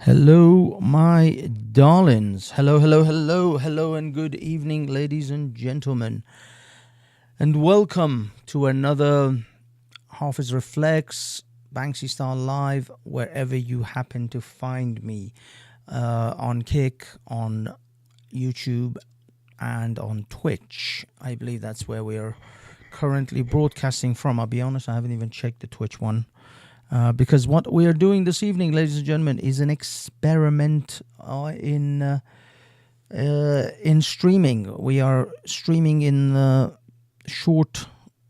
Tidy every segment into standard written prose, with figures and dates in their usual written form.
Hello, my darlings. Hello, hello, hello, hello, and good evening, ladies and gentlemen. And welcome to another HAFEZ Reflects Banksy Style Live, wherever you happen to find me, on Kick, on YouTube, and on Twitch. I believe that's where we are currently broadcasting from. I'll be honest, I haven't even checked the Twitch one. Because what we are doing this evening, ladies and gentlemen, is an experiment in streaming. We are streaming in short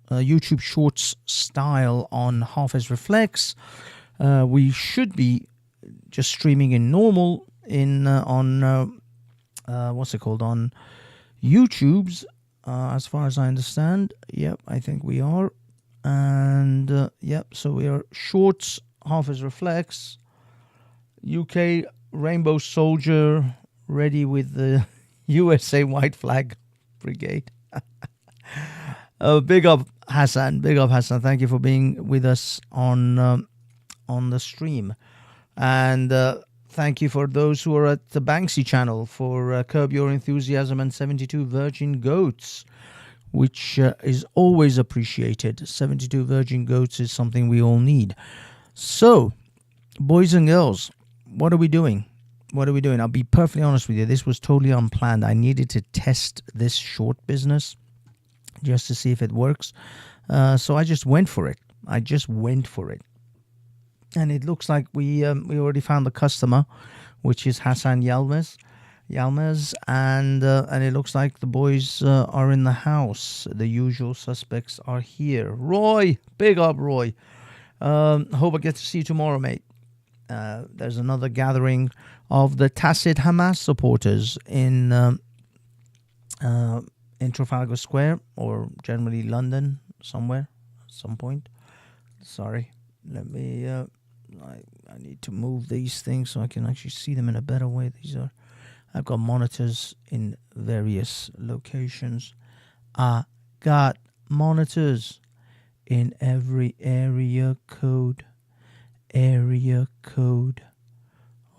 YouTube Shorts style on HAFEZ Reflex. We should be just streaming in normal on what's it called, on YouTube's. As far as I understand, yep, I think we are. And yep, so we are Shorts, HAFEZ Reflex, UK Rainbow Soldier, ready with the USA White Flag Brigade. Big up Hassan, big up Hassan. Thank you for being with us on the stream, and thank you for those who are at the Banksy channel for Curb Your Enthusiasm and 72 Virgin Goats, which is always appreciated. 72 Virgin Goats is something we all need. So, boys and girls, what are we doing? What are we doing? I'll be perfectly honest with you. This was totally unplanned. I needed to test this short business just to see if it works. So I just went for it. And it looks like we already found the customer, which is Hassan Yalmaz, and it looks like the boys are in the house. The usual suspects are here. Roy, big up Roy. Hope I get to see you tomorrow, mate. There's another gathering of the tacit Hamas supporters in Trafalgar Square, or generally London, somewhere, at some point. Sorry, let me. I need to move these things so I can actually see them in a better way. I've got monitors in various locations. I got monitors in every area code.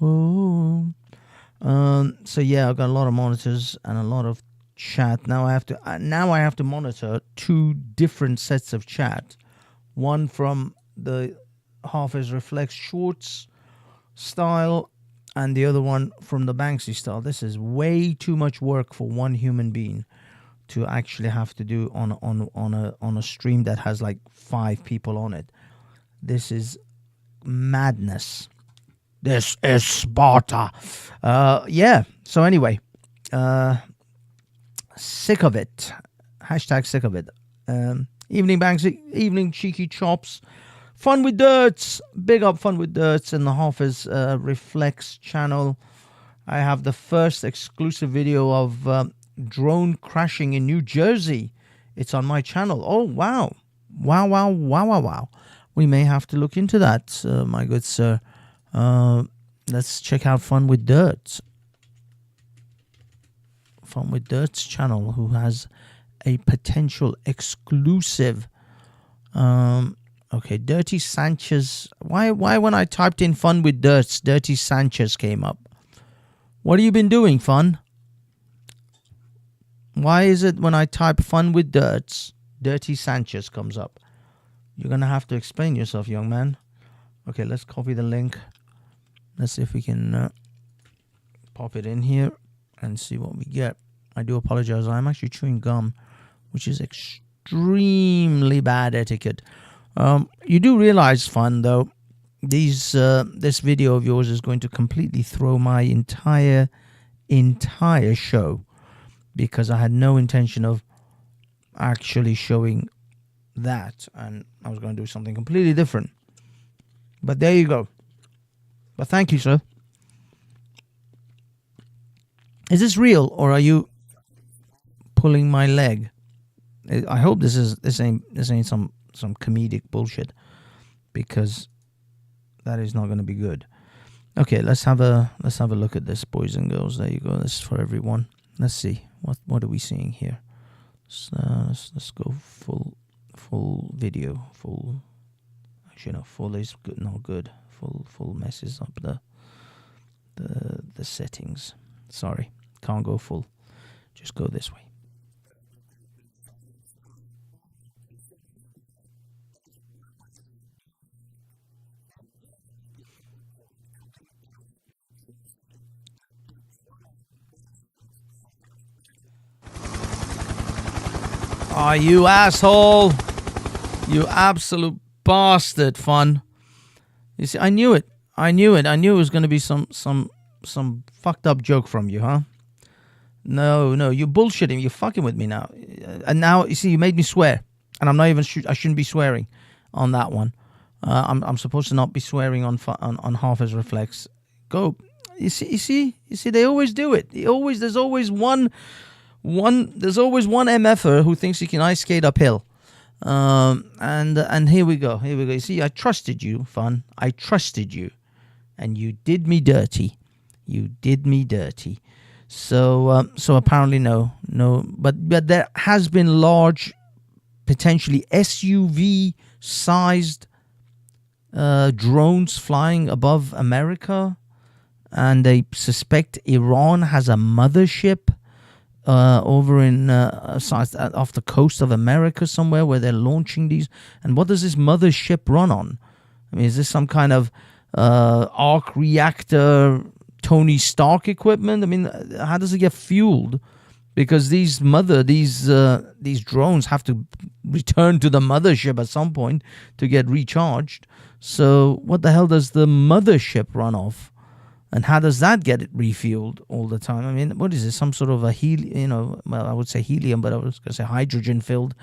Oh. So yeah, I've got a lot of monitors and a lot of chat. Now I have to monitor two different sets of chat. One from the HAFEZ Reflex Shorts style, and the other one from the Banksy style. This is way too much work for one human being to actually have to do on a stream that has like 5 people on it. This is madness. This is Sparta. Yeah. So anyway, sick of it. Hashtag sick of it. Evening Banksy, evening cheeky chops. Fun with Dirts, big up Fun with Dirts and the HAFEZ Reflex channel. I have the first exclusive video of drone crashing in New Jersey. It's on my channel. Oh, wow. Wow. We may have to look into that, my good sir. Let's check out Fun with Dirts. Fun with Dirts channel, who has a potential exclusive... Okay, Dirty Sanchez. Why when I typed in Fun with Dirts, Dirty Sanchez came up? What have you been doing, Fun? Why is it when I type Fun with Dirts, Dirty Sanchez comes up? You're going to have to explain yourself, young man. Okay, let's copy the link. Let's see if we can pop it in here and see what we get. I do apologize. I'm actually chewing gum, which is extremely bad etiquette. You do realize, Fun, though, this video of yours is going to completely throw my entire show, because I had no intention of actually showing that, and I was going to do something completely different. But there you go. But thank you, sir. Is this real, or are you pulling my leg? I hope this ain't some comedic bullshit, because that is not going to be good. Okay, let's have a look at this, boys and girls. There you go. This is for everyone. Let's see what are we seeing here. Let's go full video. Full. Actually, no, full is good. Not good. Full messes up the settings. Sorry, can't go full. Just go this way. Oh, you asshole! You absolute bastard, Fun. You see, I knew it. I knew it. I knew it was going to be some fucked up joke from you, huh? No, you're bullshitting. You're fucking with me now. And now, you see, you made me swear. And I'm not even, I shouldn't be swearing on that one. I'm supposed to not be swearing on HAFEZ Reflex. Go. You see, they always do it. There's always one MFer who thinks he can ice skate uphill. And here we go. You see, I trusted you, Fun. I trusted you. And you did me dirty. So apparently no, but there has been large, potentially SUV sized drones flying above America, and they suspect Iran has a mothership over in off the coast of America somewhere where they're launching these. And what does this mothership run on? I mean, is this some kind of arc reactor Tony Stark equipment? I mean, how does it get fueled? Because these drones have to return to the mothership at some point to get recharged. So what the hell does the mothership run off? And how does that get it refueled all the time? I mean, what is this? Some sort of a I would say helium, but I was going to say hydrogen-filled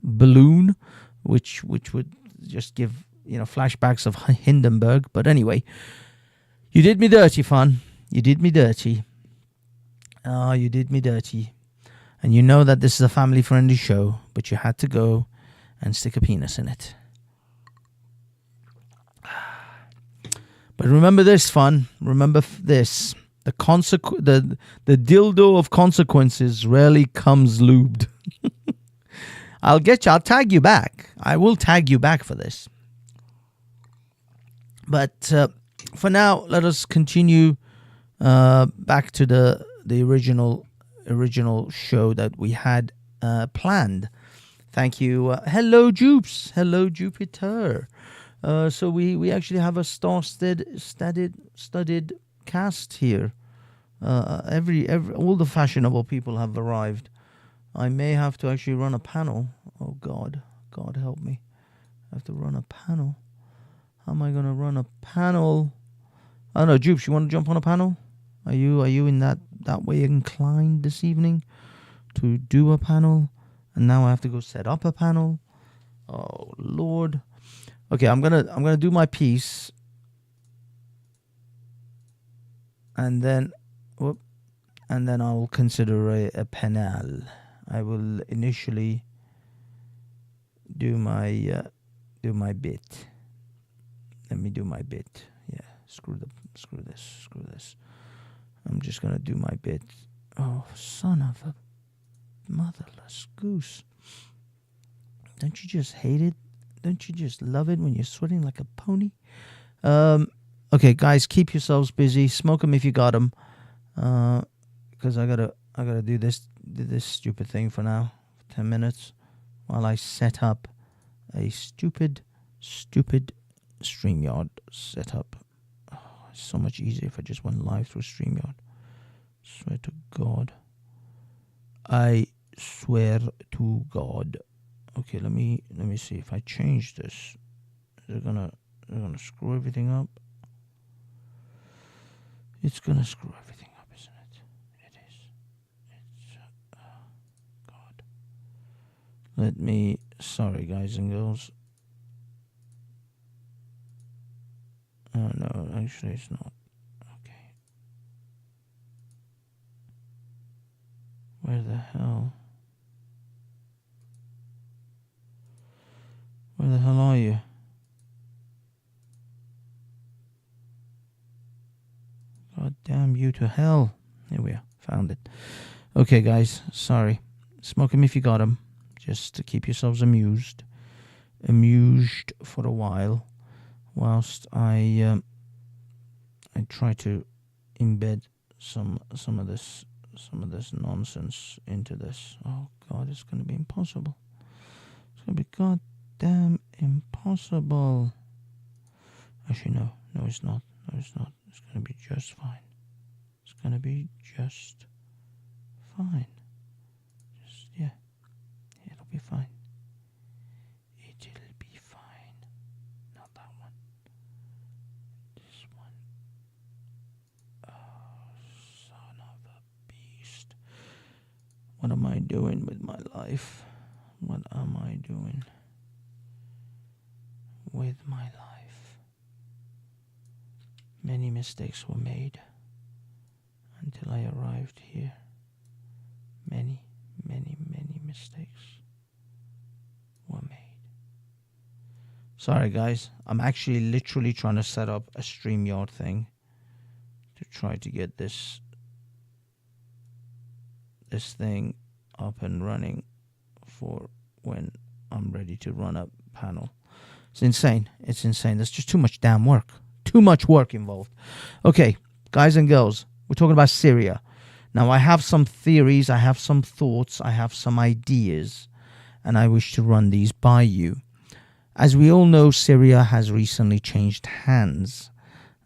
balloon, which would just give flashbacks of Hindenburg. But anyway, you did me dirty, Fun. You did me dirty. Oh, you did me dirty. And you know that this is a family-friendly show, but you had to go and stick a penis in it. But remember this, Fun. Remember this. The dildo of consequences rarely comes lubed. I'll tag you back. I will tag you back for this. But for now, let us continue back to the original show that we had planned. Thank you. Hello, Jupes. Hello, Jupiter. So we actually have a star-studded cast here. All the fashionable people have arrived. I may have to actually run a panel. Oh God help me! I have to run a panel. How am I going to run a panel? I don't know, Jupes, you want to jump on a panel? Are you in that way inclined this evening to do a panel? And now I have to go set up a panel. Oh Lord. Okay, I'm gonna do my piece, and then I will consider a panel. I will initially do my bit. Let me do my bit. Yeah, screw this. I'm just gonna do my bit. Oh, son of a motherless goose! Don't you just hate it? Don't you just love it when you're sweating like a pony? Okay, guys, keep yourselves busy. Smoke them if you got them. Because I gotta do this stupid thing for now, for 10 minutes, while I set up a stupid StreamYard setup. Oh, it's so much easier if I just went live through StreamYard. Swear to God. I swear to God. Okay, let me see if I change this. They're gonna screw everything up. It's gonna screw everything up, isn't it? It is. It's God. Sorry, guys and girls. Oh no, actually it's not. Okay. Where the hell? Where the hell are you? God damn you to hell. Here we are. Found it. Okay, guys. Sorry. Smoke 'em if you got 'em. Just to keep yourselves amused for a while. Whilst I try to embed some of this nonsense into this. Oh God, it's going to be impossible. It's going to be goddamn impossible. Actually, no, it's not. No, it's not. It's going to be just fine. It's going to be just fine. Yeah, it'll be fine. It'll be fine. Not that one. This one. Oh, son of a beast. What am I doing with my life? What am I doing with my life? Many mistakes were made until I arrived here. Many mistakes were made. Sorry guys, I'm actually literally trying to set up a StreamYard thing to try to get this thing up and running for when I'm ready to run a panel. It's insane. There's just too much damn work. Too much work involved. Okay, guys and girls, we're talking about Syria. Now, I have some theories, I have some thoughts, I have some ideas, and I wish to run these by you. As we all know, Syria has recently changed hands.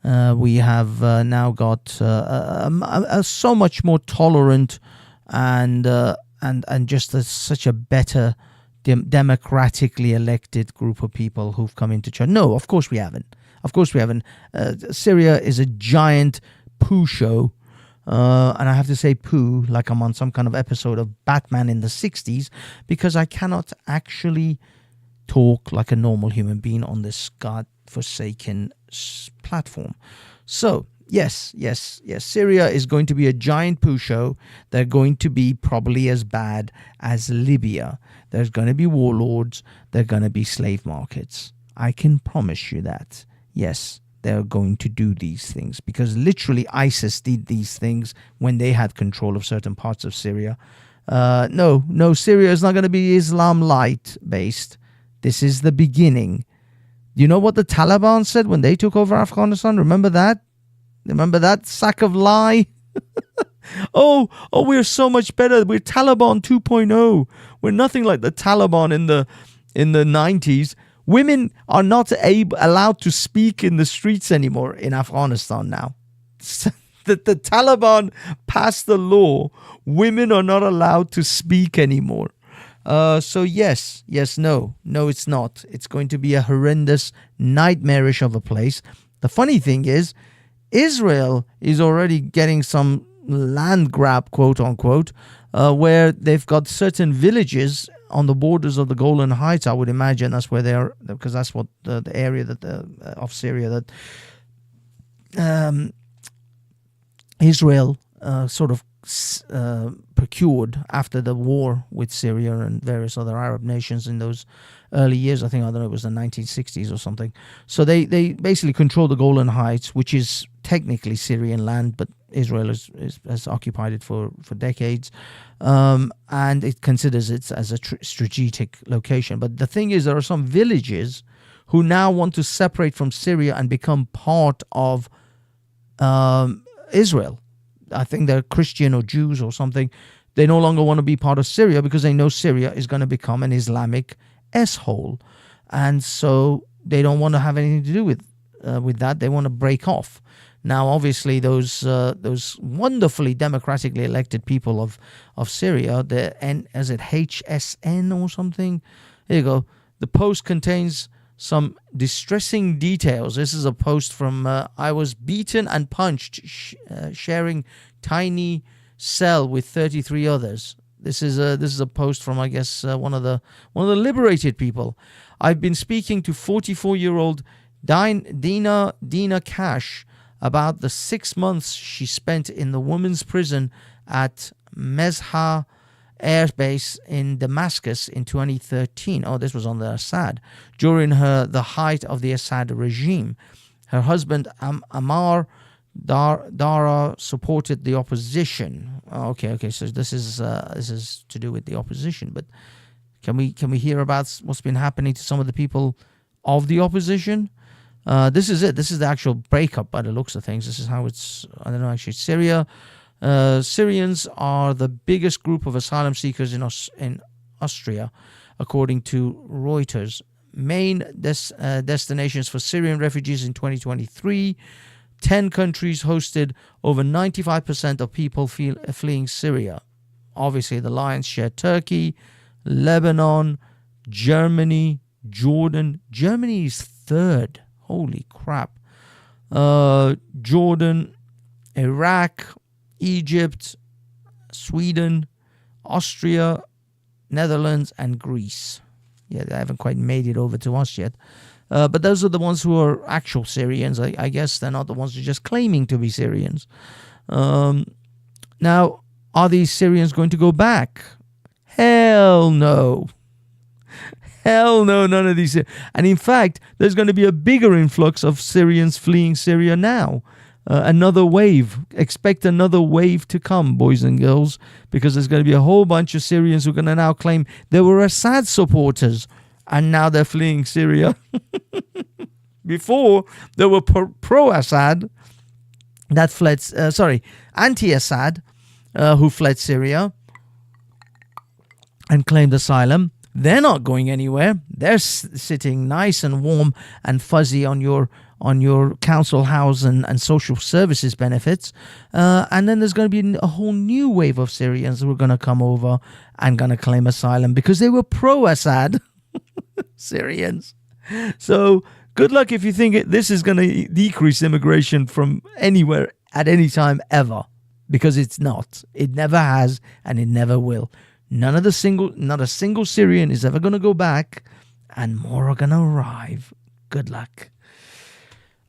We have now got so much more tolerant and just such a better democratically elected group of people who've come into charge. No, of course we haven't. Syria is a giant poo show. And I have to say poo like I'm on some kind of episode of Batman in the 60s, because I cannot actually talk like a normal human being on this God-forsaken platform. So, yes, Syria is going to be a giant poo show. They're going to be probably as bad as Libya. There's going to be warlords. There are going to be slave markets. I can promise you that. Yes, they're going to do these things, because literally ISIS did these things when they had control of certain parts of Syria. No, Syria is not going to be Islam light based. This is the beginning. You know what the Taliban said when they took over Afghanistan? Remember that? Remember that sack of lie? oh, we're so much better. We're Taliban 2.0. We're nothing like the Taliban in the 90s. Women are not allowed to speak in the streets anymore in Afghanistan now. The Taliban passed the law. Women are not allowed to speak anymore. So yes, no, it's not. It's going to be a horrendous, nightmarish of a place. The funny thing is, Israel is already getting some land grab, quote unquote, where they've got certain villages on the borders of the Golan Heights. I would imagine that's where they are, because that's what the area that of Syria that Israel sort of procured after the war with Syria and various other Arab nations in those early years. I don't know, it was the 1960s or something. So they basically control the Golan Heights, which is technically Syrian land, but Israel has occupied it for decades, and it considers it as a strategic location. But the thing is, there are some villages who now want to separate from Syria and become part of Israel. I think they're Christian or Jews or something. They no longer want to be part of Syria because they know Syria is going to become an Islamic S-hole. And so they don't want to have anything to do with that. They want to break off. Now, obviously, those wonderfully democratically elected people of Syria, is it HSN or something? There you go. The post contains some distressing details. This is a post from I was beaten and punched, sharing tiny cell with 33 others. This is a post from, I guess, one of the liberated people. I've been speaking to 44-year-old Dina Cash about the 6 months she spent in the women's prison at Mezha Air Base in Damascus in 2013. Oh, this was on the Assad. During the height of the Assad regime. Her husband, Ammar Dara, supported the opposition. Okay, so this is to do with the opposition. But can we hear about what's been happening to some of the people of the opposition? This is it. This is the actual breakup by the looks of things. This is how it's, I don't know, actually. Syria. Syrians are the biggest group of asylum seekers in Austria, according to Reuters. Main destinations for Syrian refugees in 2023. 10 countries hosted over 95% of people fleeing Syria. Obviously, the lion's share: Turkey, Lebanon, Germany, Jordan. Germany is third. Holy crap. Jordan, Iraq, Egypt, Sweden, Austria, Netherlands, and Greece. Yeah, they haven't quite made it over to us yet. But those are the ones who are actual Syrians. I guess they're not the ones who are just claiming to be Syrians. Now, are these Syrians going to go back? Hell no. Hell no, none of these. And in fact, there's going to be a bigger influx of Syrians fleeing Syria now. Another wave. Expect another wave to come, boys and girls, because there's going to be a whole bunch of Syrians who are going to now claim they were Assad supporters, and now they're fleeing Syria. Before, they were pro-Assad that fled, anti-Assad, who fled Syria and claimed asylum. They're not going anywhere. They're sitting nice and warm and fuzzy on your council house and social services benefits. And then there's going to be a whole new wave of Syrians who are going to come over and going to claim asylum because they were pro-Assad Syrians. So good luck if you think this is going to decrease immigration from anywhere at any time ever, because it's not. It never has, and it never will. Not a single Syrian is ever going to go back, and more are going to arrive. Good luck.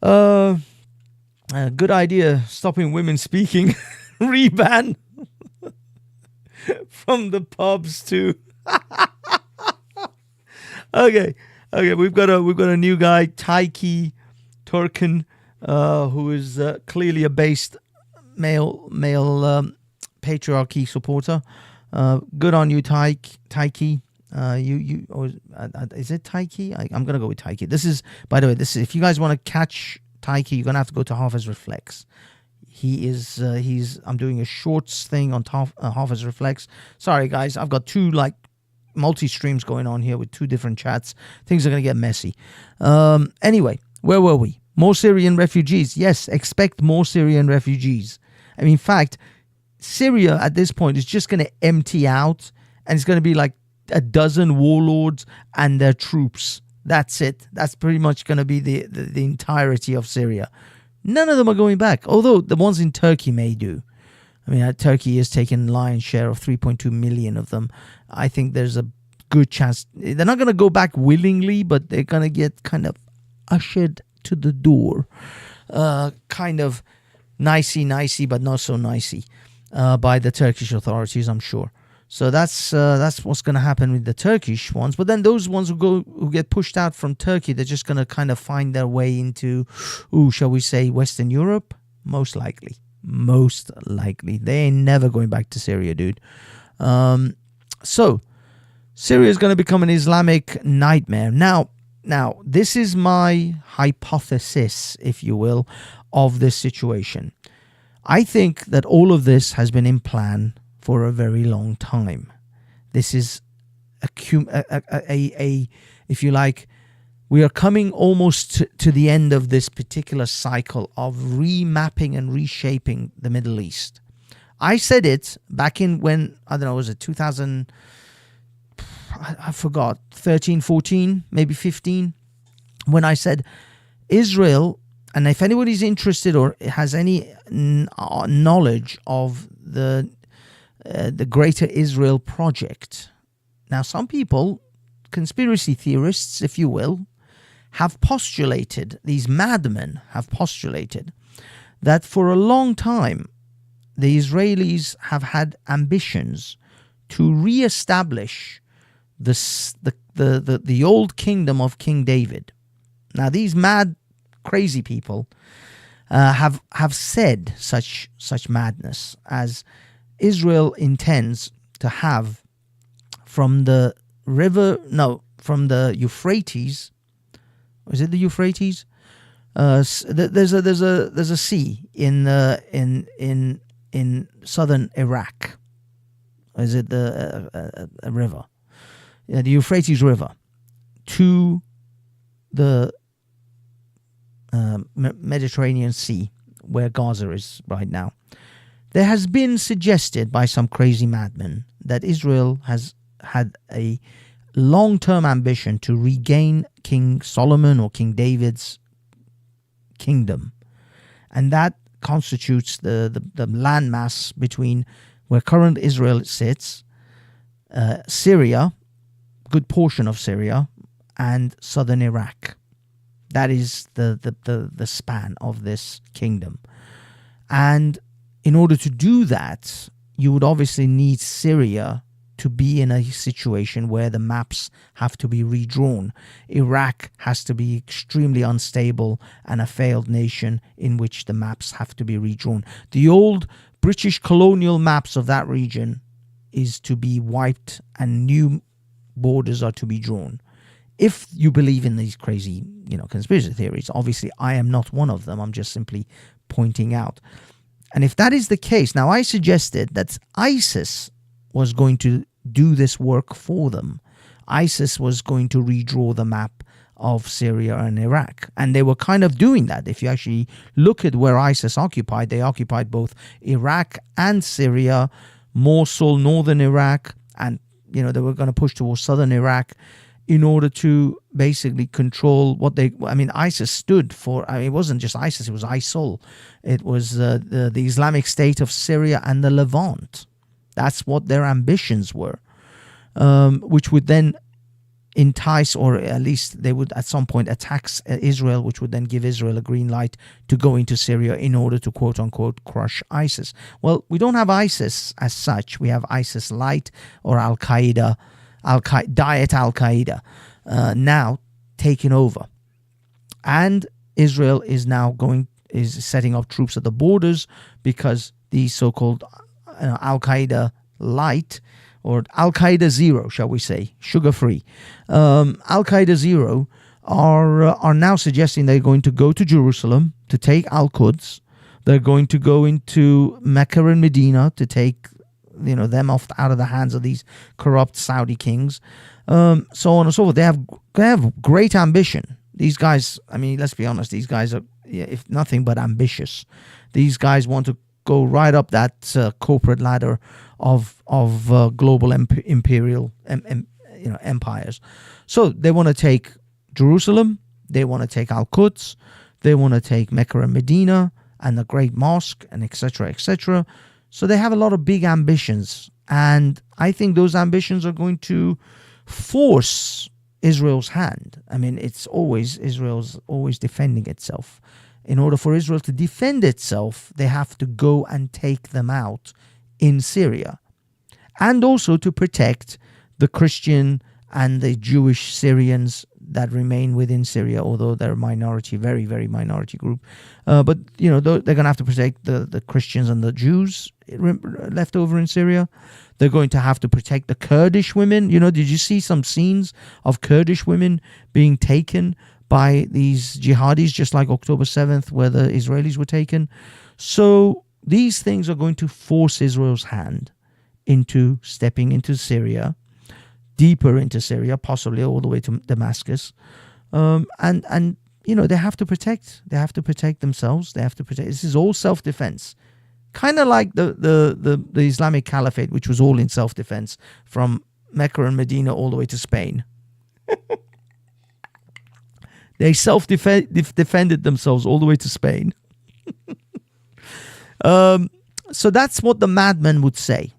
Good idea, stopping women speaking. Reban from the pubs too. Okay, we've got a new guy, Taiki Turkin, who is clearly a based male patriarchy supporter. Good on you, Taiki. Is it Taiki? I'm gonna go with Taiki. This is, by the way, if you guys want to catch Taiki, you're gonna have to go to HAFEZ Reflex. I'm doing a shorts thing on HAFEZ Reflex. Sorry guys, I've got two multi-streams going on here with two different chats. Things are gonna get messy. Anyway, where were we? More Syrian refugees. Yes, expect more Syrian refugees. I mean, in fact, Syria at this point is just going to empty out, and it's going to be like a dozen warlords and their troops. That's it. That's pretty much going to be the entirety of Syria. None of them are going back, although the ones in Turkey may do. I mean, Turkey is taking lion's share of 3.2 million of them. I think there's a good chance. They're not going to go back willingly, but they're going to get kind of ushered to the door. Kind of nicey, but not so nicey. By the Turkish authorities, I'm sure. So that's what's going to happen with the Turkish ones. But then those ones who get pushed out from Turkey, they're just going to kind of find their way into, shall we say, Western Europe? Most likely. They ain't never going back to Syria, dude. So Syria is going to become an Islamic nightmare. Now, this is my hypothesis, if you will, of this situation. I think that all of this has been in plan for a very long time. This is if you like, we are coming almost to the end of this particular cycle of remapping and reshaping the Middle East. I said it back in when, I don't know, was it 2000, I forgot, 13, 14, maybe 15, when I said Israel. And if anybody's interested or has any knowledge of the Greater Israel Project, now some people, conspiracy theorists, if you will, have postulated, these madmen have postulated, that for a long time the Israelis have had ambitions to re-establish the old kingdom of King David. Now these crazy people have said such madness, as Israel intends to have from the Euphrates. Is it the Euphrates? There's a sea in southern Iraq. Is it a river? Yeah, the Euphrates River to the Mediterranean Sea, where Gaza is right now. There has been suggested by some crazy madmen that Israel has had a long-term ambition to regain King Solomon or King David's kingdom, and that constitutes the landmass between where current Israel sits, Syria, good portion of Syria, and southern Iraq. That is the span of this kingdom. And in order to do that, you would obviously need Syria to be in a situation where the maps have to be redrawn. Iraq has to be extremely unstable and a failed nation in which the maps have to be redrawn. The old British colonial maps of that region is to be wiped and new borders are to be drawn. If you believe in these crazy, conspiracy theories, obviously I am not one of them. I'm just simply pointing out. And if that is the case, now I suggested that ISIS was going to do this work for them. ISIS was going to redraw the map of Syria and Iraq. And they were kind of doing that. If you actually look at where ISIS occupied, they occupied both Iraq and Syria, Mosul, northern Iraq, and they were going to push towards southern Iraq in order to basically control ISIS stood for, it wasn't just ISIS, it was ISIL. It was the Islamic State of Syria and the Levant. That's what their ambitions were, which would then entice, or at least they would at some point attack Israel, which would then give Israel a green light to go into Syria in order to quote unquote crush ISIS. Well, we don't have ISIS as such. We have ISIS light or Al-Qaeda, Diet Al-Qaeda, now taking over. And Israel is now is setting up troops at the borders because these so-called Al-Qaeda light, or Al-Qaeda Zero, shall we say, sugar-free. Al-Qaeda Zero are now suggesting they're going to go to Jerusalem to take Al-Quds. They're going to go into Mecca and Medina to take them out of the hands of these corrupt Saudi kings, so on and so forth. They have great ambition. These guys, let's be honest, these guys are, if nothing but ambitious. These guys want to go right up that corporate ladder of global imperial empires. So they want to take Jerusalem, they want to take Al-Quds, they want to take Mecca and Medina and the Great Mosque, and etc., etc. So they have a lot of big ambitions, and I think those ambitions are going to force Israel's hand. Israel's always defending itself. In order for Israel to defend itself, they have to go and take them out in Syria, and also to protect the Christian and the Jewish Syrians that remain within Syria, although they're a minority, very, very minority group. But they're going to have to protect the Christians and the Jews left over in Syria. They're going to have to protect the Kurdish women. Did you see some scenes of Kurdish women being taken by these jihadis, just like October 7th, where the Israelis were taken? So these things are going to force Israel's hand into stepping into Syria, deeper into Syria, possibly all the way to Damascus, and they have to protect. They have to protect themselves. They have to protect. This is all self-defense, kind of like the Islamic Caliphate, which was all in self-defense from Mecca and Medina all the way to Spain. They defended themselves all the way to Spain. So that's what the madmen would say,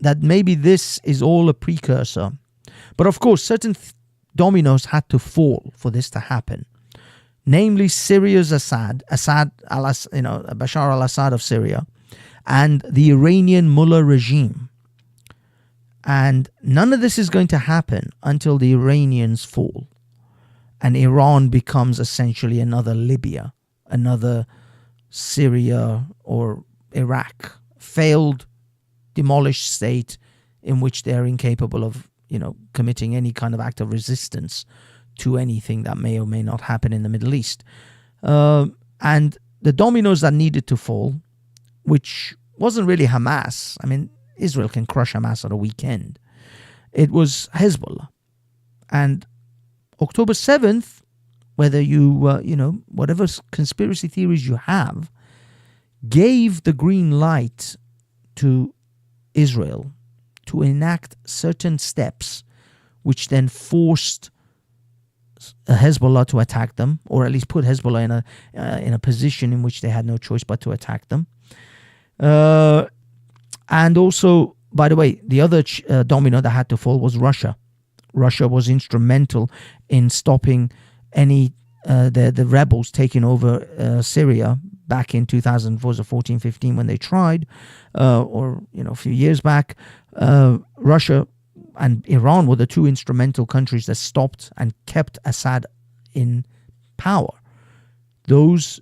that maybe this is all a precursor. But of course, certain dominoes had to fall for this to happen. Namely, Syria's Bashar al-Assad of Syria, and the Iranian Mullah regime. And none of this is going to happen until the Iranians fall, and Iran becomes essentially another Libya, another Syria or Iraq, failed, demolished state in which they're incapable of committing any kind of act of resistance to anything that may or may not happen in the Middle East. And the dominoes that needed to fall, which wasn't really Hamas. I mean, Israel can crush Hamas at a weekend. It was Hezbollah. And October 7th, whether you, whatever conspiracy theories you have, gave the green light to Israel to enact certain steps, which then forced Hezbollah to attack them, or at least put Hezbollah in a position in which they had no choice but to attack them. And also, by the way, the other domino that had to fall was Russia. Russia was instrumental in stopping any the rebels taking over Syria back in 2014-15 when they tried, or a few years back. Russia and Iran were the two instrumental countries that stopped and kept Assad in power. Those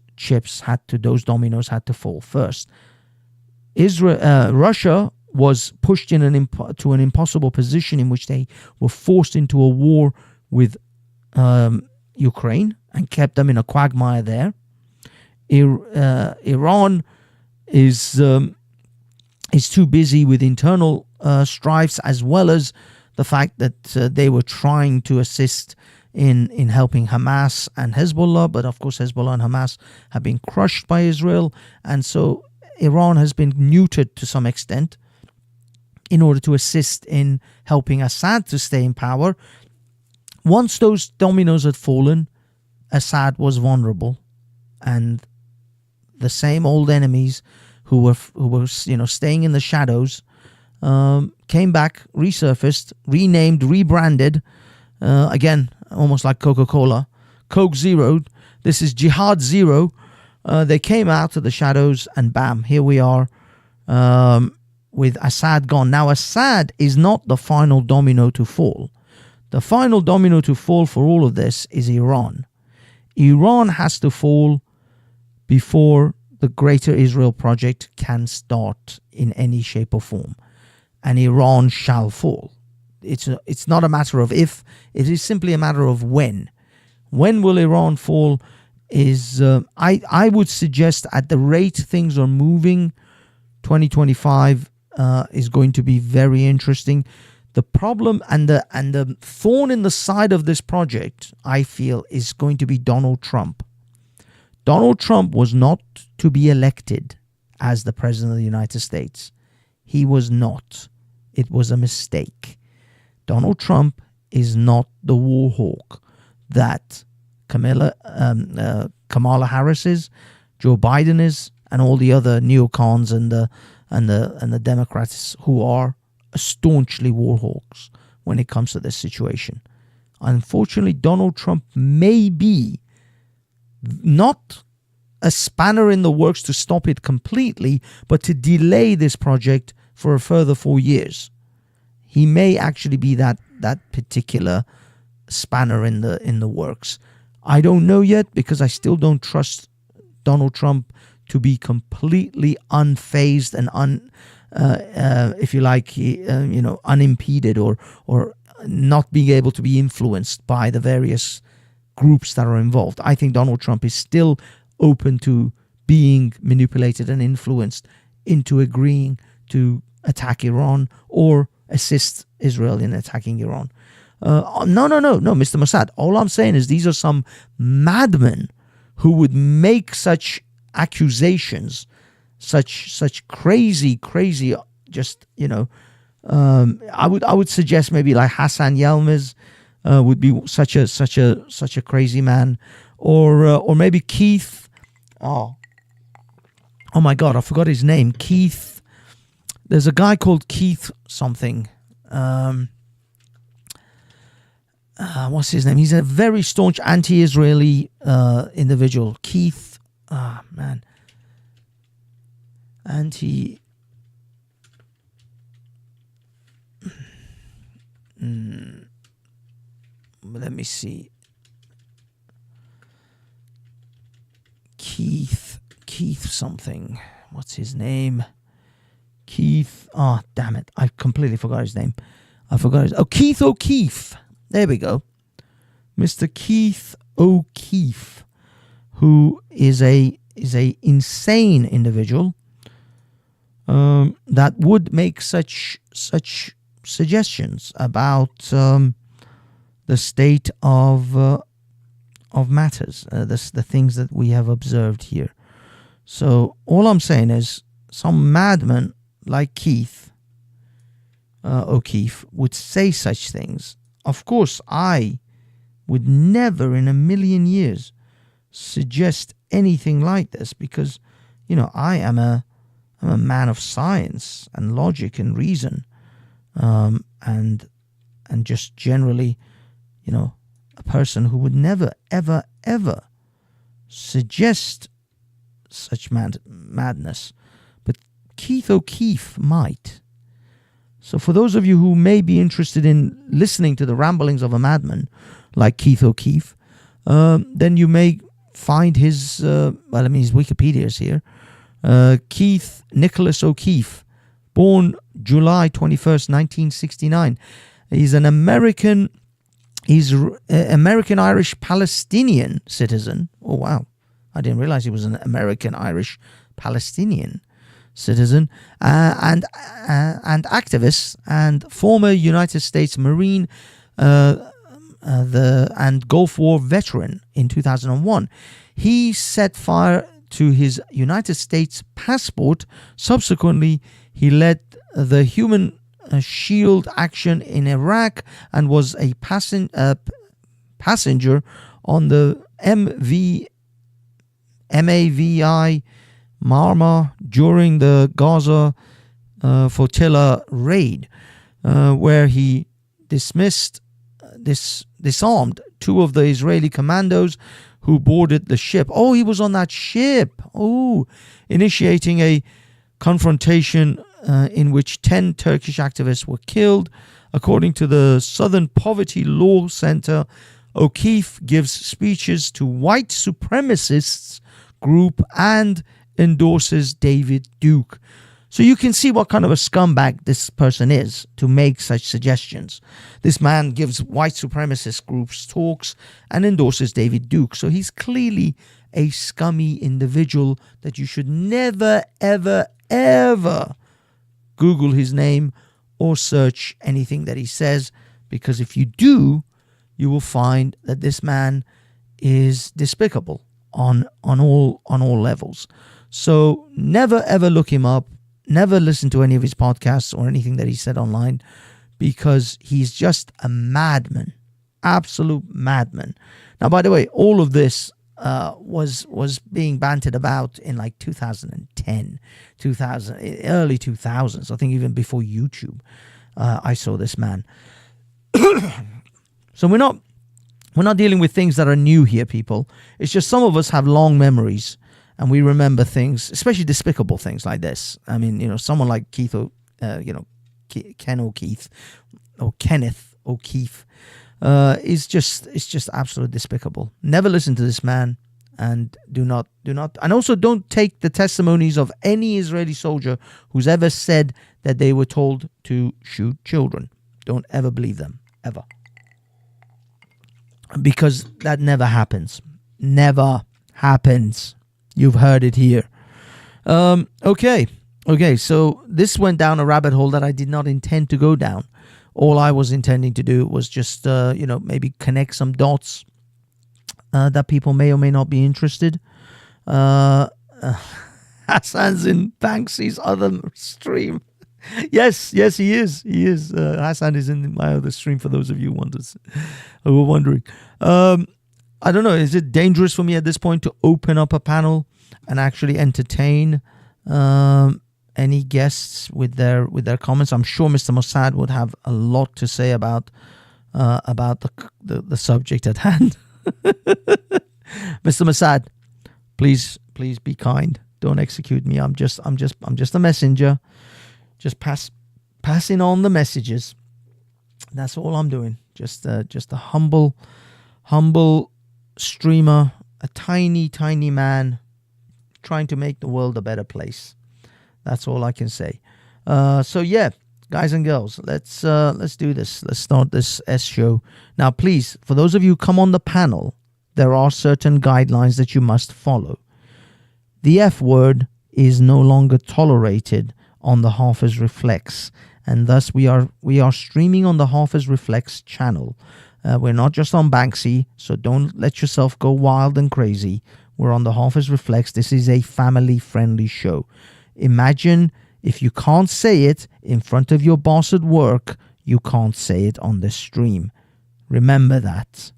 dominoes had to fall first. Russia was pushed in to an impossible position in which they were forced into a war with Ukraine and kept them in a quagmire there. Iran is too busy with internal strifes, as well as the fact that they were trying to assist in helping Hamas and Hezbollah, but of course Hezbollah and Hamas have been crushed by Israel, and so Iran has been neutered to some extent in order to assist in helping Assad to stay in power. Once those dominoes had fallen, Assad was vulnerable, and the same old enemies who were staying in the shadows came back, resurfaced, renamed, rebranded, again almost like Coca-Cola, Coke Zero. This is Jihad Zero. They came out of the shadows, and bam, here we are with Assad gone. Now, Assad is not the final domino to fall. The final domino to fall for all of this is Iran. Iran has to fall before the Greater Israel Project can start in any shape or form. And Iran shall fall. It's not a matter of if, it is simply a matter of when. When will Iran fall is, I would suggest at the rate things are moving, 2025 is going to be very interesting. The problem and the thorn in the side of this project, I feel, is going to be Donald Trump. Donald Trump was not to be elected as the President of the United States. He was not. It was a mistake. Donald Trump is not the war hawk that Kamala Harris is, Joe Biden is, and all the other neocons and the Democrats who are staunchly war hawks when it comes to this situation. Unfortunately, Donald Trump may be not a spanner in the works to stop it completely, but to delay this project for a further 4 years. He may actually be that particular spanner in the works. I don't know yet, because I still don't trust Donald Trump to be completely unfazed and if you like, unimpeded or not being able to be influenced by the various groups that are involved. I think Donald Trump is still open to being manipulated and influenced into agreeing to attack Iran or assist Israel in attacking Iran. No, Mr. Mossad. All I'm saying is these are some madmen who would make such accusations, such crazy, just, I would suggest maybe like Hassan Yilmaz would be such a crazy man, or maybe Keith. Oh my God, I forgot his name. Keith. There's a guy called Keith something. What's his name? He's a very staunch anti-Israeli individual. Keith. Let me see. Keith something. What's his name? Keith. Oh, damn it. I completely forgot his name. Keith O'Keefe. There we go. Mr. Keith O'Keefe, who is a insane individual that would make such suggestions about the state of matters, the things that we have observed here. So all I'm saying is, some madman like Keith O'Keefe would say such things. Of course, I would never in a million years suggest anything like this, because, I'm a man of science and logic and reason, and just generally, a person who would never, ever, ever suggest such madness. But Keith O'Keefe might. So for those of you who may be interested in listening to the ramblings of a madman like Keith O'Keefe, then you may find his, his Wikipedia is here. Keith Nicholas O'Keefe, born July 21st, 1969. He's an American Irish Palestinian citizen. Oh, wow. I didn't realize he was an American Irish Palestinian citizen, and activist, and former United States Marine and Gulf War veteran in 2001. He set fire to his United States passport. Subsequently, he led the Human Shield action in Iraq and was a passenger on the MAVI Marmar during the Gaza flotilla raid, where he disarmed two of the Israeli commandos who boarded the ship. Oh, he was on that ship. Oh, initiating a confrontation in which 10 Turkish activists were killed. According to the Southern Poverty Law Center, O'Keefe gives speeches to white supremacists group and endorses David Duke. So you can see what kind of a scumbag this person is to make such suggestions. This man gives white supremacist groups talks and endorses David Duke. So he's clearly a scummy individual that you should never, ever, ever Google his name or search anything that he says, because if you do, you will find that this man is despicable on all levels. So never ever look him up. Never listen to any of his podcasts or anything that he said online, because he's just a madman, absolute madman. Now, by the way, all of this was being bantered about in like 2010, early 2000s. I think even before YouTube, I saw this man. So we're not dealing with things that are new here, people. It's just some of us have long memories, and we remember things, especially despicable things like this. I mean, someone like Ken O'Keefe or Kenneth O'Keefe is just absolutely despicable. Never listen to this man, and do not, and also don't take the testimonies of any Israeli soldier who's ever said that they were told to shoot children. Don't ever believe them, ever. Because that never happens. Never happens. You've heard it here. Okay, so this went down a rabbit hole that I did not intend to go down. All I was intending to do was just, maybe connect some dots that people may or may not be interested. Hassan's in Banksy's other stream. Yes, he is. Hassan is in my other stream, for those of you who were wondering. I don't know, is it dangerous for me at this point to open up a panel and actually entertain any guests with their comments? I'm sure Mr. Mossad would have a lot to say about the subject at hand. Mr. Mossad, please be kind. Don't execute me. I'm just a messenger. Just passing on the messages. That's all I'm doing. Just a humble streamer, a tiny man trying to make the world a better place. That's all I can say. So yeah, guys and girls, let's do this. Let's start this S show. Now, please, for those of you who come on the panel, there are certain guidelines that you must follow. The F word is no longer tolerated on the HAFEZ Reflex, and thus we are streaming on the HAFEZ Reflex channel. We're not just on Banksy, so don't let yourself go wild and crazy. We're on the HAFEZ Reflex. This is a family-friendly show. Imagine if you can't say it in front of your boss at work, you can't say it on the stream. Remember that.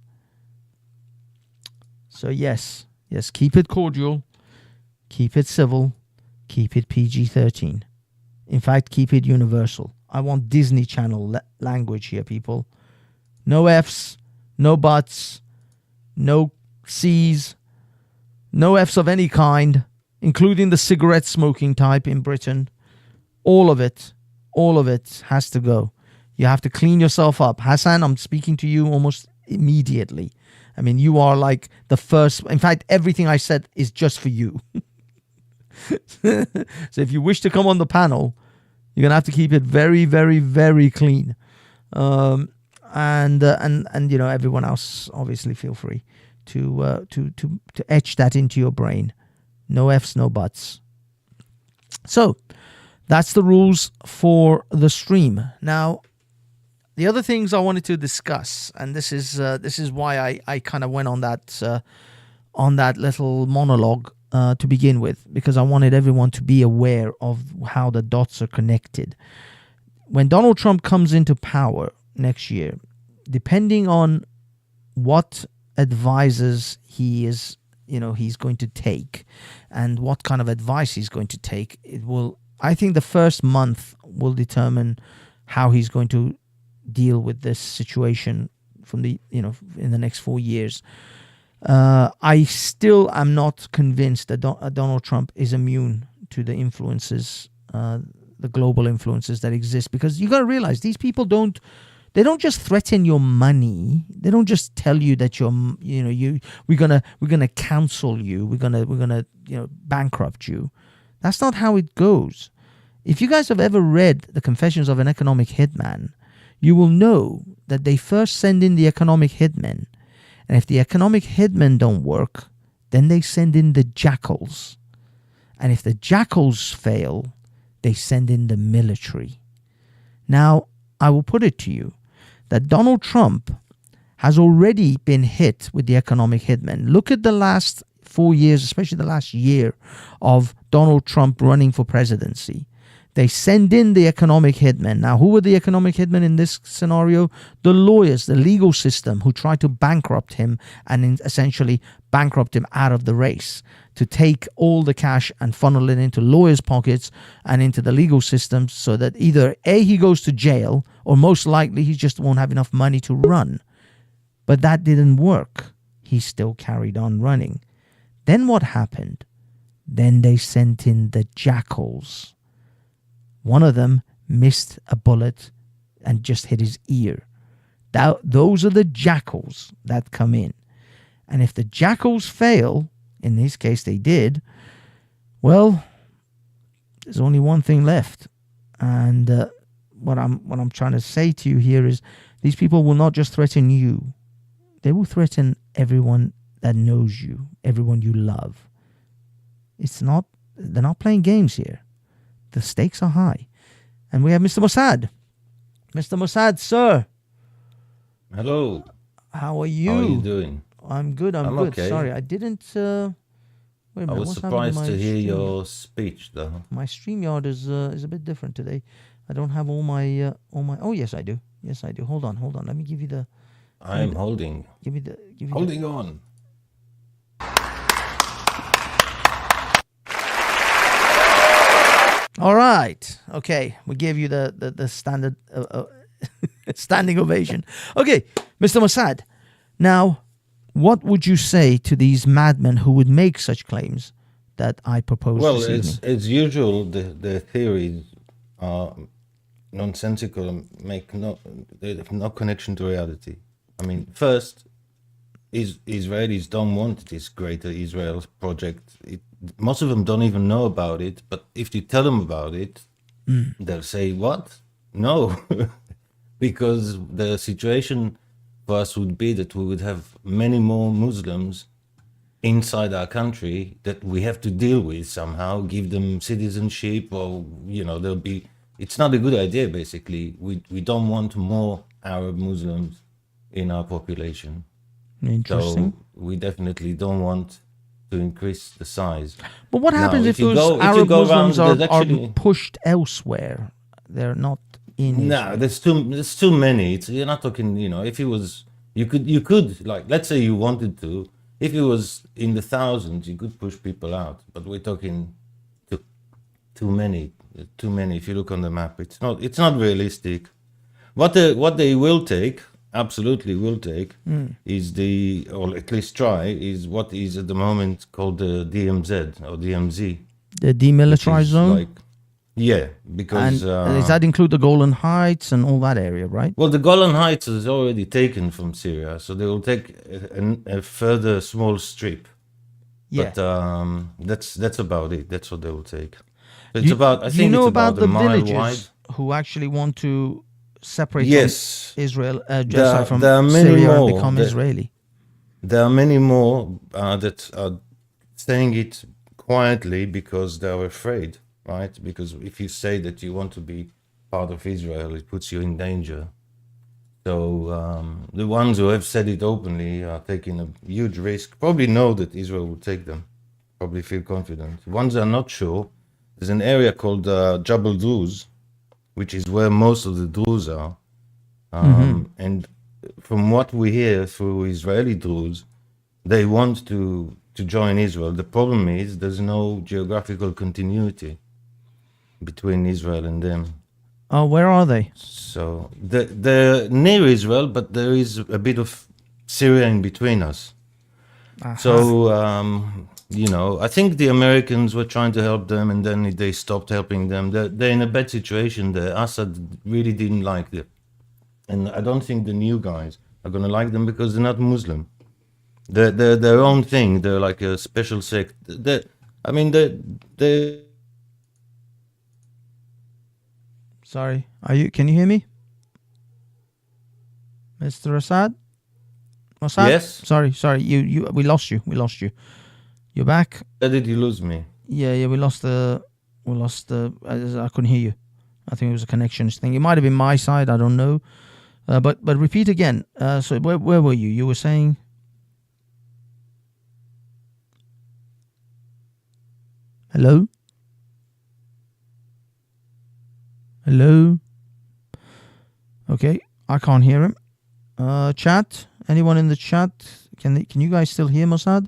So yes, keep it cordial, keep it civil, keep it PG-13. In fact, keep it universal. I want Disney Channel language here, people. No Fs, no buts, no Cs, no Fs of any kind, including the cigarette smoking type in Britain. All of it has to go. You have to clean yourself up. Hassan, I'm speaking to you almost immediately. I mean, you are like the first. In fact, everything I said is just for you. So if you wish to come on the panel, you're going to have to keep it very, very, very clean. And you know, everyone else, obviously, feel free to etch that into your brain. No Fs, no buts. So that's the rules for the stream. Now, the other things I wanted to discuss, and this is why I kind of went on that little monologue to begin with, because I wanted everyone to be aware of how the dots are connected. When Donald Trump comes into power next year, depending on what advisors he's going to take and what kind of advice he's going to take, I think the first month will determine how he's going to deal with this situation in the next 4 years. I still am not convinced that Donald Trump is immune to the influences, the global influences that exist, because you got to realize these people don't just threaten your money. They don't just tell you that we're gonna cancel you. We're gonna bankrupt you. That's not how it goes. If you guys have ever read The Confessions of an Economic Hitman, you will know that they first send in the economic hitmen. And if the economic hitmen don't work, then they send in the jackals. And if the jackals fail, they send in the military. Now, I will put it to you that Donald Trump has already been hit with the economic hitmen. Look at the last 4 years, especially the last year of Donald Trump running for presidency. They send in the economic hitmen. Now, who were the economic hitmen in this scenario? The lawyers, the legal system, who tried to bankrupt him and essentially bankrupt him out of the race, to take all the cash and funnel it into lawyers' pockets and into the legal system, so that either A, he goes to jail, or most likely he just won't have enough money to run. But that didn't work. He still carried on running. Then what happened? Then they sent in the jackals. One of them missed a bullet and just hit his ear. Those are the jackals that come in. And if the jackals fail, in this case they did, well, there's only one thing left. And what I'm trying to say to you here is, these people will not just threaten you. They will threaten everyone that knows you, everyone you love. They're not playing games here. The stakes are high. And we have Mr. Mossad. Mr. Mossad, sir. Hello. How are you? How are you doing? I'm good. I'm good. Okay. Sorry, I didn't... wait a minute. I was surprised to hear your speech, though. My StreamYard is a bit different today. I don't have all my... Oh, yes, I do. Yes, I do. Hold on. Let me give you the... I'm holding. Give me Holding on. All right. Okay. We gave you the standard standing ovation. Okay, Mr. Mossad. Now, what would you say to these madmen who would make such claims that I propose this evening? Well, it's usual. The theories are nonsensical and they have no connection to reality. I mean, first, Israelis don't want this greater Israel project. Most of them don't even know about it, but if you tell them about it, they'll say, what? No, because the situation for us would be that we would have many more Muslims inside our country that we have to deal with somehow, give them citizenship, or there'll be. It's not a good idea. Basically, we don't want more Arab Muslims in our population. Interesting. So we definitely don't want to increase the size. But what happens Now, if those Arab Muslims are pushed elsewhere? They're not in No, Israel. there's too many. You're not talking. If it was, you could like, let's say you wanted to. If it was in the thousands, you could push people out. But we're talking too many. Too many. If you look on the map, it's not realistic. What they will take, absolutely will take, is or at least try, is what is at the moment called the DMZ or DMZ. The demilitarized zone? Yeah, because... And does that include the Golan Heights and all that area, right? Well, the Golan Heights is already taken from Syria, so they will take a further small strip. Yeah. But that's about it. That's what they will take. Do you know about the villages who actually want to separate from Israel, from Syria and become Israeli? There are many more that are saying it quietly because they are afraid, right? Because if you say that you want to be part of Israel, it puts you in danger. So the ones who have said it openly are taking a huge risk, probably know that Israel will take them, probably feel confident. The ones that are not sure, there's an area called Jabal Druze, which is where most of the Druze are. And from what we hear through Israeli Druze, they want to join Israel. The problem is there's no geographical continuity between Israel and them. Oh, where are they? So they're near Israel, but there is a bit of Syria in between us. So, I think the Americans were trying to help them, and then they stopped helping them. They're in a bad situation there. Assad really didn't like them. And I don't think the new guys are going to like them because they're not Muslim. They're their own thing. They're like a special sect. They Sorry, can you hear me? Mr. Assad? Mossad? Yes. Sorry. We lost you. You're back. Where did you lose me? Yeah. We lost the. I couldn't hear you. I think it was a connection thing. It might have been my side. I don't know. But repeat again. So where were you? You were saying. Hello. Okay, I can't hear him. Chat. Anyone in the chat? Can you guys still hear Mossad?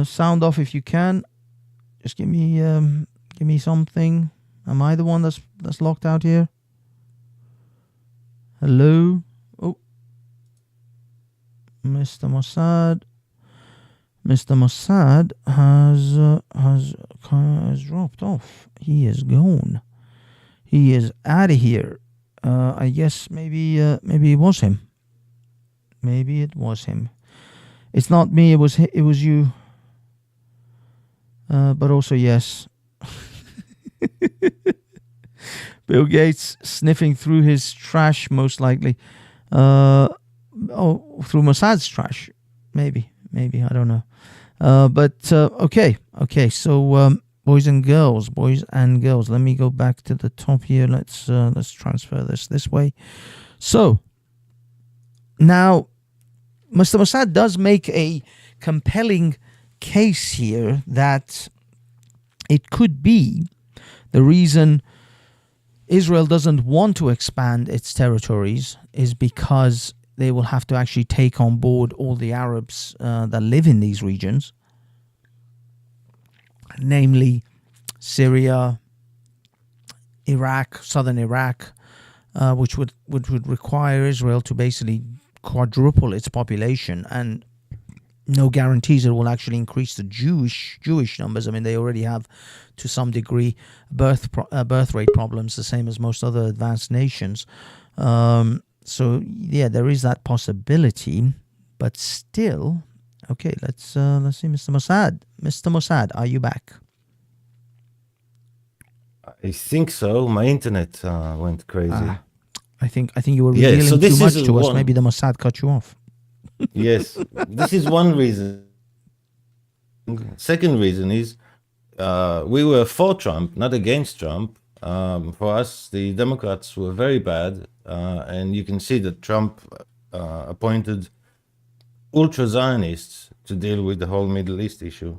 Sound off if you can. Just give me something. Am I the one that's locked out here? Hello? Oh. Mr. Mossad has dropped off. He is gone. He is out of here. I guess maybe it was him. Maybe it was him. It's not me. It was you. But also yes. Bill Gates sniffing through his trash, most likely. Through Mossad's trash, maybe. I don't know. But okay. So boys and girls. Let me go back to the top here. Let's transfer this way. So now, Mr. Mossad does make a compelling case here that it could be the reason Israel doesn't want to expand its territories is because they will have to actually take on board all the Arabs that live in these regions, namely Syria, Iraq, southern Iraq, which would require Israel to basically quadruple its population, and no guarantees it will actually increase the Jewish numbers. I mean, they already have, to some degree, birth rate problems, the same as most other advanced nations. So yeah, there is that possibility, but still, okay. Let's see, Mr. Mossad. Mr. Mossad, are you back? I think so. My internet went crazy. I think you were Yeah, revealing so this too much is to us. one. Maybe the Mossad cut you off. Yes, this is one reason. Second reason is we were for Trump, not against Trump. For us, the Democrats were very bad, and you can see that Trump appointed ultra Zionists to deal with the whole Middle East issue.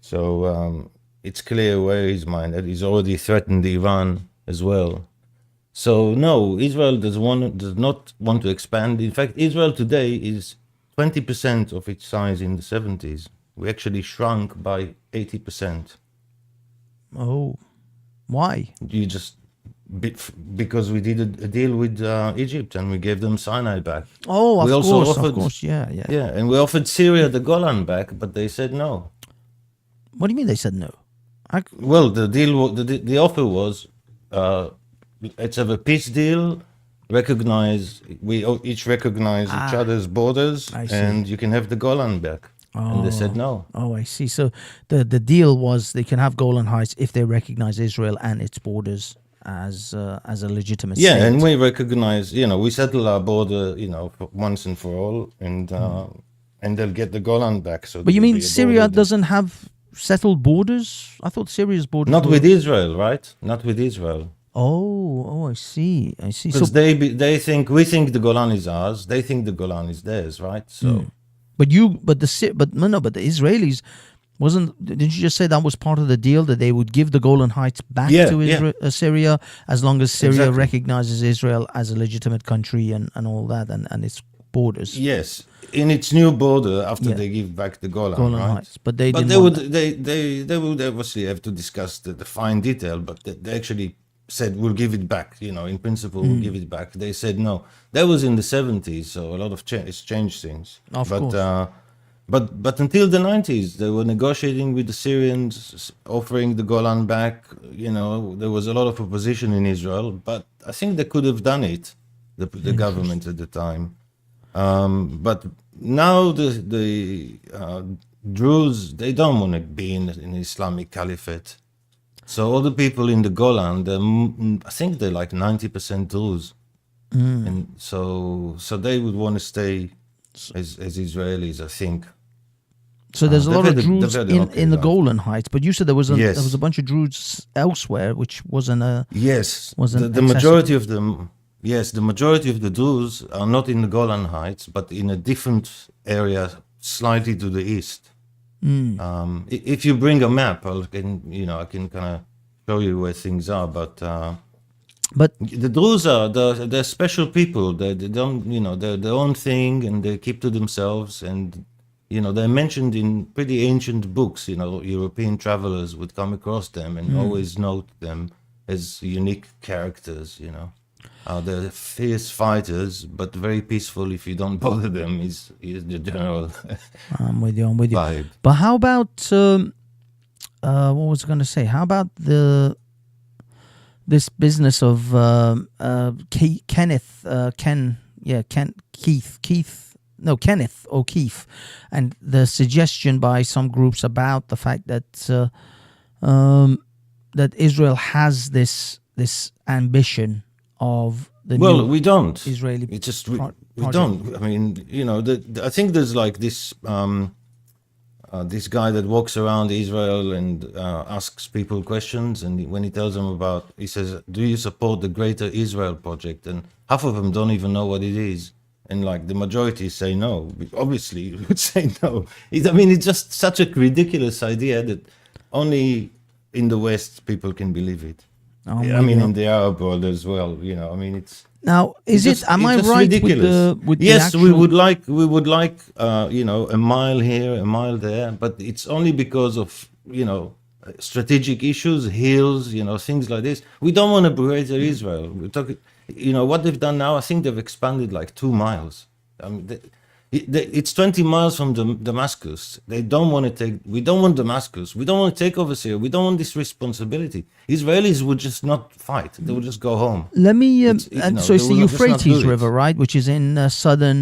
So it's clear where his mind that he's already threatened Iran as well. So no, Israel does not want to expand. In fact, Israel today is 20% of its size in the 70s. We actually shrunk by 80%. Oh, why? You just because we did a deal with Egypt and we gave them Sinai back. Oh, We of also course, offered- of course. Yeah, yeah. Yeah, and we offered Syria the Golan back, but they said no. What do you mean they said no? Well, the deal, the offer was, let's have a peace deal. We each recognize each other's borders, I see. and you can have the Golan back. And they said no. Oh, I see. So the deal was they can have Golan Heights if they recognize Israel and its borders as a legitimate Yeah, state. and we recognize, we settle our border, once and for all, and they'll get the Golan back. So But you there'll mean be a Syria border doesn't have settled borders? I thought Syria's borders Not were... with Israel, right? Not with Israel. Oh, I see. I see. So, Because we think the Golan is ours. They think the Golan is theirs, right? So but the Israelis didn't you just say that was part of the deal that they would give the Golan Heights back Yeah, to yeah. Israel, Syria as long as Syria Exactly. recognizes Israel as a legitimate country and all that and its borders. yes, in its new border after Yeah. they give back the Golan, Golan right? Heights, but they didn't They want would they would obviously have to discuss the fine detail, but they actually said we'll give it back. In principle, we'll give it back. They said no. That was in the 70s, so a lot of it's changed things. Of but, course. But until the 90s, they were negotiating with the Syrians, offering the Golan back. There was a lot of opposition in Israel, but I think they could have done it, the government at the time. But now the Druze, they don't want to be in an Islamic caliphate. So all the people in the Golan, I think they're like 90% Druze. And so they would want to stay as Israelis, I think. So there's a they've lot of had a- Druze they've had an okay in the life. Golan Heights, but you said there was Yes. a bunch of Druze elsewhere, which wasn't a Yes, Wasn't the majority of them. Yes, the majority of the Druze are not in the Golan Heights, but in a different area, slightly to the east. If you bring a map, I can kind of show you where things are. But the Druze are they're special people. They don't, they're their own thing, and they keep to themselves. And they're mentioned in pretty ancient books. European travelers would come across them and always note them as unique characters. They're fierce fighters, but very peaceful if you don't bother them. Is the general I'm with you. vibe. But how about what was I going to say? How about this business of Kenneth O'Keefe, and the suggestion by some groups about the fact that that Israel has this ambition of the new We don't. Israeli It's just we project. don't. I mean, I think there's like this this guy that walks around Israel and asks people questions, and when he tells them he says, "Do you support the Greater Israel Project?" And half of them don't even know what it is, and like the majority say no. Obviously, you would say no. It's just such a ridiculous idea that only in the West people can believe it. In the Arab world as well. It's. Now, am I just right ridiculous. with the yes, actual... we would like a mile here, a mile there, but it's only because of strategic issues, hills, things like this. We don't want a greater Israel. We're talking, what they've done now. I think they've expanded like 2 miles. It's 20 miles from Damascus. They don't want to take. We don't want Damascus. We don't want to take over Syria. We don't want this responsibility. Israelis would just not fight. They would just go home. Let me. So they it's the will just not do Euphrates it. River, right, which is in southern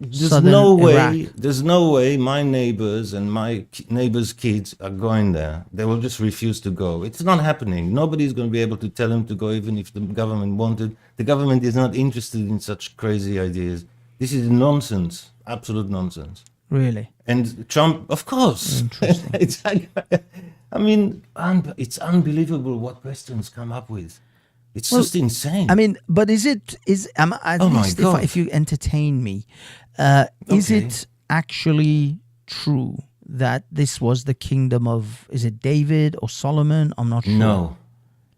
There's southern no way. Iraq. There's no way my neighbors and my neighbors' kids are going there. They will just refuse to go. It's not happening. Nobody's going to be able to tell them to go, even if the government wanted. The government is not interested in such crazy ideas. This is nonsense. Absolute nonsense. Really? And Trump, of course. Interesting. It's like, I mean, it's unbelievable what Westerners come up with. It's just insane. I mean, but is at Oh my least God. if you entertain me, is Okay. it actually true that this was the kingdom of, is it David or Solomon? I'm not sure.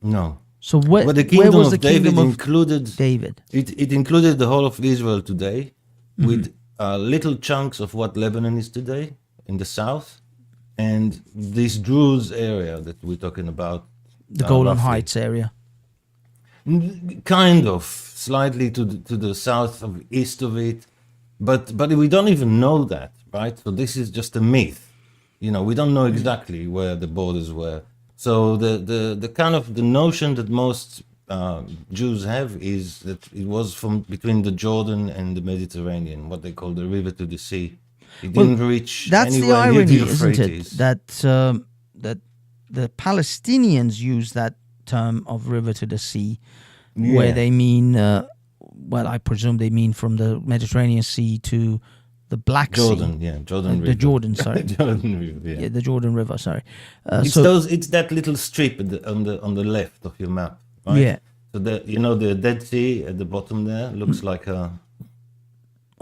No. So where, But the where kingdom was of the David kingdom of included David? it included the whole of Israel today, Mm-hmm. with little chunks of what Lebanon is today in the south, and this Druze area that we're talking about. The Golan roughly. Heights area. Kind of slightly to the south of east of it, but we don't even know that, right? So this is just a myth. You know, we don't know exactly where the borders were. So the kind of the notion that most Jews have is that it was from between the Jordan and the Mediterranean, what they call the river to the sea. It didn't reach That's the anywhere near irony, the isn't it? Euphrates. That the Palestinians use that term of river to the sea, where Yeah. they mean, well, I presume they mean from the Mediterranean Sea to the Black Jordan, Sea. yeah, Jordan River. The Jordan, sorry. Jordan River, yeah. Yeah, the Jordan River, sorry. It's that little strip on the left of your map, right? Yeah. So the Dead Sea at the bottom there looks like a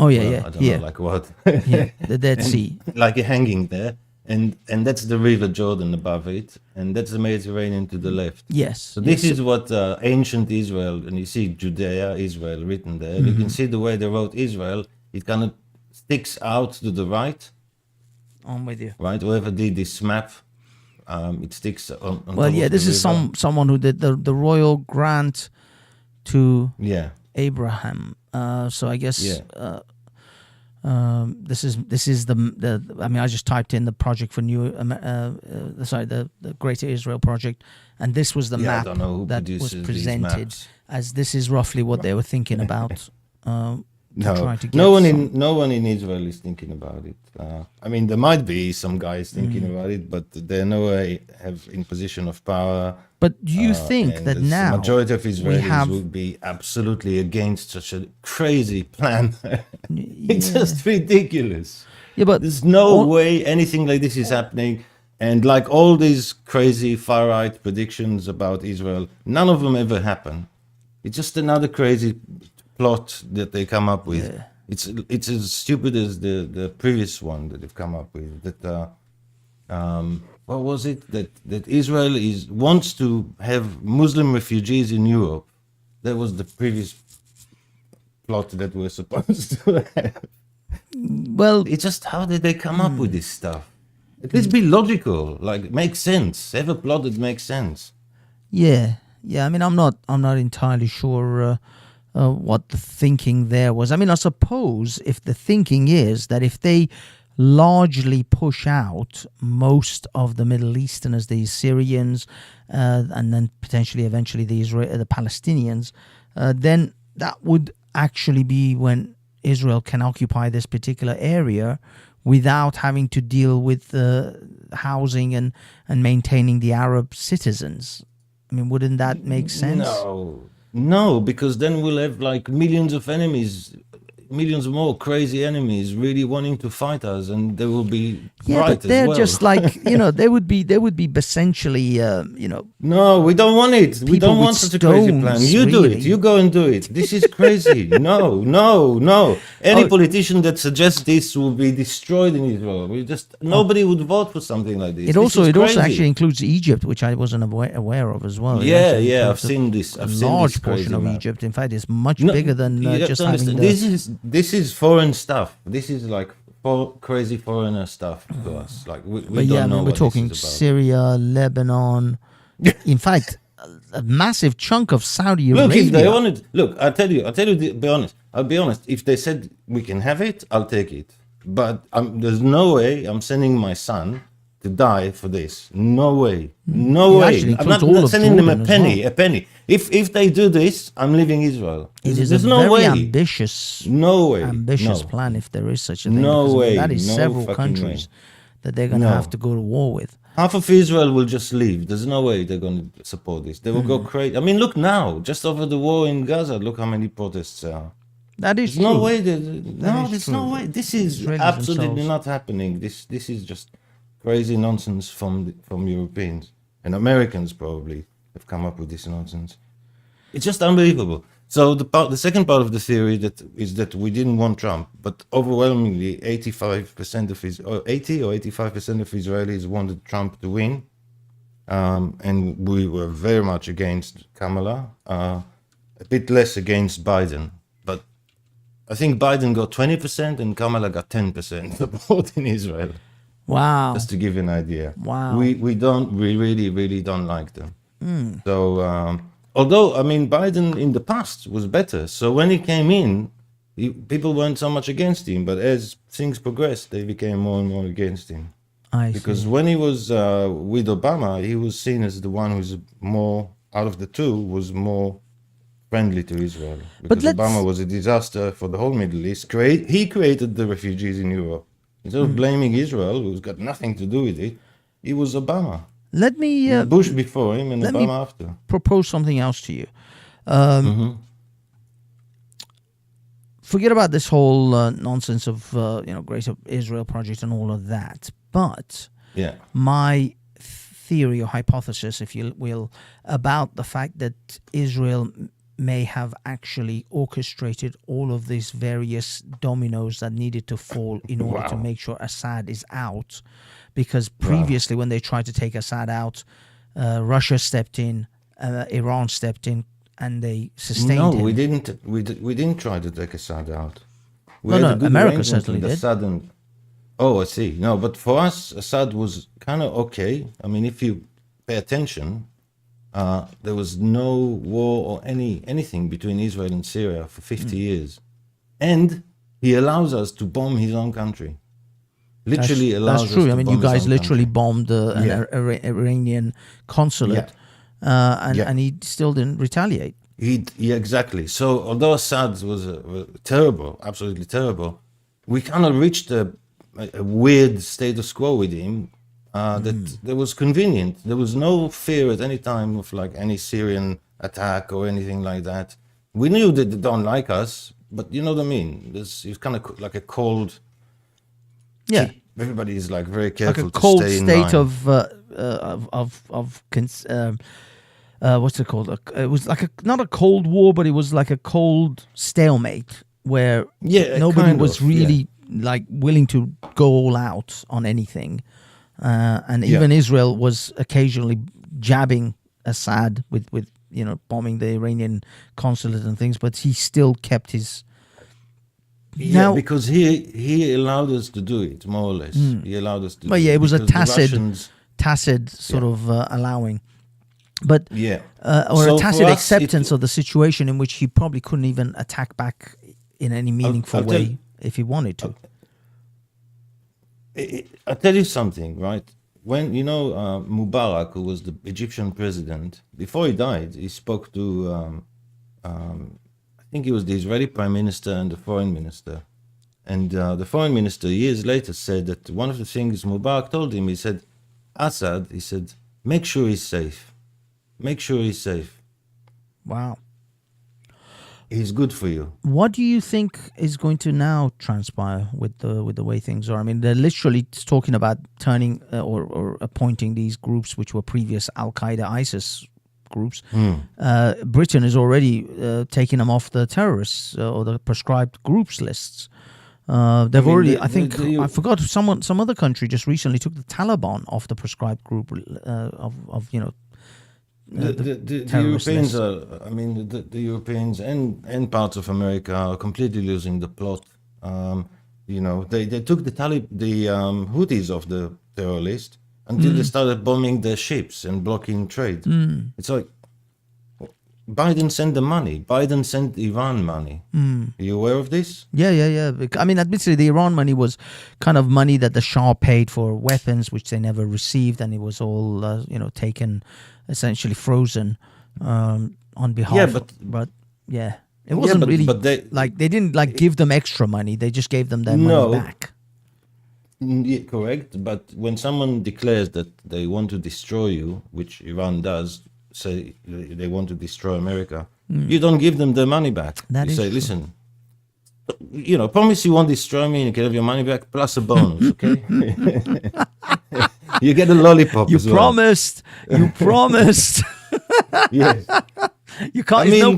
Oh, yeah, well, yeah, I don't yeah, know, like what? yeah, the Dead Sea. Like a hanging there, and that's the River Jordan above it, and that's the Mediterranean to the left. Yes. So this is what ancient Israel, and you see Judea, Israel written there. You can see the way they wrote Israel. It kind of sticks out to the right, I'm with you. right? Whoever did this map, it sticks on Well, top yeah, of this the is river. someone who did the royal grant to Yeah, Abraham. So I guess yeah. this is the I mean, I just typed in the project for the Greater Israel project, and this was the Yeah, I map don't know who that was produces these presented maps. as this is roughly what they were thinking about. No, trying to get no some- one in Israel is thinking about it. I mean, there might be some guys thinking about it, but they're no way have in position of power. But do you think and that the now majority of Israelis have- would be absolutely against such a crazy plan? It's Yeah. just ridiculous. Yeah, but There's no all- way anything like this is happening. And like all these crazy far right predictions about Israel, none of them ever happen. It's just another crazy plot that they come up with. Yeah. It's as stupid as the previous one that they've come up with. That what was it that Israel wants to have Muslim refugees in Europe? That was the previous plot that we're supposed to have. well, It's just how did they come up with this stuff? At least be logical, like make sense. Have a plot that makes sense. yeah. I mean, I'm not entirely sure what the thinking there was. I mean, I suppose if the thinking is that if they largely push out most of the Middle Easterners, the Syrians, and then potentially eventually the Palestinians, then that would actually be when Israel can occupy this particular area without having to deal with housing and maintaining the Arab citizens. I mean, wouldn't that make sense? No, because then we'll have like millions of enemies, millions more crazy enemies really wanting to fight us, and they will be Yeah, right but they're as well. just like, they would be essentially, No, we don't want it. We People don't with want such a crazy plan. stones, You do really. it. You go and do it. This is crazy. No. Any politician that suggests this will be destroyed in Israel. Nobody would vote for something like this. it also crazy. actually includes Egypt, which I wasn't aware of as well. It Yeah, actually I've includes seen this. a I've seen large this portion crazy of map. Egypt. In fact, it's much No, bigger than you have just to having understand, this is foreign stuff. This is like crazy foreigner stuff to us. Like we But don't yeah, I know mean, we're what talking this is about. Syria, Lebanon. In fact, a massive chunk of Saudi Look, Arabia. if they wanted, look, I'll be honest. If they said we can have it, I'll take it. But there's no way I'm sending my son to die for this. No way. No It way. actually I'm not, includes all of sending them Jordan a as penny. well. A penny. If they do this, I'm leaving Israel. It is There's a no very way. ambitious No way. ambitious No. plan, if there is such a thing, No because I mean, way. that is No several fucking countries way. that they're going to have No. to go to war with. Half of Israel will just leave. There's no way they're going to support this. They will go crazy. I mean, look now, just over the war in Gaza, look how many protests there are. That is There's true. no way. is There's true. no way. This is Israelis absolutely themselves. not happening. This is just crazy nonsense from Europeans and Americans probably have come up with this nonsense. It's just unbelievable. So the second part of the theory is that we didn't want Trump, but overwhelmingly 85% of 80 or 85% of Israelis wanted Trump to win, and we were very much against Kamala, a bit less against Biden. But I think Biden got 20% and Kamala got 10% of the vote in Israel. Wow. Just to give you an idea. Wow. We really don't like them. So although I mean Biden in the past was better, so when he came in, people weren't so much against him. But as things progressed, they became more and more against him. Because when he was with Obama, he was seen as the one who's more out of the two was more friendly to Israel. Because Obama was a disaster for the whole Middle East. He created the refugees in Europe. Instead of blaming Israel, who's got nothing to do with it, it was Obama. Let me Bush before him and Obama after. propose something else to you. Forget about this whole nonsense of Greater Israel Project and all of that. But Yeah. my theory or hypothesis, if you will, about the fact that Israel may have actually orchestrated all of these various dominoes that needed to fall in order to make sure Assad is out. Because previously, when they tried to take Assad out, Russia stepped in, Iran stepped in, and they sustained him. No, we didn't. We didn't try to take Assad out. We No, had no, a good America arrangement certainly with did. Assad and, oh, I see. No, but for us, Assad was kind of okay. I mean, if you pay attention, there was no war or anything between Israel and Syria for 50 years, and he allows us to bomb his own country. Literally allows That's true. us to I mean, bomb you his guys own literally country. bombed an Iranian consulate, and he still didn't retaliate. Yeah, exactly. So although Assad was terrible, absolutely terrible, we kind of reached a weird status quo with him that was convenient. There was no fear at any time of like any Syrian attack or anything like that. We knew that they don't like us, but you know what I mean. It's kind of like a cold. Yeah, Everybody is like very like careful a cold to stay in state line. what's it called? It was like not a cold war, but it was like a cold stalemate where nobody was really like willing to go all out on anything, and even Israel was occasionally jabbing Assad with bombing the Iranian consulate and things, but he still kept his. Yeah, because he allowed us to do it, more or less. He allowed us to. Well, do yeah, it was a because tacit sort of allowing, but or So a for tacit us, acceptance of the situation in which he probably couldn't even attack back in any meaningful way if he wanted to. I'll tell you something, right? When Mubarak, who was the Egyptian president, before he died, he spoke to. I think he was the Israeli prime minister and the foreign minister. And the foreign minister years later said that one of the things Mubarak told him, he said, Assad, he said, make sure he's safe. Make sure he's safe. Wow. He's good for you. What do you think is going to now transpire with the way things are? I mean, they're literally talking about turning or appointing these groups which were previous Al-Qaeda, ISIS groups. Britain is already taking them off the terrorists or the prescribed groups lists. They've already, I think, I forgot, some other country just recently took the Taliban off the prescribed group of the Europeans are, I mean, the Europeans and parts of America are completely losing the plot. They took the Houthis off the terror list until they started bombing their ships and blocking trade. It's like, Biden sent the money. Biden sent Iran money. Are you aware of this? Yeah. I mean, admittedly, the Iran money was kind of money that the Shah paid for weapons, which they never received, and it was all, taken, essentially frozen on behalf. Yeah, but yeah, it wasn't really but they, they didn't give them extra money. They just gave them their money back. Yeah, correct. But when someone declares that they want to destroy you, which Iran does, say they want to destroy America, you don't give them their money back. You say, listen, promise you won't destroy me and you can have your money back plus a bonus, okay? You get a lollipop as well. You promised. Yes. You can't, no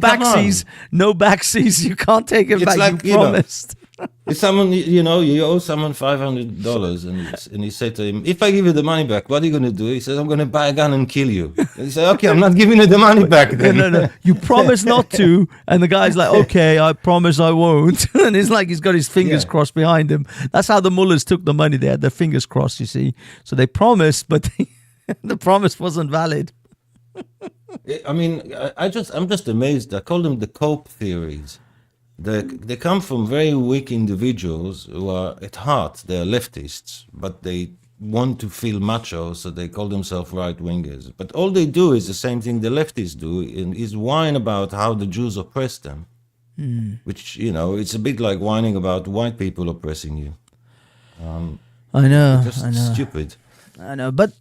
backsies, you can't take it back, you promised. If someone, you owe someone $500 and you say to him, if I give you the money back, what are you going to do? He says, I'm going to buy a gun and kill you. And you say, okay, I'm not giving you the money back then. No. You promise not to. And the guy's like, okay, I promise I won't. And it's like he's got his fingers crossed behind him. That's how the mullahs took the money. They had their fingers crossed, you see. So they promised, but the promise wasn't valid. I mean, I'm just amazed. I call them the cope theories. They come from very weak individuals who are, at heart, they're leftists, but they want to feel macho, so they call themselves right-wingers. But all they do is the same thing the leftists do, and is whine about how the Jews oppress them, which, it's a bit like whining about white people oppressing you. I know. Stupid. I know, but...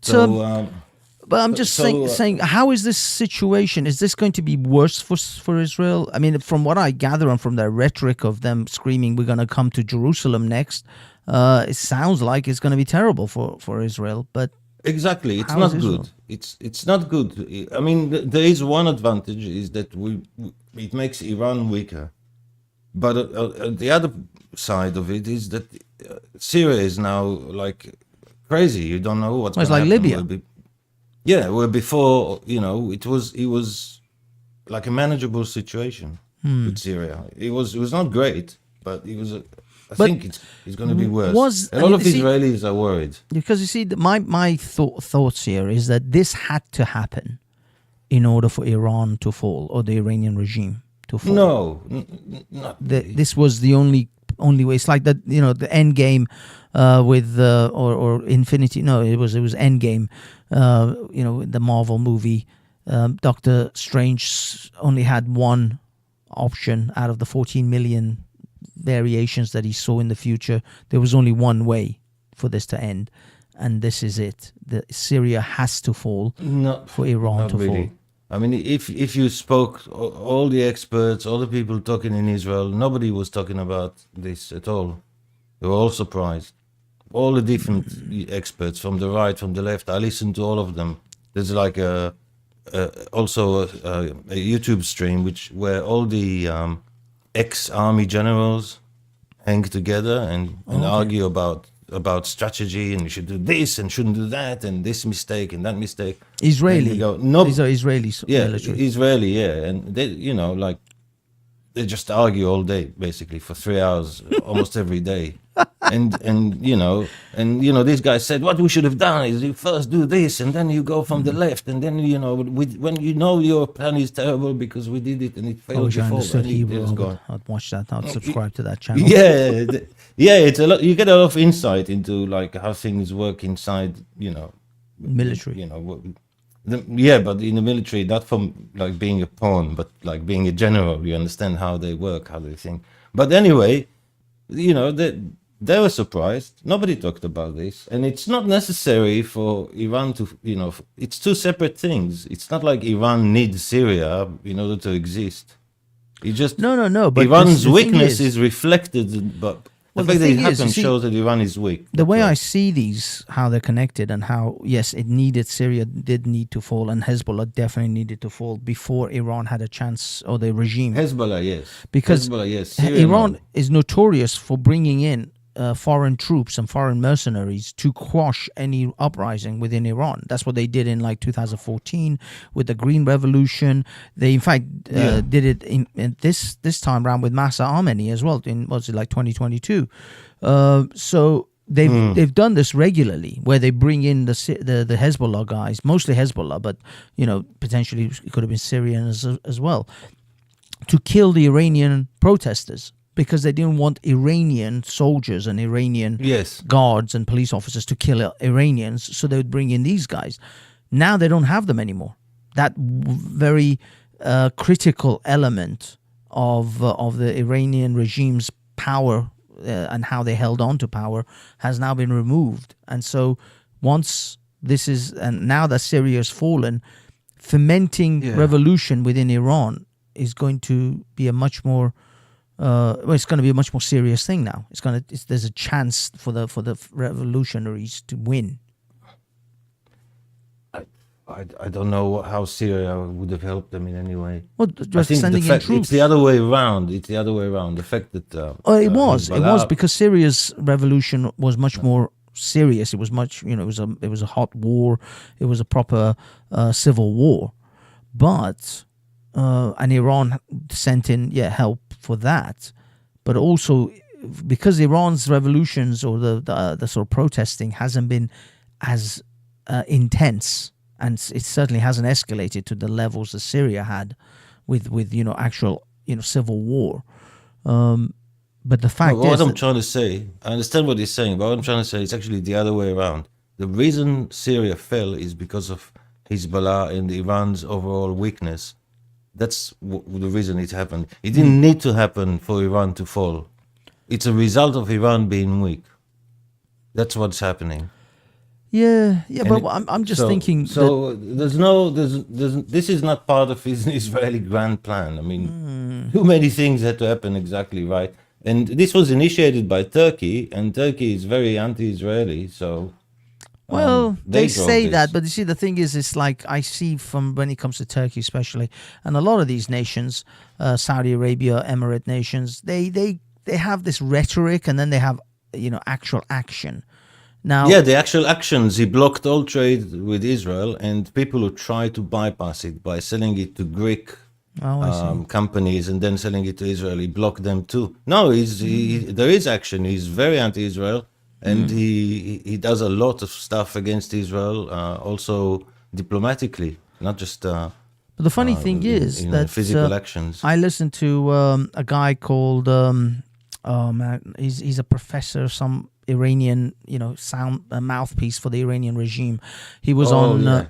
But I'm just saying, how is this situation? Is this going to be worse for Israel? I mean, from what I gather and from their rhetoric of them screaming, we're going to come to Jerusalem next, it sounds like it's going to be terrible for Israel. But exactly, it's not good. It's not good. I mean, there is one advantage, is that it makes Iran weaker. But the other side of it is that Syria is now like crazy. You don't know what's going to happen. It's like Libya. Yeah, where before, it was like a manageable situation with Syria. It was not great, but it was. I think it's going to be worse. A lot of Israelis are worried because you see, my thoughts here is that this had to happen in order for Iran to fall, or the Iranian regime to fall. No, not really. This was the only way. It's like that, the end game with or Infinity. No, it was End Game. The Marvel movie, Doctor Strange only had one option out of the 14 million variations that he saw in the future. There was only one way for this to end, and this is it. Syria has to fall for Iran to fall. I mean, if you spoke, all the experts, all the people talking in Israel, nobody was talking about this at all. They were all surprised. All the different experts from the right, from the left, I listened to all of them. There's like also a YouTube stream where all the ex-army generals hang together and argue about strategy, and you should do this and shouldn't do that, and this mistake and that mistake. Israeli. These are Israeli military. Israeli, and they, they just argue all day, basically, for 3 hours, almost every day. And this guy said, what we should have done is you first do this, and then you go from the left, and then, when your plan is terrible because we did it and it failed before. I understood Hebrew, I'd watch that. I'd subscribe to that channel. It's a lot. You get a lot of insight into like how things work inside, military. But in the military, not from like being a pawn, but like being a general. You understand how they work, how they think. But anyway, they were surprised. Nobody talked about this, and it's not necessary for Iran to, it's two separate things. It's not like Iran needs Syria in order to exist. It just no. But Iran's weakness is reflected, but. The fact that it happened shows that Iran is weak. The way I see these, how they're connected, and how, yes, Syria did need to fall, and Hezbollah definitely needed to fall before Iran had a chance, or the regime. Hezbollah, yes. Because Hezbollah, yes. Iran is notorious for bringing in foreign troops and foreign mercenaries to quash any uprising within Iran. That's what they did in like 2014 with the Green Revolution. They in fact did it in this time around with Masa Amini as well in 2022. So they've done this regularly, where they bring in the Hezbollah guys, mostly Hezbollah, but potentially it could have been Syrian as well, to kill the Iranian protesters, because they didn't want Iranian soldiers and Iranian Yes. guards and police officers to kill Iranians, so they would bring in these guys. Now they don't have them anymore. That very critical element of the Iranian regime's power and how they held on to power has now been removed. And so now that Syria has fallen, fermenting revolution within Iran is going to be a much more it's going to be a much more serious thing now. There's a chance for the revolutionaries to win. I don't know how Syria would have helped them in any way. Well, I just think sending in troops. it's the other way around. It's the other way around. The fact that It was because Syria's revolution was much more serious. It was much, it was a hot war. It was a proper civil war. But and Iran sent in help for that, but also because Iran's revolutions or the sort of protesting hasn't been as intense, and it certainly hasn't escalated to the levels that Syria had with actual civil war. But the fact what is, I'm trying to say, I understand what he's saying, but what I'm trying to say is actually the other way around. The reason Syria fell is because of Hezbollah and Iran's overall weakness. That's the reason it happened. It didn't need to happen for Iran to fall. It's a result of Iran being weak. That's what's happening. Yeah, but I'm just thinking. So there's this is not part of his Israeli grand plan. I mean, too many things had to happen exactly right. And this was initiated by Turkey, and Turkey is very anti-Israeli. So, well, they say this. that, but you see, the thing is, it's like I see from when it comes to Turkey, especially, and a lot of these nations, Saudi Arabia, Emirate nations, they have this rhetoric, and then they have actual action. Now, the actual actions, he blocked all trade with Israel, and people who try to bypass it by selling it to Greek companies and then selling it to Israel, he blocked them too. No, there is action. He's very anti-Israel, and he does a lot of stuff against Israel, also diplomatically, not just. But the funny thing is that physical actions. I listened to a guy called he's a professor, some Iranian, sound mouthpiece for the Iranian regime. He was on.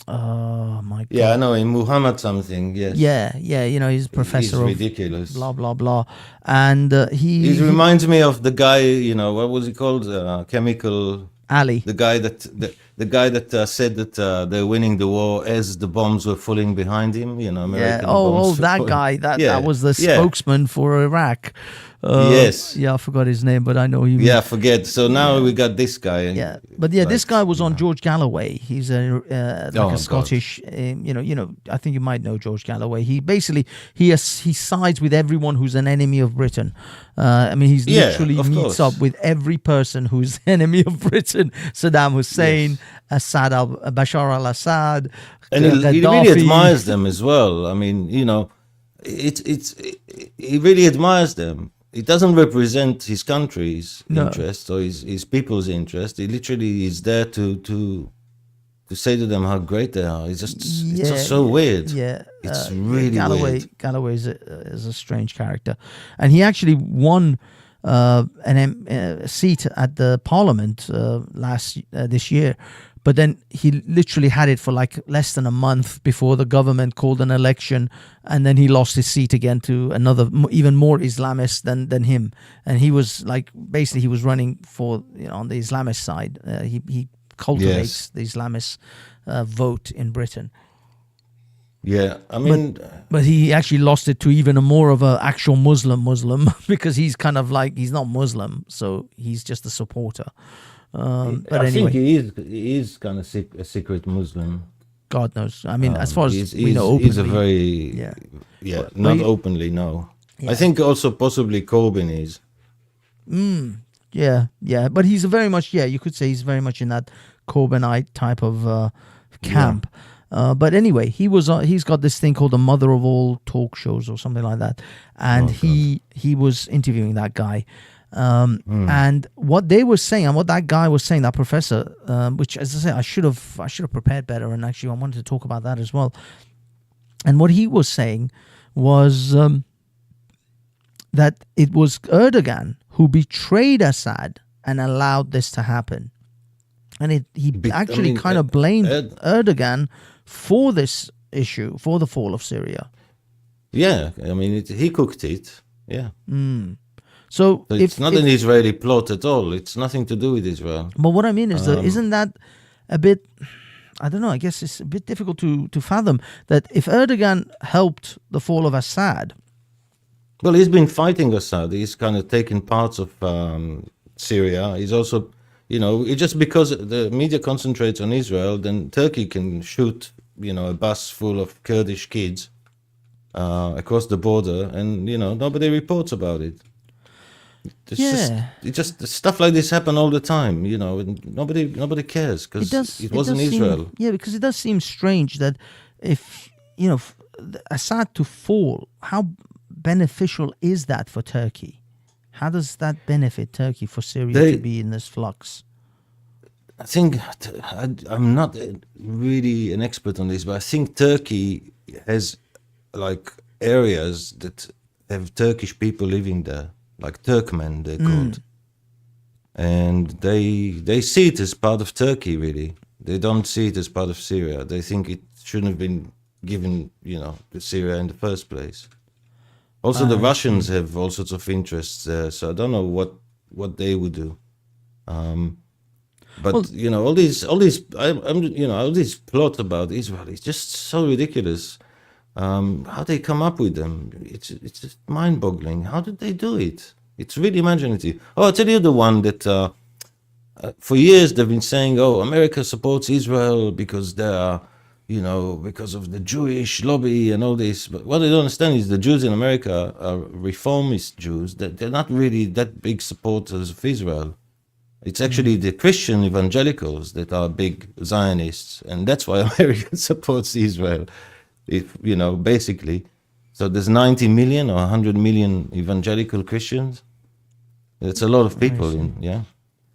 Oh my God! Yeah, I know him, Muhammad something. Yes. Yeah. He's a professor. He's ridiculous. Blah blah blah, and he reminds me of the guy. What was he called? Chemical Ali. The guy that said that they're winning the war as the bombs were falling behind him. American bombs. That guy. That was the spokesman for Iraq. Yes. Yeah, I forgot his name, but I know you. Yeah, forget. So now we got this guy. Yeah, but this guy was on George Galloway. He's a Scottish. I think you might know George Galloway. He basically he sides with everyone who's an enemy of Britain. He's literally meets up with every person who's enemy of Britain. Saddam Hussein, Bashar al-Assad, and he really admires them as well. I mean, he really admires them. It doesn't represent his country's interest or his people's interest. He literally is there to say to them how great they are. It's just so weird. Yeah, it's really weird. Galloway is a strange character, and he actually won a seat at the Parliament this year. But then he literally had it for like less than a month before the government called an election, and then he lost his seat again to another even more Islamist than him. And he was basically he was running for on the Islamist side. He cultivates the Islamist vote in Britain. Yeah, I mean, but he actually lost it to even a more of a actual Muslim because he's kind of he's not Muslim, so he's just a supporter. But I anyway, think he is kind of a secret Muslim. God knows. I mean, as far as we know, openly, he's a very not openly. No, I think also possibly Corbyn is. Yeah, but he's very much. Yeah, you could say he's very much in that Corbynite type of camp. Yeah. But anyway, he's got this thing called the mother of all talk shows or something like that, and he was interviewing that guy. And what they were saying, and what that guy was saying, that professor, which, as I say, I should have prepared better, and actually I wanted to talk about that as well. And what he was saying was that it was Erdogan who betrayed Assad and allowed this to happen. And he actually kind of blamed Erdogan for this issue, for the fall of Syria. Yeah, I mean, he cooked it. Yeah. So it's not an Israeli plot at all. It's nothing to do with Israel. But what I mean is, isn't that a bit, I don't know, I guess it's a bit difficult to fathom that if Erdogan helped the fall of Assad. Well, he's been fighting Assad. He's kind of taken parts of Syria. He's also, just because the media concentrates on Israel, then Turkey can shoot, a bus full of Kurdish kids across the border, and nobody reports about it. It's just stuff like this happen all the time, and nobody cares because it wasn't Israel. Because it does seem strange that if Assad to fall, how beneficial is that for Turkey? How does that benefit Turkey for Syria to be in this flux? I think I'm not really an expert on this, but I think Turkey has like areas that have Turkish people living there, like Turkmen they're called, and they see it as part of Turkey. Really, they don't see it as part of Syria. They think it shouldn't have been given, to Syria in the first place. Also, the Russians have all sorts of interests there, so I don't know what they would do. But all these plots about Israel is just so ridiculous. How they come up with them, it's just mind-boggling. How did they do it? It's really imaginative. Oh, I'll tell you the one that for years they've been saying, oh, America supports Israel because they are, because of the Jewish lobby and all this. But what they don't understand is the Jews in America are reformist Jews. They're not really that big supporters of Israel. It's actually the Christian evangelicals that are big Zionists, and that's why America supports Israel. Basically. So there's 90 million or 100 million evangelical Christians. It's a lot of people.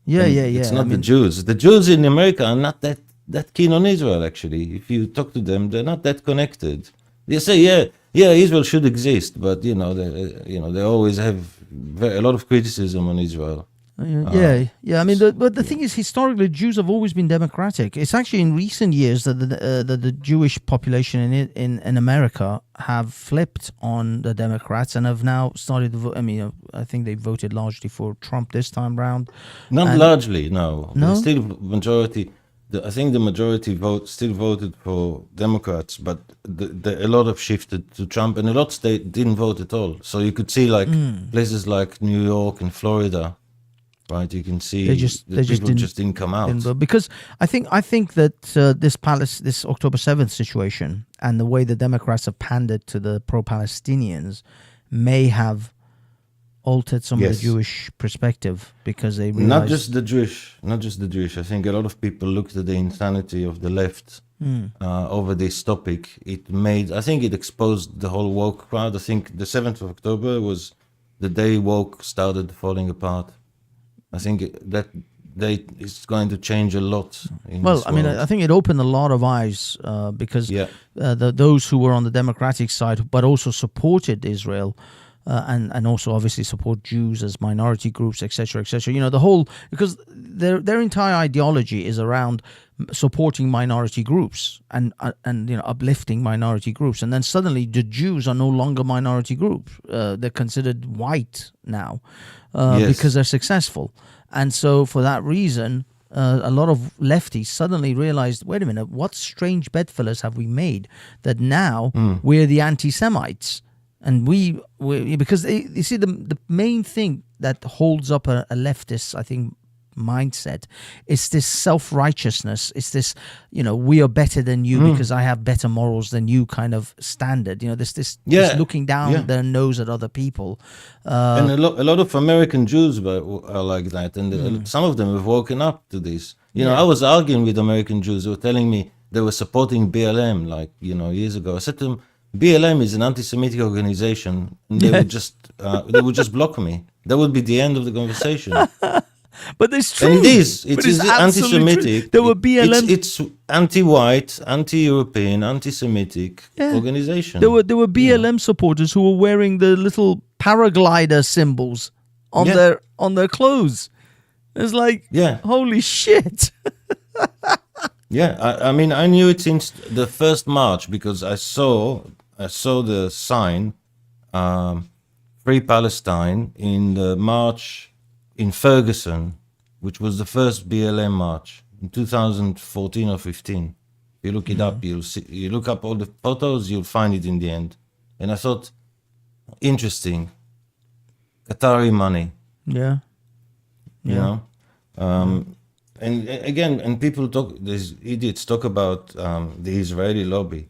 It's not the Jews. The Jews in America are not that keen on Israel, actually. If you talk to them, they're not that connected. They say, Israel should exist, but, they always have a lot of criticism on Israel. I mean, but the thing is, historically, Jews have always been democratic. It's actually in recent years that the Jewish population in America have flipped on the Democrats and have now started to vote. I mean, I think they voted largely for Trump this time round. Not largely, no. There's still majority. I think the majority still voted for Democrats, but a lot have shifted to Trump, and a lot didn't vote at all. So you could see places like New York and Florida. Right, you can see people just didn't come out because I think that this October 7th situation and the way the Democrats have pandered to the pro-Palestinians may have altered some of the Jewish perspective because they realized not just the Jewish. I think a lot of people looked at the insanity of the left over this topic. I think it exposed the whole woke crowd. I think the 7th of October was the day woke started falling apart. I think that is going to change a lot. I think it opened a lot of eyes because those who were on the Democratic side, but also supported Israel, and also obviously support Jews as minority groups, etc., etc. The whole, because their entire ideology is around supporting minority groups and uplifting minority groups, and then suddenly the Jews are no longer minority groups. They're considered white now because they're successful, and so for that reason, a lot of lefties suddenly realized, wait a minute, what strange bedfellows have we made that now we're the anti-Semites, and we because you see the main thing that holds up a leftist, I think, mindset is this self-righteousness. It's this, we are better than you because I have better morals than you kind of standard. This looking down their nose at other people. And a lot of American Jews are like that, and some of them have woken up to this. I was arguing with American Jews who were telling me they were supporting BLM years ago. I said to them, BLM is an anti-Semitic organization, and they would just block me. That would be the end of the conversation. But it's true. And it is. But It is absolutely true. anti-Semitic. There were BLM. It's anti-white, anti-European, anti-Semitic organization. There were BLM supporters who were wearing the little paraglider symbols on their clothes. It's like, holy shit. I mean, I knew it since the first march because I saw the sign, Free Palestine, in the march in Ferguson, which was the first BLM march in 2014 or 15. If you look it up, you'll see. You look up all the photos, you'll find it in the end. And I thought, interesting, Qatari money. Yeah. You know, and again, and people talk. These idiots talk about the Israeli lobby.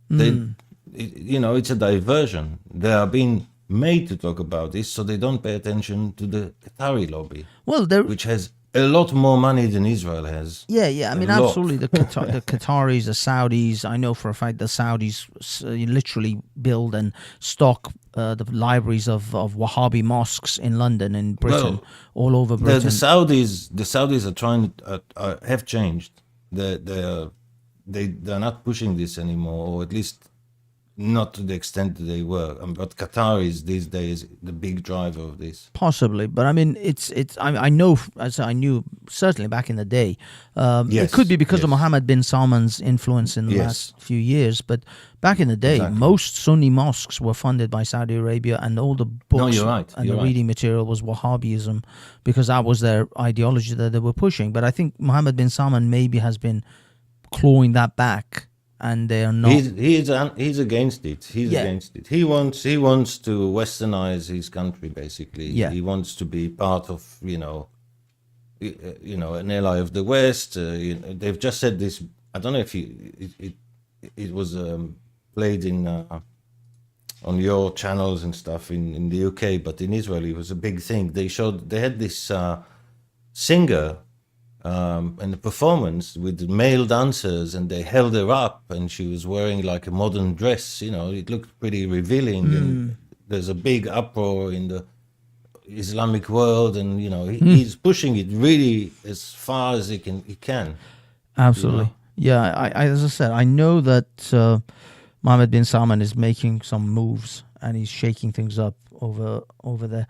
It's a diversion. They are being made to talk about this, so they don't pay attention to the Qatari lobby, which has a lot more money than Israel has. Yeah. I mean, absolutely. The Qataris, the Saudis. I know for a fact the Saudis literally build and stock the libraries of Wahhabi mosques in London and Britain, all over Britain. The Saudis are trying have changed. They're not pushing this anymore, or at least not to the extent that they were. But Qatar is these days the big driver of this. Possibly, but I mean, I know, as I knew certainly back in the day. It could be because of Mohammed bin Salman's influence in the last few years, but back in the day, most Sunni mosques were funded by Saudi Arabia, and all the books and the reading material was Wahhabism, because that was their ideology that they were pushing. But I think Mohammed bin Salman maybe has been clawing that back. And they are not. He's against it. He's against it. He wants to westernize his country. Basically, he wants to be part of an ally of the West. They've just said this. I don't know if it was played in on your channels and stuff in the UK, but in Israel it was a big thing. They had this singer. And the performance with male dancers, and they held her up, and she was wearing like a modern dress. It looked pretty revealing. And there's a big uproar in the Islamic world, and he's pushing it really as far as he can. Absolutely, I as I said, I know that Mohammed bin Salman is making some moves, and he's shaking things up over there.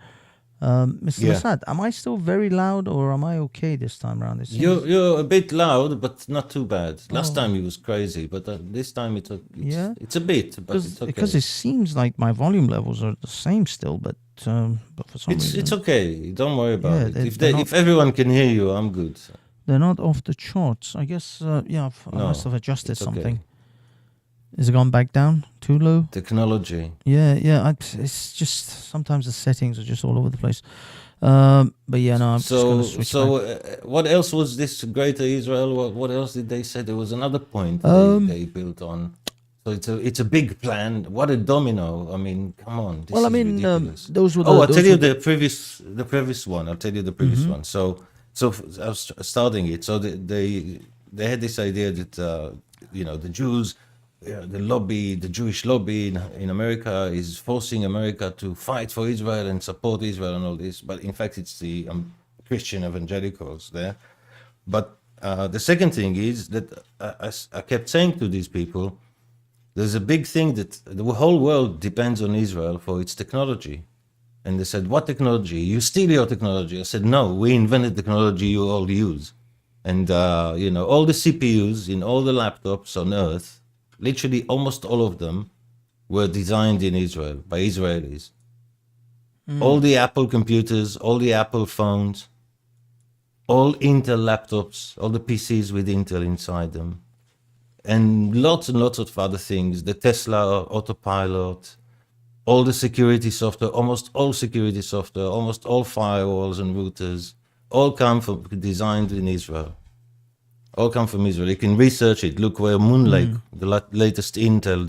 Mr. Mossad, am I still very loud, or am I okay this time around? You're a bit loud, but not too bad. Last time it was crazy, but this time it's a bit, but it's okay. Because it seems like my volume levels are the same still, but for some reason it's okay. Don't worry about it. If everyone can hear you, I'm good. They're not off the charts. I guess I must have adjusted something. Is it gone back down too low? Technology. Yeah. It's just sometimes the settings are just all over the place. I'm just going to switch back. What else was this Greater Israel? What else did they say? There was another point they built on. So it's a big plan. What a domino! I mean, come on. This is ridiculous. Those were. I'll tell you the previous one. I'll tell you the previous one. So I was starting it. So they had this idea that the Jews. The Jewish lobby in America is forcing America to fight for Israel and support Israel and all this. But in fact, it's the Christian evangelicals there. But the second thing is that I kept saying to these people, there's a big thing that the whole world depends on Israel for its technology. And they said, what technology? You steal your technology. I said, no, we invented technology you all use. And, all the CPUs in all the laptops on Earth, literally almost all of them were designed in Israel by Israelis. All the Apple computers, all the Apple phones, all Intel laptops, all the PCs with Intel inside them, and lots of other things, the Tesla autopilot, all the security software, almost all security software, almost all firewalls and routers, all come from designed in Israel. All come from Israel. You can research it. Look where Moon Lake, the latest Intel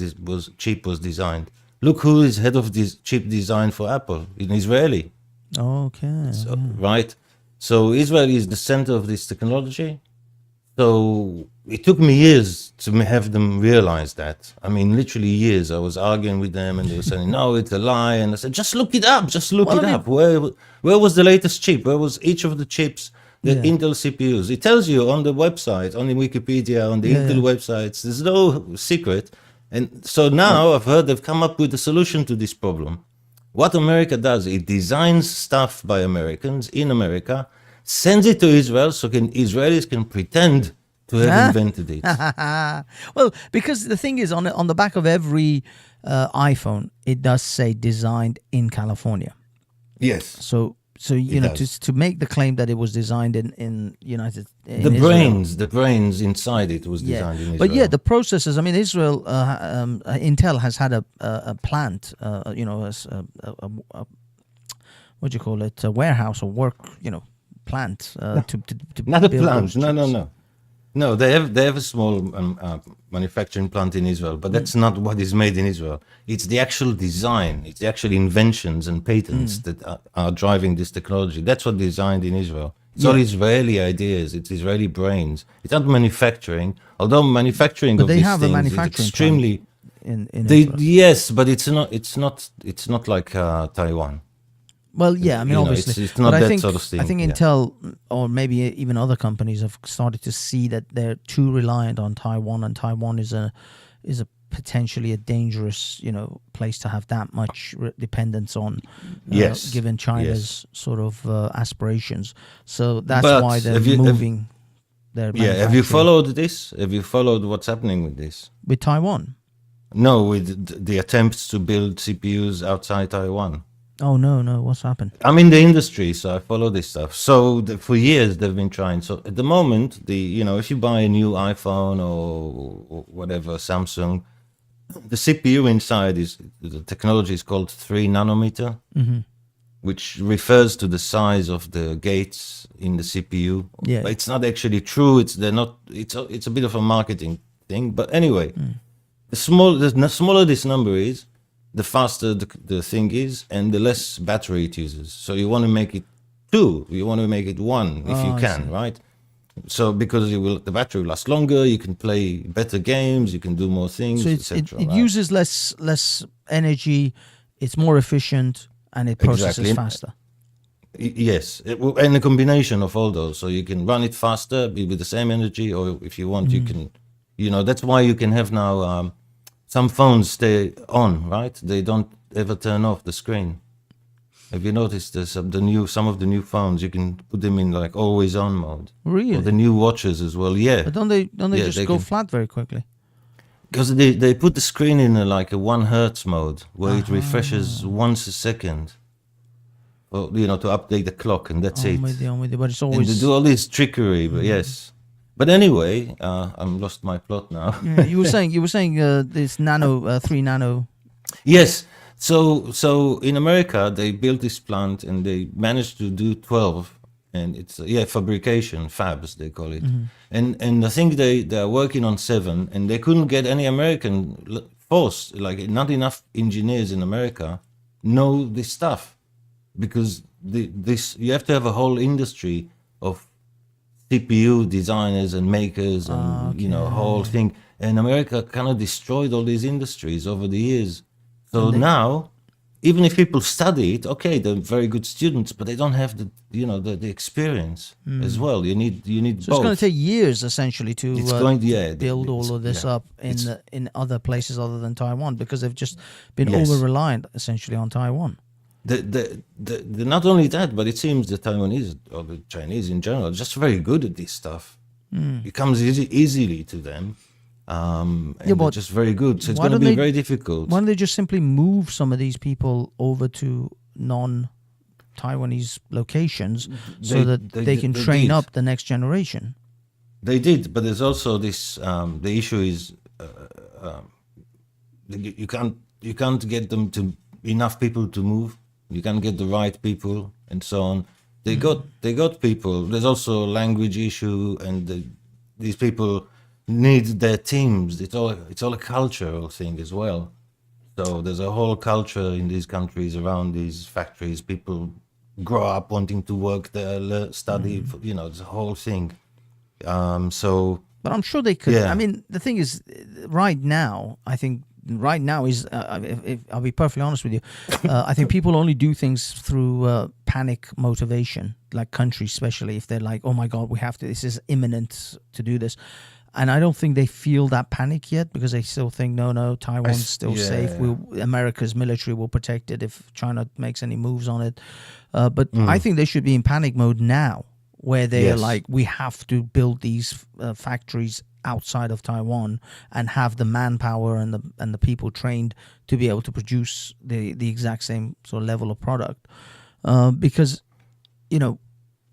chip was designed. Look who is head of this chip design for Apple, an Israeli. Okay. Right? So Israel is the center of this technology So it took me years to have them realize that. I mean, literally years. I was arguing with them, and they were saying, "No, it's a lie." And I said, "Just look it up. Just look Well, I it mean, up. Where was the latest chip? Where was each of the chips? The Yeah. Intel CPUs. It tells you on the website, on the Wikipedia, on the Yeah, Intel yeah. websites. There's no secret." And so now I've heard they've come up with a solution to this problem. What America does, it designs stuff by Americans in America, sends it to Israel so Israelis can pretend to have Huh? invented it. Well, because the thing is, on the back of every iPhone, it does say designed in California. Yes. So you know, does. to make the claim that it was designed in Israel. The brains inside it was Yeah, designed in Israel. but yeah, the processes. I mean, Israel, Intel has had a plant, what do you call it, a warehouse or work, plant to Not a build plant. those No, no, chips. no. No, they have a small manufacturing plant in Israel, but that's not what is made in Israel. It's the actual design, it's the actual inventions and patents that are driving this technology. That's what designed in Israel. It's all Israeli ideas. It's Israeli brains. It's not manufacturing, although manufacturing But of they these have a things is manufacturing extremely. in Israel. Yes, but it's not like Taiwan. Well, yeah, I mean, You know, obviously, it's not but that sort of I thing, think yeah. Intel or maybe even other companies have started to see that they're too reliant on Taiwan, and Taiwan is a potentially a dangerous, place to have that much dependence on, Yes, given China's sort of aspirations. So that's But why they're have you moving their yeah, have you manufacturing followed this? Have you followed what's happening with this? with Taiwan. No, with the attempts to build CPUs outside Taiwan. Oh no, what's happened? I'm in the industry, so I follow this stuff. So for years they've been trying. So at the moment, if you buy a new iPhone or whatever Samsung, the CPU inside is the technology is called 3 nanometer, which refers to the size of the gates in the CPU. Yeah. But it's not actually true. They're not. It's a bit of a marketing thing. But anyway, the smaller this number is, the faster the thing is, and the less battery it uses. So you want to make it 2. You want to make it 1 if you I can, see. right? So because the battery will last longer, you can play better games, you can do more things, So it etc. it uses less energy, it's more efficient, and it processes Exactly. faster. Yes, and a combination of all those. So you can run it faster with the same energy, or if you want, you can. That's why you can have now. Some phones stay on, right? They don't ever turn off the screen. Have you noticed this? Some of the new phones, you can put them in like always on mode. Really? Or the new watches as well. Yeah, But don't they Yeah, just they go can. flat very quickly? Because they put the screen in like a 1 hertz mode where it refreshes once a second. Or, to update the clock, and that's it. I'm with you, but it's And they always. do all this trickery, but yes. But anyway, I'm lost my plot now. Yeah, you were saying this 3 nano. Yes. So in America, they built this plant and they managed to do 12, and it's fabrication fabs they call it. And I think they are working on 7, and they couldn't get any American force, like not enough engineers in America know this stuff, because this you have to have a whole industry of CPU designers and makers, and whole thing. And America kind of destroyed all these industries over the years. So now, even if people study it, okay, they're very good students, but they don't have the experience as well. You need So both. it's going to take years essentially to It's going to, yeah, build all of this up in other places other than Taiwan, because they've just been over reliant essentially on Taiwan. The not only that, but it seems the Taiwanese or the Chinese in general are just very good at this stuff. It comes easily to them, and they're but just very good. So it's why going to don't be they- very difficult. Why don't they just simply move some of these people over to non-Taiwanese locations so that they can train did. up the next generation? They did, but there's also this. The issue is you can't get them to enough people to move. You can't get the right people and so on. They got people. There's also a language issue, and these people need their teams. It's all a cultural thing as well. So there's a whole culture in these countries around these factories. People grow up wanting to work there, study. It's a whole thing. So But I'm sure they could. Yeah. I mean, the thing is, right now, I think right now is, if I'll be perfectly honest with you, I think people only do things through panic motivation, like countries, especially if they're like, oh my God, we have to, this is imminent to do this. And I don't think they feel that panic yet because they still think, no, Taiwan's still safe. America's military will protect it if China makes any moves on it. But I think they should be in panic mode now, where they're Yes. like, we have to build these factories outside of Taiwan and have the manpower and the people trained to be able to produce the exact same sort of level of product. Because,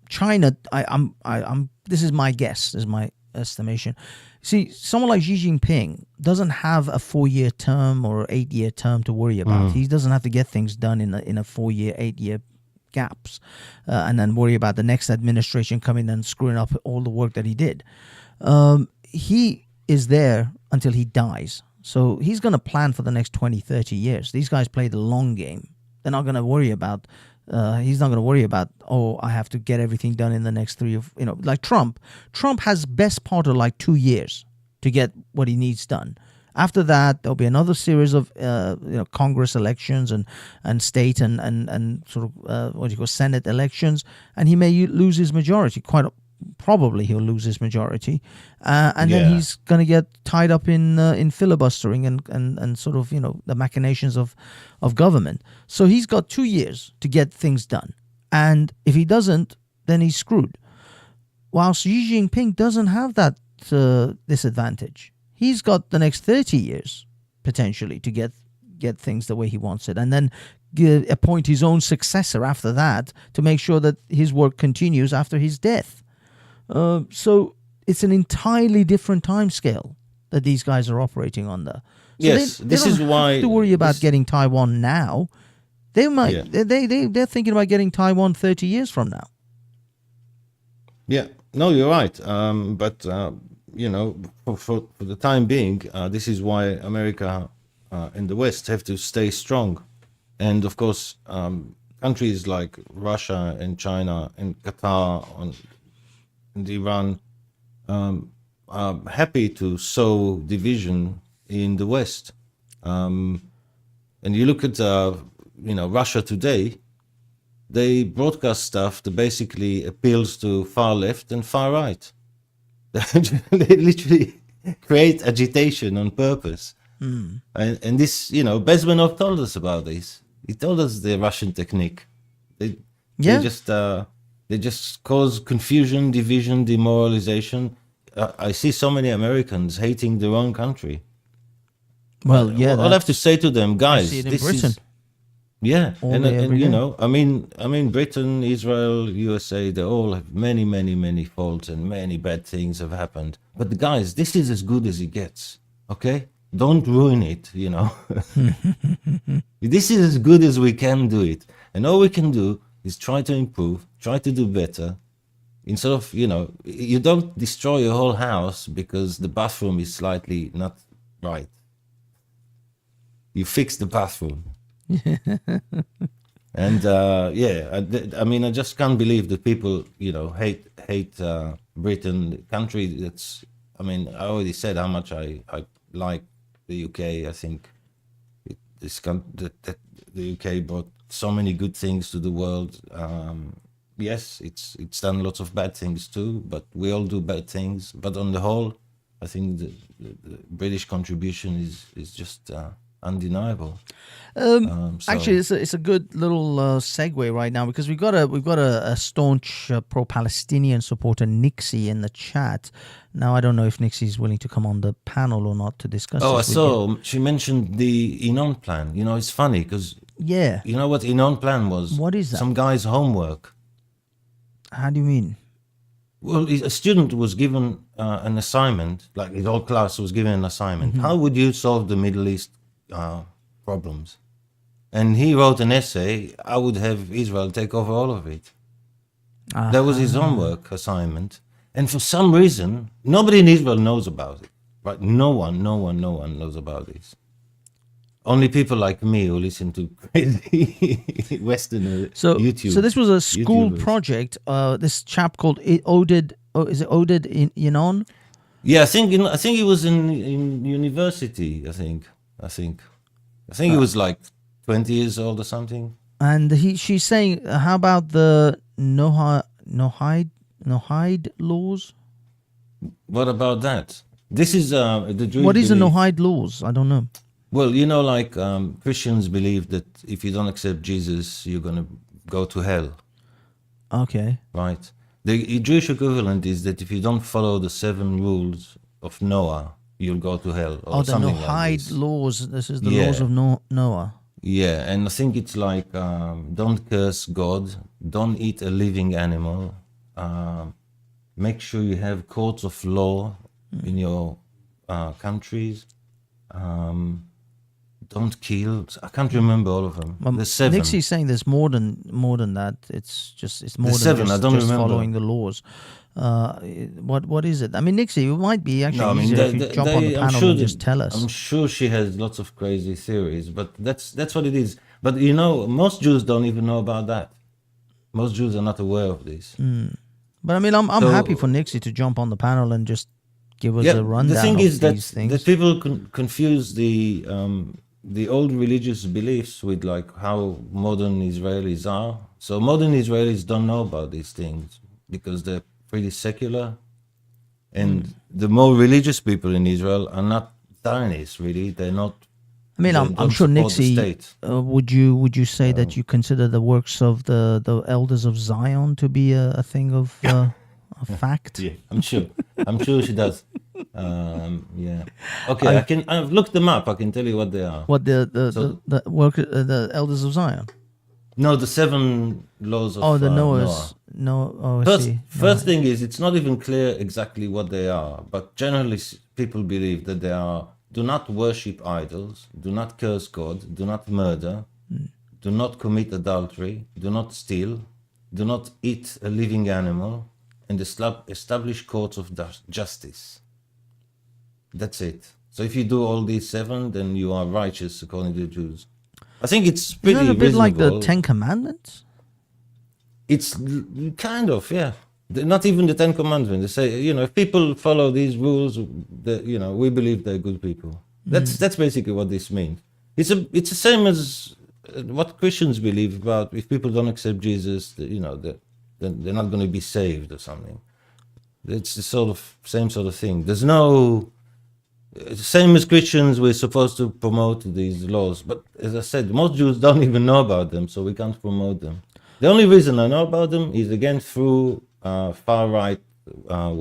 China, I'm. This is my guess. This is my estimation. See, someone like Xi Jinping doesn't have a 4-year term or 8-year term to worry about. He doesn't have to get things done in a 4-year, 8-year gaps, and then worry about the next administration coming and screwing up all the work that he did. He is there until he dies. So he's going to plan for the next 20, 30 years. These guys play the long game. They're not going to worry about, he's not going to worry about, oh, I have to get everything done in the next 3 or, like Trump. Trump has best part of like 2 years to get what he needs done. After that, there'll be another series of Congress elections and state and sort of Senate elections, and he may lose his majority. Quite probably, he'll lose his majority, and then he's going to get tied up in filibustering and sort of the machinations of government. So he's got 2 years to get things done, and if he doesn't, then he's screwed. Whilst Xi Jinping doesn't have that disadvantage. He's got the next 30 years, potentially, to get things the way he wants it. And then appoint his own successor after that to make sure that his work continues after his death. So it's an entirely different time scale that these guys are operating under. So yes, they this don't is have why to worry about getting Taiwan now. They might. They're thinking about getting Taiwan 30 years from now. Yeah, no, you're right. But for the time being, this is why America and the West have to stay strong. And of course, countries like Russia and China and Qatar and Iran are happy to sow division in the West. And you look at Russia today. They broadcast stuff that basically appeals to far left and far right. They literally create agitation on purpose. And this, Bezmenov told us about this. He told us the Russian technique. They just cause confusion, division, demoralization. I see so many Americans hating their own country. Well, yeah. I'll have to say to them, guys, I see it in this Britain. is... Yeah, and day. I mean, Britain, Israel, USA, they all have many, many, many faults and many bad things have happened. But guys, this is as good as it gets, okay? Don't ruin it, This is as good as we can do it. And all we can do is try to improve, try to do better. Instead of, you don't destroy your whole house because the bathroom is slightly not right. You fix the bathroom. And I just can't believe that people hate Britain, the country that's... I already said how much I like the UK. I think that the UK brought so many good things to the world. Yes, it's done lots of bad things too, but we all do bad things. But on the whole, I think the British contribution is just undeniable. Actually, it's a good little segue right now because we've got a staunch pro-Palestinian supporter, Nixie, in the chat. Now I don't know if Nixie is willing to come on the panel or not to discuss. Oh, I this with saw you. she mentioned the Inon plan. It's funny because Yeah. you know what Inon plan was? What is that? Some guy's homework. How do you mean? Well, a student was given an assignment, like his whole class was given an assignment. How would you solve the Middle East problems? And he wrote an essay. I would have Israel take over all of it. That was his homework assignment. And for some reason, nobody in Israel knows about it. Right? No one knows about this. Only people like me who listen to crazy Western So YouTube. this was a school YouTubers. project. This chap called Oded Oh, is it Oded Yanon? Yeah, I think he was in university. I think he was like 20 years old or something. And she's saying, how about the Nohide laws? What about that? This is the Jewish What is the belief. Nohide laws? I don't know. Well, you know, like Christians believe that if you don't accept Jesus, you're gonna go to hell, Okay. right? The Jewish equivalent is that if you don't follow the 7 rules of Noah, you'll go to hell, or Oh, the something like Nohide this. laws. This is the laws Yeah. of Noah. Yeah, and I think it's like don't curse God, don't eat a living animal, make sure you have courts of law in your countries, don't kill. I can't remember all of them. There's 7. Nixie's saying there's more than that. It's more There's than 7. I don't just remember. following the laws. What is it? I mean, Nixie, it might be actually No, I mean, easier if you jump on the panel and just tell us. I'm sure she has lots of crazy theories, but that's what it is. But you know, most Jews don't even know about that. Most Jews are not aware of this. But I mean, I'm So- happy for Nixie to jump on the panel and just give us Yeah, a rundown the thing of is that these things. that people confuse the old religious beliefs with like how modern Israelis are. So modern Israelis don't know about these things because they're pretty secular, and the more religious people in Israel are not Zionists. Really, they're not. I mean, they I'm don't sure support the Nixie. state. Would you say that you consider the works of the elders of Zion to be a thing of a fact? Yeah, I'm sure. I'm sure she does. Yeah. Okay, I've looked them up. I can tell you what they are. What the work the elders of Zion? No, the 7 laws of Oh, the Noah. Noah's. No, oh, I see. First thing is, it's not even clear exactly what they are, but generally people believe that they are: do not worship idols, do not curse God, do not murder, do not commit adultery, do not steal, do not eat a living animal, and establish courts of justice. That's it. So if you do all these 7, then you are righteous according to the Jews. I think it's pretty Isn't it a bit like the reasonable. 10 Commandments? It's kind of, yeah. Not even the 10 Commandments. They say, you know, if people follow these rules, you know, we believe they're good people. That's basically what this means. It's the same as what Christians believe about if people don't accept Jesus, you know, they're not going to be saved or something. It's the same sort of thing. There's no same as Christians, we're supposed to promote these laws, but as I said, most Jews don't even know about them, so we can't promote them. The only reason I know about them is again through far-right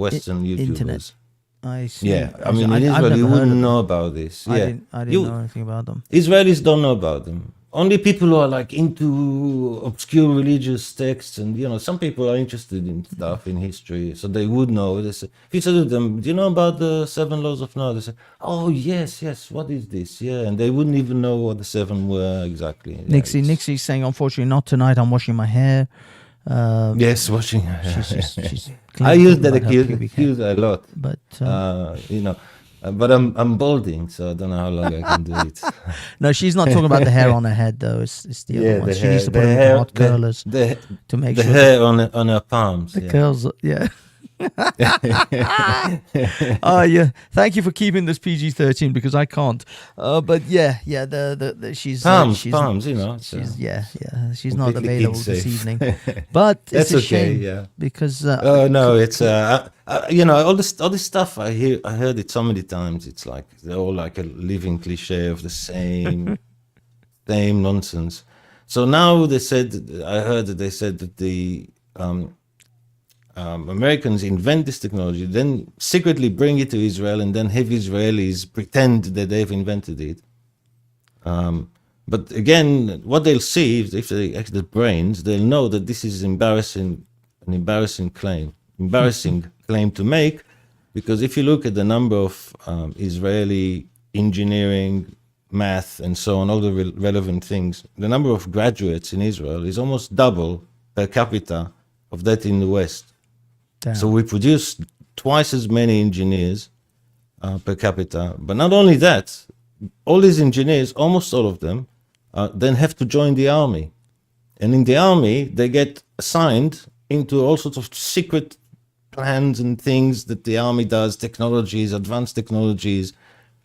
Western YouTubers. Internet. I see. Yeah, I mean, I've in Israel, never you heard wouldn't of know them. about this. I Yeah, didn't know anything about them. Israelis don't know about them. Only people who are like into obscure religious texts, and you know, some people are interested in stuff in history, so they would know. They say, if you say to them, "Do you know about the 7 laws of Noah?" They say, "Oh yes, yes. What is this?" Yeah, and they wouldn't even know what the 7 were exactly. Yeah, Nixie's saying, unfortunately, not tonight. I'm washing my hair. Yes, watching. She's I clearly use talking that about her pubic hair. excuse a lot. But You know, but I'm balding, so I don't know how long I can do it. no, she's not talking about the hair on her head though. It's the other one. She needs to put them into hot curlers to make the sure hair on her palms. the Yeah. curls. Yeah. Oh yeah. Thank you for keeping this PG-13 because I can't. But yeah, the she's Palms, she's, palms. You know. so She's she's not completely available this kid-safe. evening. But it's That's a okay. shame Yeah. because Oh no, it's you know, all this stuff I heard it so many times. It's like they're all like a living cliche of the same nonsense. So now I heard that they said that the Americans invent this technology, then secretly bring it to Israel, and then have Israelis pretend that they've invented it. But again, what they'll see if they act the brains, they'll know that this is an embarrassing claim to make, because if you look at the number of Israeli engineering, math, and so on, all the relevant things, the number of graduates in Israel is almost double per capita of that in the West. damn. So we produce twice as many engineers per capita. But not only that, all these engineers, almost all of them, then have to join the army. And in the army, they get assigned into all sorts of secret plans and things that the army does, technologies, advanced technologies.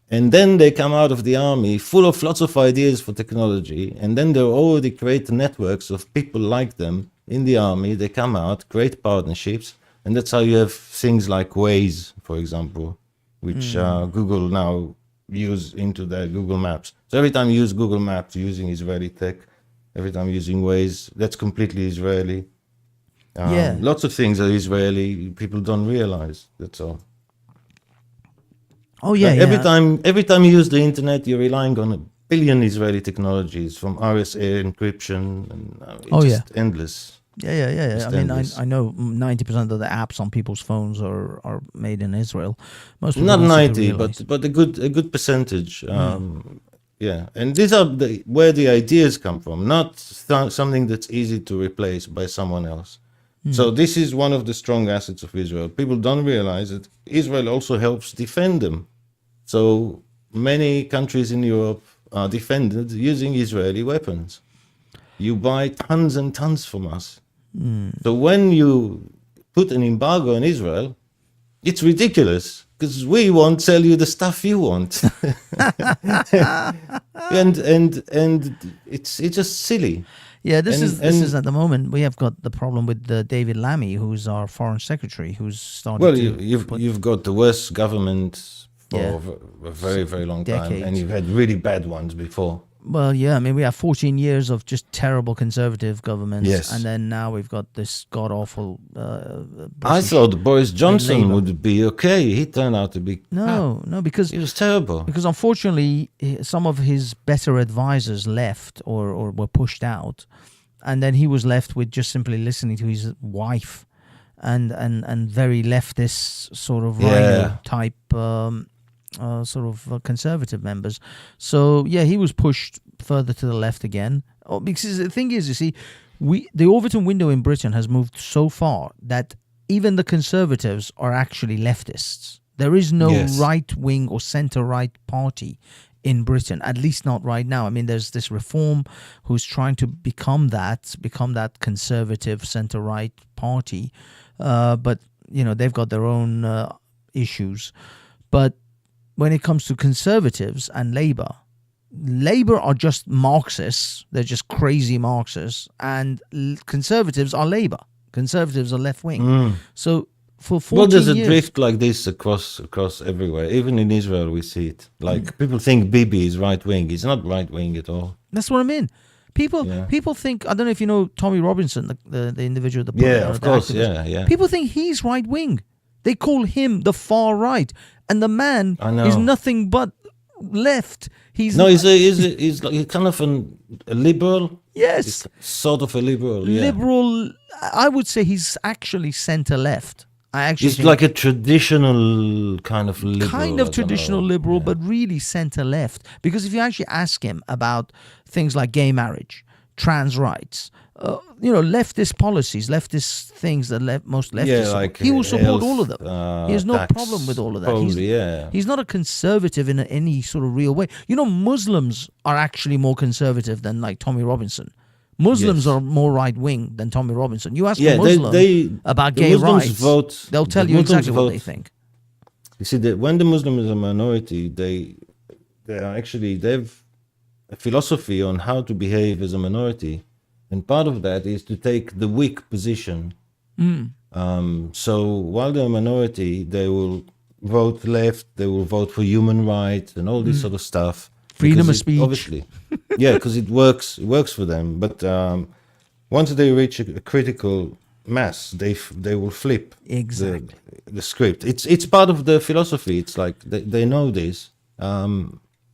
And then they come out of the army full of lots of ideas for technology. And then they already create networks of people like them in the army. They come out, create partnerships. And that's how you have things like Waze, for example, which Google now use into their Google Maps. So every time you use Google Maps using Israeli tech, every time using Waze, that's completely Israeli. Lots of things are Israeli. People don't realize. That's all. Oh yeah, Like every time you use the internet, you're relying on a billion Israeli technologies, from RSA encryption, and it's just endless. Yeah. I mean, Endless. I know 90% of the apps on people's phones are made in Israel. Most people Not don't seem to 90, realize. but a good percentage. Yeah, and these are where the ideas come from, not something that's easy to replace by someone else. So this is one of the strong assets of Israel. People don't realize that Israel also helps defend them. So many countries in Europe are defended using Israeli weapons. You buy tons and tons from us. So when you put an embargo on Israel, it's ridiculous because we won't sell you the stuff you want. and it's just silly. Yeah, this And- is at the moment we have got the problem with David Lammy, who's our foreign secretary, who's started Well, to you've got the worst government for Yeah. a very, very long time, Decades. and you've had really bad ones before. Well, yeah, I mean, we have 14 years of just terrible conservative governments, Yes. and then now we've got this god awful. I thought Boris Johnson Labour. would be okay. He turned out to be no, because He was terrible. unfortunately some of his better advisors left or were pushed out, and then he was left with just simply listening to his wife, and very leftist sort of rhino type. Conservative members. So yeah, he was pushed further to the left again. Oh, because the thing is, you see, the Overton window in Britain has moved so far that even the Conservatives are actually leftists. There is no Yes. right wing or centre right party in Britain, at least not right now. I mean, there's this Reform who's trying to become that conservative centre right party, but you know they've got their own issues. But when it comes to Conservatives and Labour are just Marxists. They're just crazy Marxists. And Conservatives are Labour. Conservatives are left wing. So for 14 Well, there's a years... drift like this across everywhere. Even in Israel, we see it. Like people think Bibi is right wing. He's not right wing at all. That's what I mean. People think... I don't know if you know Tommy Robinson, the individual... Of course, activist. yeah. People think he's right wing. They call him the far right. And the man I know. is nothing but left. He's He's like kind of a liberal. Yes. He's sort of a liberal. Yeah. Liberal. I would say he's actually centre left. I actually He's think like a traditional kind of liberal. kind I of don't traditional know. liberal, Yeah. but really centre left. Because if you actually ask him about things like gay marriage, trans rights, leftist policies, leftist things that most leftists support, like he will support health, all of them. He has no tax, problem with all of that. Probably, He's not a conservative in any sort of real way. You know, Muslims are actually more conservative than like Tommy Robinson. Muslims Yes. are more right wing than Tommy Robinson. You ask Yeah, a Muslim they about the gay Muslims rights, vote. they'll tell the you Muslims exactly what vote- they think. You see, that when the Muslim is a minority, they have a philosophy on how to behave as a minority, and part of that is to take the weak position. So while they're a minority, they will vote left, they will vote for human rights and all this sort of stuff. Freedom Because of speech. obviously, because it works for them. But once they reach a critical mass, they will flip Exactly. the script. It's part of the philosophy. It's like they know this.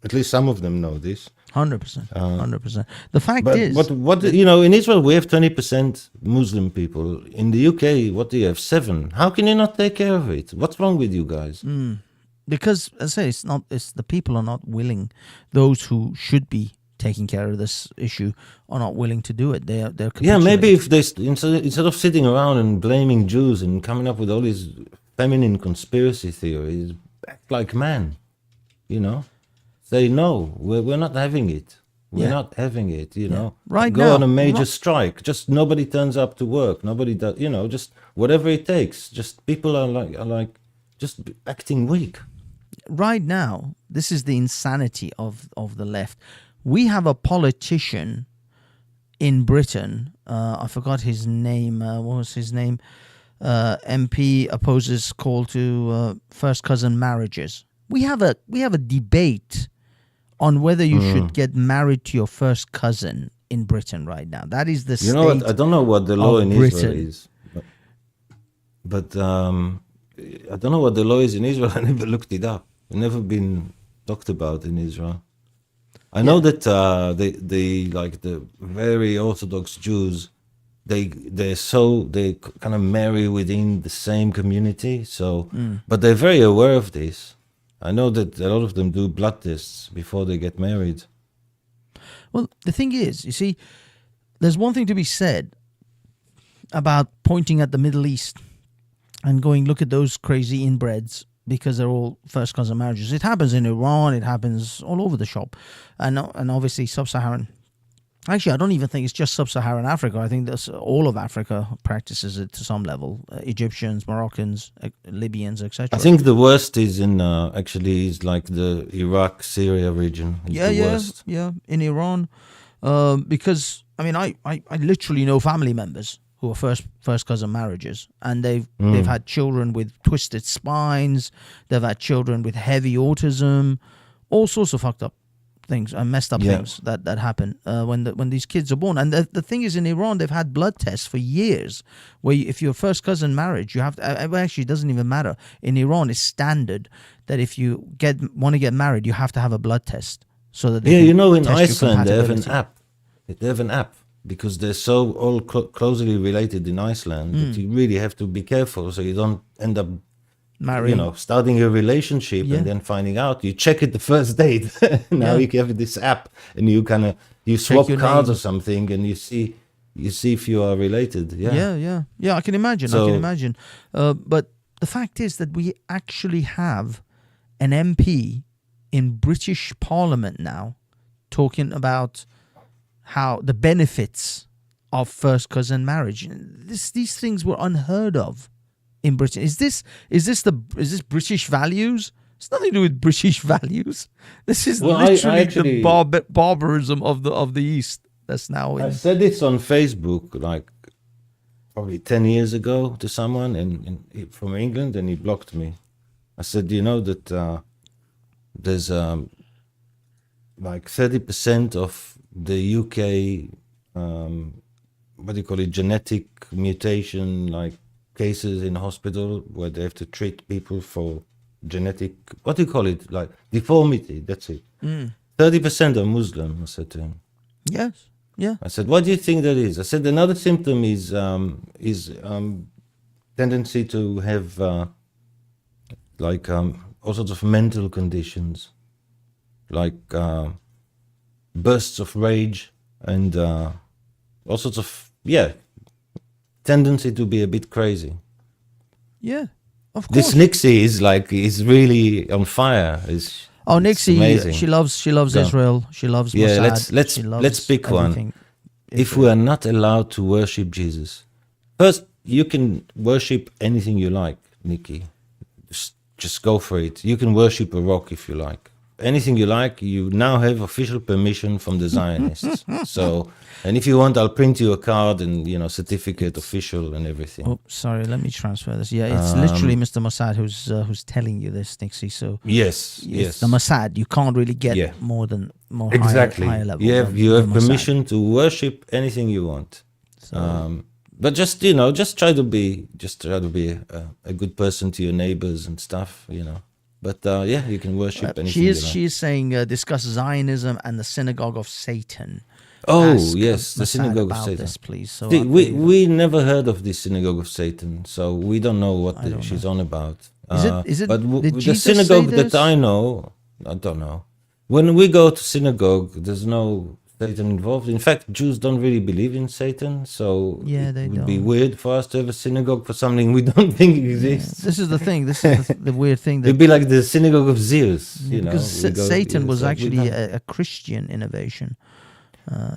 At least some of them know this. 100%. 100%. The fact But is, what in Israel we have 20% Muslim people. In the UK, what do you have? 7. How can you not take care of it? What's wrong with you guys? because as I say, it's the people are not willing. Those who should be taking care of this issue are not willing to do it. They're Yeah, maybe capitulating. if they instead of sitting around and blaming Jews and coming up with all these feminine conspiracy theories, act like man. Say no, we're not having it. We're Yeah. not having it, you know. Right Go now, on a major strike. Just nobody turns up to work. Nobody does, you know, just whatever it takes. Just people are like just acting weak. right now, this is the insanity of the left. We have a politician in Britain. I forgot his name. What was his name? MP opposes call to first cousin marriages. We have a debate on whether you should get married to your first cousin in Britain right now. That is the You know what? I don't know what the law of in Israel Britain. is, but I don't know what the law is in Israel. I never looked it up. It's never been talked about in Israel. I know that the like the very Orthodox Jews, they kind of marry within the same community. So, but they're very aware of this. I know that a lot of them do blood tests before they get married. Well, the thing is, you see, there's one thing to be said about pointing at the Middle East and going, look at those crazy inbreds, because they're all first cousin marriages. It happens in Iran, it happens all over the shop. And obviously sub-Saharan. Actually, I don't even think it's just sub-Saharan Africa. I think that's all of Africa practices it to some level. Egyptians, Moroccans, Libyans, etc. I think the worst is in actually is like the Iraq, Syria region. Is the worst. In Iran, because I mean, I literally know family members who are first cousin marriages, and they've had children with twisted spines, they've had children with heavy autism, all sorts of fucked up things and messed up things that happen when these kids are born. And the thing is, in Iran, they've had blood tests for years where if you're first cousin marriage, you have to, actually it doesn't even matter. In Iran, it's standard that if you want to get married, you have to have a blood test so that they can you know, in test your Iceland they have an compatibility. app. They have an app because they're so all closely related in Iceland that you really have to be careful so you don't end up Marrying. you know, starting a relationship and then finding out. You check it the first date. Now you have this app and you kind of you swap your cards name. or something and you see if you are related. Yeah. I can imagine. But the fact is that we actually have an MP in British Parliament now talking about how the benefits of first cousin marriage. These things were unheard of in Britain. Is this British values? It's nothing to do with British values. This is literally actually- the barbarism of the East. That's now I in. said this on Facebook like probably 10 years ago to someone from England, and he blocked me. I said, you know that there's like 30% of the UK, what do you call it, genetic mutation, like cases in hospital where they have to treat people for genetic, what do you call it, like deformity, that's it. 30% are Muslim, I said to him. Yes. Yeah. I said, what do you think that is? I said, another symptom is tendency to have all sorts of mental conditions, like bursts of rage and all sorts of, tendency to be a bit crazy. Yeah. Of course. This Nixie is really on fire. It's Nixie, amazing. she loves Go. Israel. She loves Yeah, Mossad. She loves let's pick one. everything. If we are not allowed to worship Jesus, first you can worship anything you like, Nikki. Just go for it. You can worship a rock if you like. Anything you like. You now have official permission from the Zionists. So, and if you want, I'll print you a card and certificate, official and everything. Oh, sorry. Let me transfer this. Yeah, it's literally Mr. Mossad who's telling you this, Nixie. So Yes. it's the Mossad. You can't really get more Exactly. higher level. You than have the Mossad. permission to worship anything you want. So, But just try to be a good person to your neighbors and stuff. But you can worship anything. she you is like. saying discuss Zionism and the synagogue of Satan. Oh Ask yes, the Mossad synagogue of about Satan. this, please. So See, I'll tell you. we never heard of this synagogue of Satan, so we don't know what she's on about. Is it? But Did the Jesus say synagogue this? that I know, I don't know. When we go to synagogue, there's no Satan involved. In fact, Jews don't really believe in Satan, so they it would be don't. weird for us to have a synagogue for something we don't think exists. This is the thing. This is the weird thing that It'd be like the synagogue of Zeus, because we go- Satan yeah, was so we actually don't- a Christian innovation.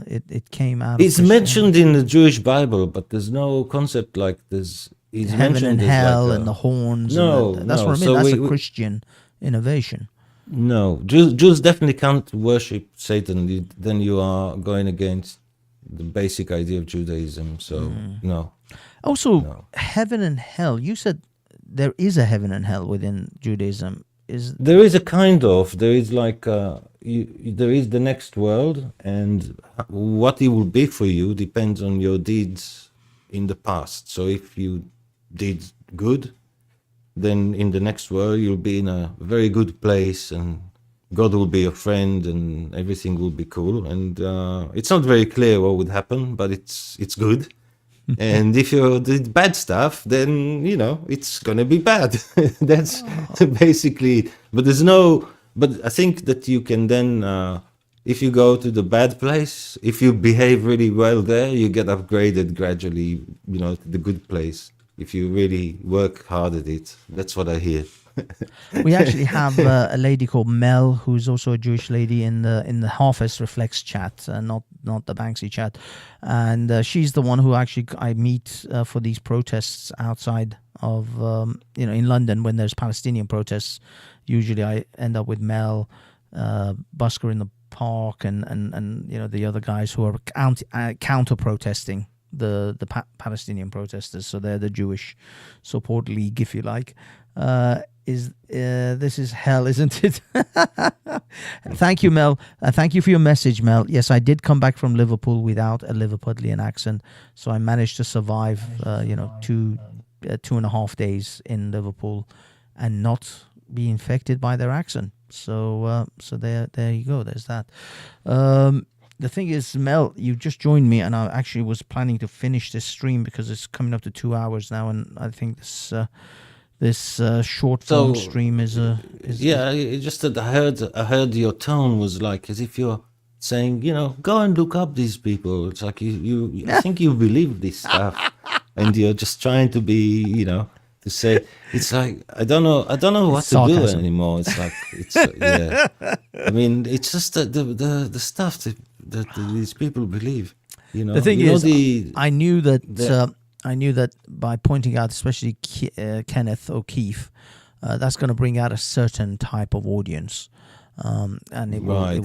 It came out of It's Christianity. mentioned in the Jewish Bible, but there's no concept like this. It's Heaven mentioned and as hell like and the horns. no, and that's no. what I mean. So That's a we Christian innovation. no Jews definitely can't worship Satan. Then you are going against the basic idea of Judaism. So no, Also, no. heaven and hell. You said there is a heaven and hell within Judaism. Is There is a kind of there is like there is the next world, and what it will be for you depends on your deeds in the past. So if you did good, then in the next world you'll be in a very good place, and God will be your friend, and everything will be cool. And it's not very clear what would happen, but it's good. And if you did bad stuff, then it's gonna be bad. That's basically. But there's no. But I think that you can then, if you go to the bad place, if you behave really well there, you get upgraded gradually, to the good place. If you really work hard at it, that's what I hear. we actually have a lady called Mel, who's also a Jewish lady in the HAFEZ Reflex chat, not the Banksy chat, and she's the one who actually I meet for these protests outside of in London when there's Palestinian protests. Usually I end up with Mel, Busker in the park, and the other guys who are counter protesting the Palestinian protesters. So they're the Jewish support league, if you like. This is hell, isn't it? Thank you, Mel. Thank you for your message, Mel. Yes, I did come back from Liverpool without a Liverpudlian accent, so I managed to survive 2.5 days in Liverpool and not be infected by their accent. So there you go. There's that. The thing is, Mel, you just joined me, and I actually was planning to finish this stream because it's coming up to 2 hours now, and I think this short form stream is yeah. It's just that I heard your tone was like as if you're saying, go and look up these people. It's like you I think you believe this stuff, and you're just trying to be, to say. It's like I don't know what to do anymore. It's like yeah. I mean, it's just the stuff that these people believe. The thing is, I knew that by pointing out, especially Kenneth O'Keefe, that's going to bring out a certain type of audience, and it will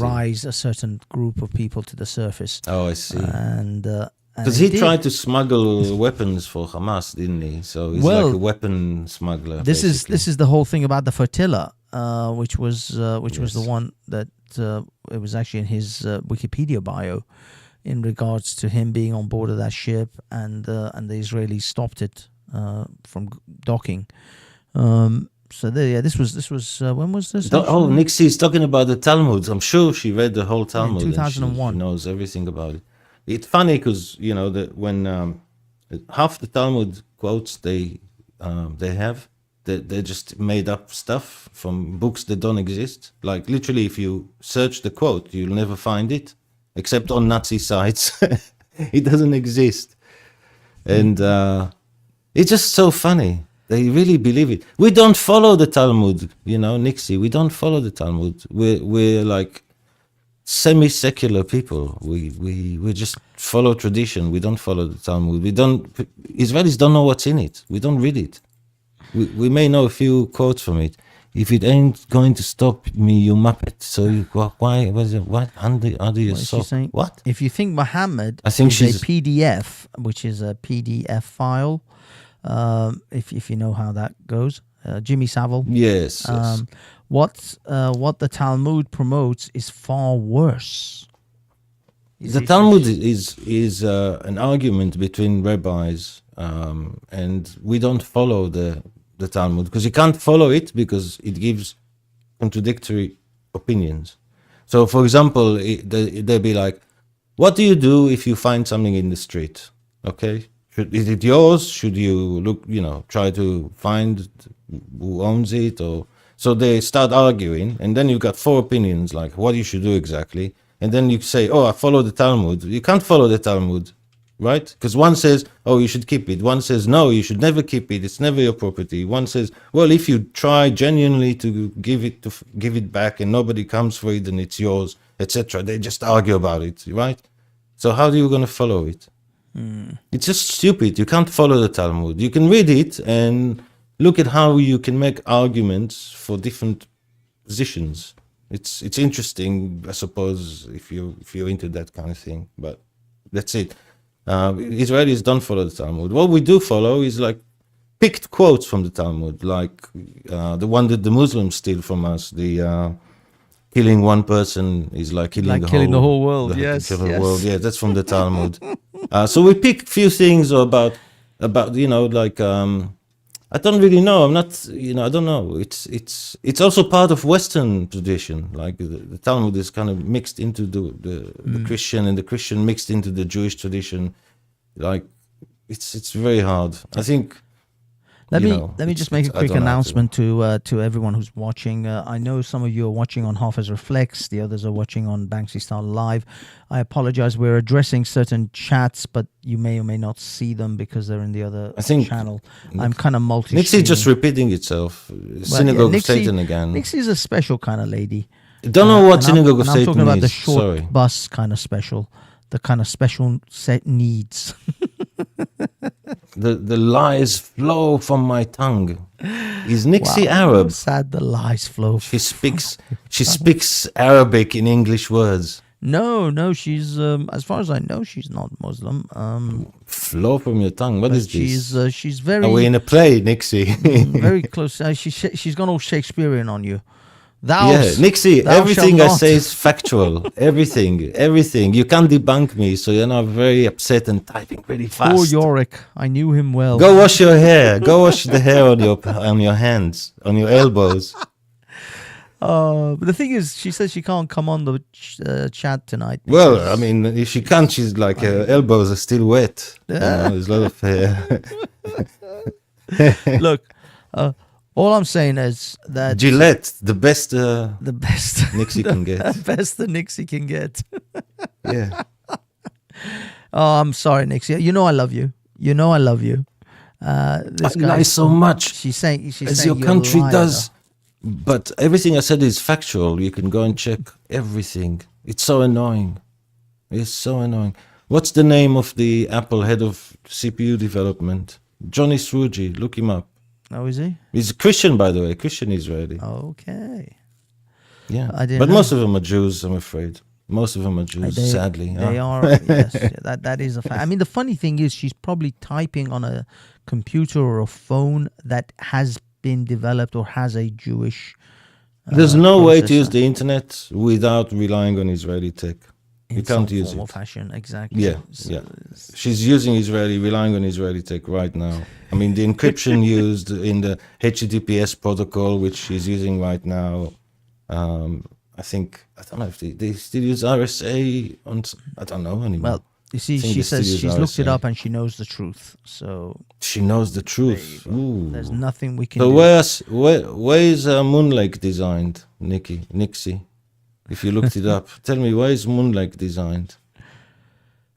rise a certain group of people to the surface. Oh, I see. And because he tried to smuggle weapons for Hamas, didn't he? So he's like a weapon smuggler. This is the whole thing about the flotilla, which was the one that it was actually in his Wikipedia bio, in regards to him being on board of that ship, and the Israelis stopped it from docking. So this was when was this? Nixie's talking about the Talmud. I'm sure she read the whole Talmud. In 2001, she knows everything about it. It's funny because that when half the Talmud quotes they have, they're just made up stuff from books that don't exist. Like literally, if you search the quote, you'll never find it. Except on Nazi sites. It doesn't exist. And it's just so funny. They really believe it. We don't follow the Talmud, Nixie. We don't follow the Talmud. We're like semi-secular people. We just follow tradition. We don't follow the Talmud. Israelis don't know what's in it. We don't read it. We may know a few quotes from it. If it ain't going to stop me, you muppet. So why was it? What under your sock? What? If you think Muhammad is a PDF, which is a PDF file, if you know how that goes, Jimmy Savile. Yes. What the Talmud promotes is far worse. The Talmud is an argument between rabbis, and we don't follow the Talmud because you can't follow it because it gives contradictory opinions. So, for example, they'd be like, "What do you do if you find something in the street? Okay, is it yours? Should you look, try to find who owns it?" Or so they start arguing, and then you've got four opinions, like what you should do exactly, and then you say, "Oh, I follow the Talmud." You can't follow the Talmud. Right? Because one says, oh, you should keep it. One says, no, you should never keep it. It's never your property. One says, well, if you try genuinely to give it back and nobody comes for it, then it's yours. etc. They just argue about it, right? So how are you going to follow it? It's just stupid. You can't follow the Talmud. You can read it and look at how you can make arguments for different positions. It's interesting, I suppose, if you're into that kind of thing. But that's it. Israelis don't follow the Talmud. What we do follow is like picked quotes from the Talmud, like the one that the Muslims steal from us. The killing one person is like killing, the whole world. Yes, world. Yeah, that's from the Talmud. So we pick few things about like I don't really know. I'm not, I don't know. It's also part of Western tradition. Like the Talmud is kind of mixed into the Christian, and the Christian mixed into the Jewish tradition. Like it's very hard. I think. Let me just make a quick announcement to everyone who's watching. I know some of you are watching on HAFEZ Reflects, the others are watching on Banksy Style Live. I apologize, we're addressing certain chats, but you may or may not see them because they're in the other channel. I'm kind of multi-streaming. Nixie just repeating itself. Synagogue of Satan again. Nixie's a special kind of lady. Don't know what Synagogue of Satan is. I'm talking about the short bus kind of special. The kind of special set needs. The lies flow from my tongue. Is Nixie Arab? Sad the lies flow. She speaks Arabic in English words. No, she's as far as I know, she's not Muslim. Flow from your tongue. What is this? She's very. Are we in a play, Nixie? Very close. She's gone all Shakespearean on you. Nixie, everything I say is factual. Everything. You can't debunk me, so you're not very upset and typing really fast. Poor Yorick, I knew him well. Go wash your hair. Go wash the hair on your hands, on your elbows. But the thing is, she says she can't come on the chat tonight. Well, I mean, if she can't, she's like her elbows are still wet. There's a lot of hair. Look. All I'm saying is that Gillette, the best Nixie can get. The best the Nixie can get. Yeah. Oh, I'm sorry, Nixie. You know I love you. I lie so much. She's saying as your country does. But everything I said is factual. You can go and check everything. It's so annoying. What's the name of the Apple head of CPU development? Johnny Sruji. Look him up. Oh, is he? He's a Christian, by the way. Christian Israeli. Okay. Yeah. But most of them are Jews, I'm afraid. Most of them are Jews, sadly. They are, yes. That is a fact. I mean, the funny thing is she's probably typing on a computer or a phone that has been developed or has a Jewish There's no way to use the internet without relying on Israeli tech. You can't use it. Fashion, exactly. Yeah. She's relying on Israeli tech right now. I mean, the encryption used in the HTTPS protocol, which she's using right now. I don't know if they still use RSA I don't know anymore. Well, you see, she says she's looked it up and she knows the truth. So she knows the truth. Ooh. There's nothing we can do. So where is Moon Lake designed, Nixie? If you looked it up, tell me, why is Moon Lake designed?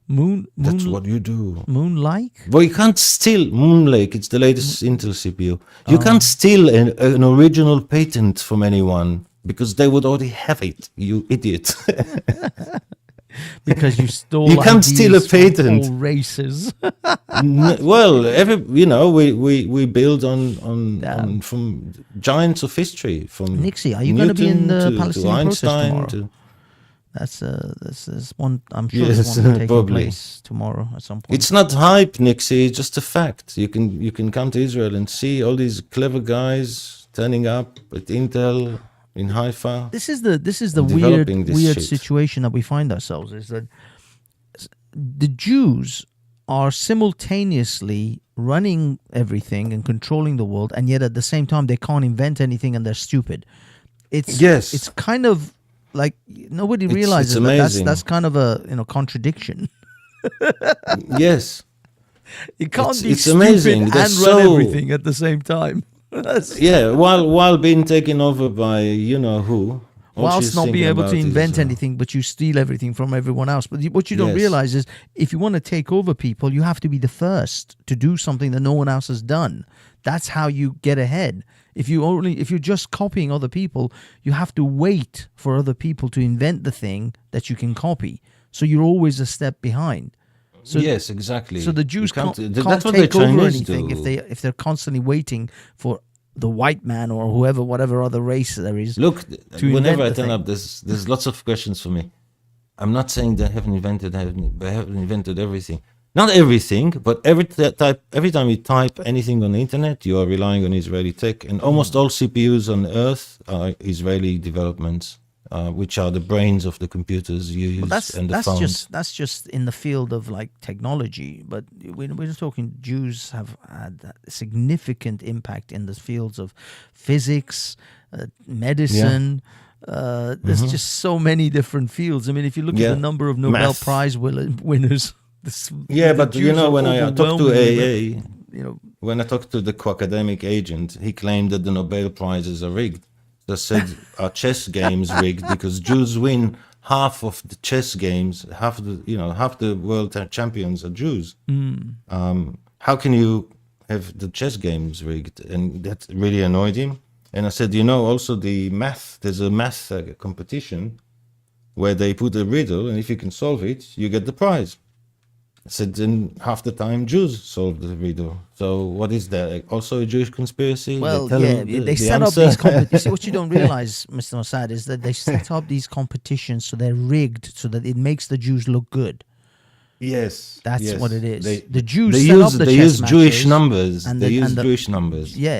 That's what you do. Moon Lake? Well, you can't steal Moon Lake. It's the latest Intel CPU. You can't steal an original patent from anyone because they would already have it. You idiot. Because you stole. You can't steal a patent. From all races. Well, we build on from giants of history. From Nixie, are you going to be in the Palestinian protest tomorrow? That's one. I'm sure there's one taking place tomorrow at some point. It's not hype, Nixie. It's just a fact. You can come to Israel and see all these clever guys turning up at Intel in Haifa. This is the weird situation that we find ourselves, is that the Jews are simultaneously running everything and controlling the world, and yet at the same time they can't invent anything and they're stupid. It's kind of like nobody realizes that's kind of a contradiction. Yes, you can't be it's stupid amazing. and run everything at the same time. While being taken over by who, whilst not being able to invent anything, but you steal everything from everyone else. But what you don't realize is, if you want to take over people, you have to be the first to do something that no one else has done. That's how you get ahead. If you're just copying other people, you have to wait for other people to invent the thing that you can copy. So you're always a step behind. So yes, exactly. so the You Jews can't that's what the take over Chinese anything do. if they're constantly waiting for the white man or whoever, whatever other race there is. Look, to whenever I invent the turn thing. up, there's lots of questions for me. I'm not saying they haven't invented everything. Not everything, but every time you type anything on the internet, you are relying on Israeli tech, and almost all CPUs on Earth are Israeli developments, which are the brains of the computers you use and the phones. That's just in the field of like technology, but we're talking Jews have had a significant impact in the fields of physics, medicine. There's just so many different fields. I mean, if you look at the number of Nobel Math. Prize winners, But you Jews know, are when I talked to overwhelmingly, AA, you know, when I talked to the academic agent, he claimed that the Nobel Prizes are rigged. They said our chess games rigged because Jews win half of the chess games. Half the world champions are Jews. How can you have the chess games rigged? And that really annoyed him. And I said, also there's a math competition where they put a riddle, and if you can solve it, you get the prize. I said, then half the time Jews solve the riddle. So what is that? Also a Jewish conspiracy? well, tell yeah, them they the set up answer? these competitions. See, what you don't realize, Mr. Mossad, is that they set up these competitions so they're rigged so that it makes the Jews look good. Yes, That's yes. what it is. They, The Jews they set use up the they chess use Jewish matches, numbers. and They the- use and the- Jewish numbers. Yeah,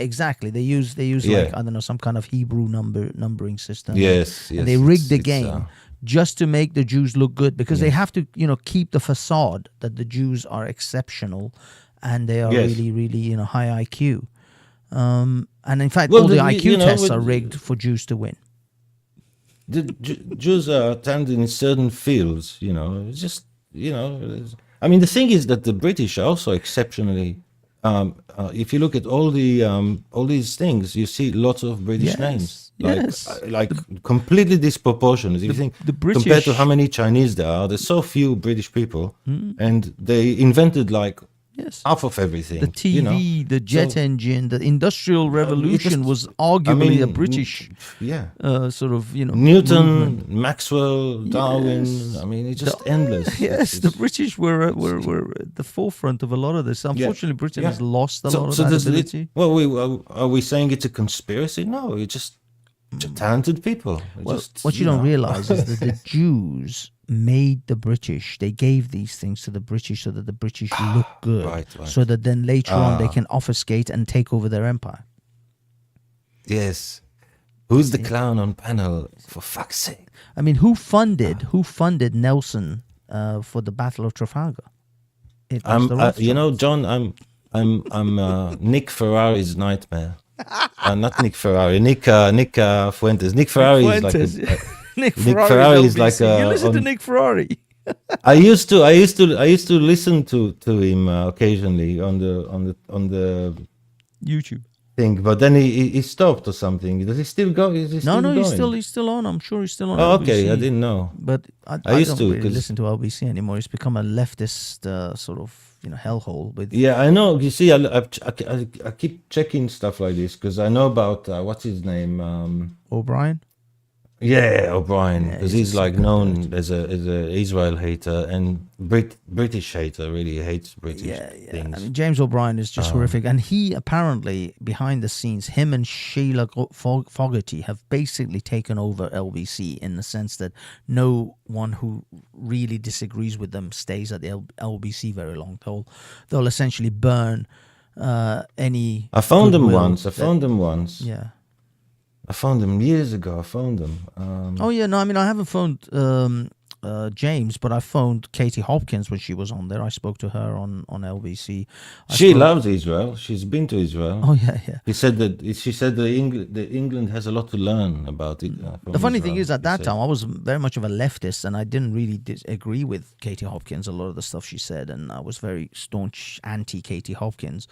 exactly. They use Yeah. like, I don't know, some kind of Hebrew numbering system. Yes, and yes. they rig the it's, game just to make the Jews look good because they have to, keep the facade that the Jews are exceptional and they are Yes. really, really, high IQ. And in fact, Well, all the the- IQ you know, tests with- are rigged for Jews to win. the Jews are talented in certain fields. It's just I mean, the thing is that the British are also exceptionally. If you look at all these things, you see lots of British Yes, names, yes. like completely disproportionate. If you think the compared to British- how many Chinese there are, there's so few British people, Hmm. and they invented like Yes. half of everything. The TV, the jet So- engine, the Industrial Revolution just- was arguably a mean, British Yeah. sort of, Newton, movement. Maxwell, Darwin. Yes. I mean, it's just endless. Yes, It's- the British were at the forefront of a lot of this. Unfortunately, Britain has lost a lot of that ability. Are we saying it's a conspiracy? No, it's just talented people. What you don't realize is that the Jews made the British. They gave these things to the British so that the British look good, Right. so that then later on they can obfuscate and take over their empire. Yes. Who's the clown on panel? For fuck's sake. I mean, who funded Nelson for the Battle of Trafalgar? It was the Rothschilds. John, I'm Nick Ferrari's nightmare. Not Nick Ferrari, Nick Fuentes. Nick Ferrari is like Nick Ferrari is like you listen to on- Nick Ferrari. I used to listen to him occasionally on the YouTube. thing, but then he stopped or something. Does he still go? Is he still No, going? he's still on. I'm sure he's still on. Oh, okay, LBC. I didn't know. But I used don't to, really 'cause- listen to LBC anymore. It's become a leftist sort of hellhole. With Yeah, I know. You see, I keep checking stuff like this because I know about what's his name. O'Brien. Yeah, O'Brien, Yeah, because he's he's a like super known as a Israel hater and British hater. Really hates British things. I mean, James O'Brien is just horrific, and he apparently behind the scenes, him and Sheila Fogarty have basically taken over LBC in the sense that no one who really disagrees with them stays at the LBC very long. They'll essentially burn any. I found them goodwill once. Yeah. I found them years ago. I found them. Oh yeah, no, I mean I haven't phoned James, but I phoned Katie Hopkins when she was on there. I spoke to her on LBC. She loves Israel. She's been to Israel. Oh yeah. She said that England has a lot to learn about it. From The funny thing Israel, is, at she that said. time, I was very much of a leftist, and I didn't really agree with Katie Hopkins, a lot of the stuff she said, and I was very staunch anti-Katie Hopkins.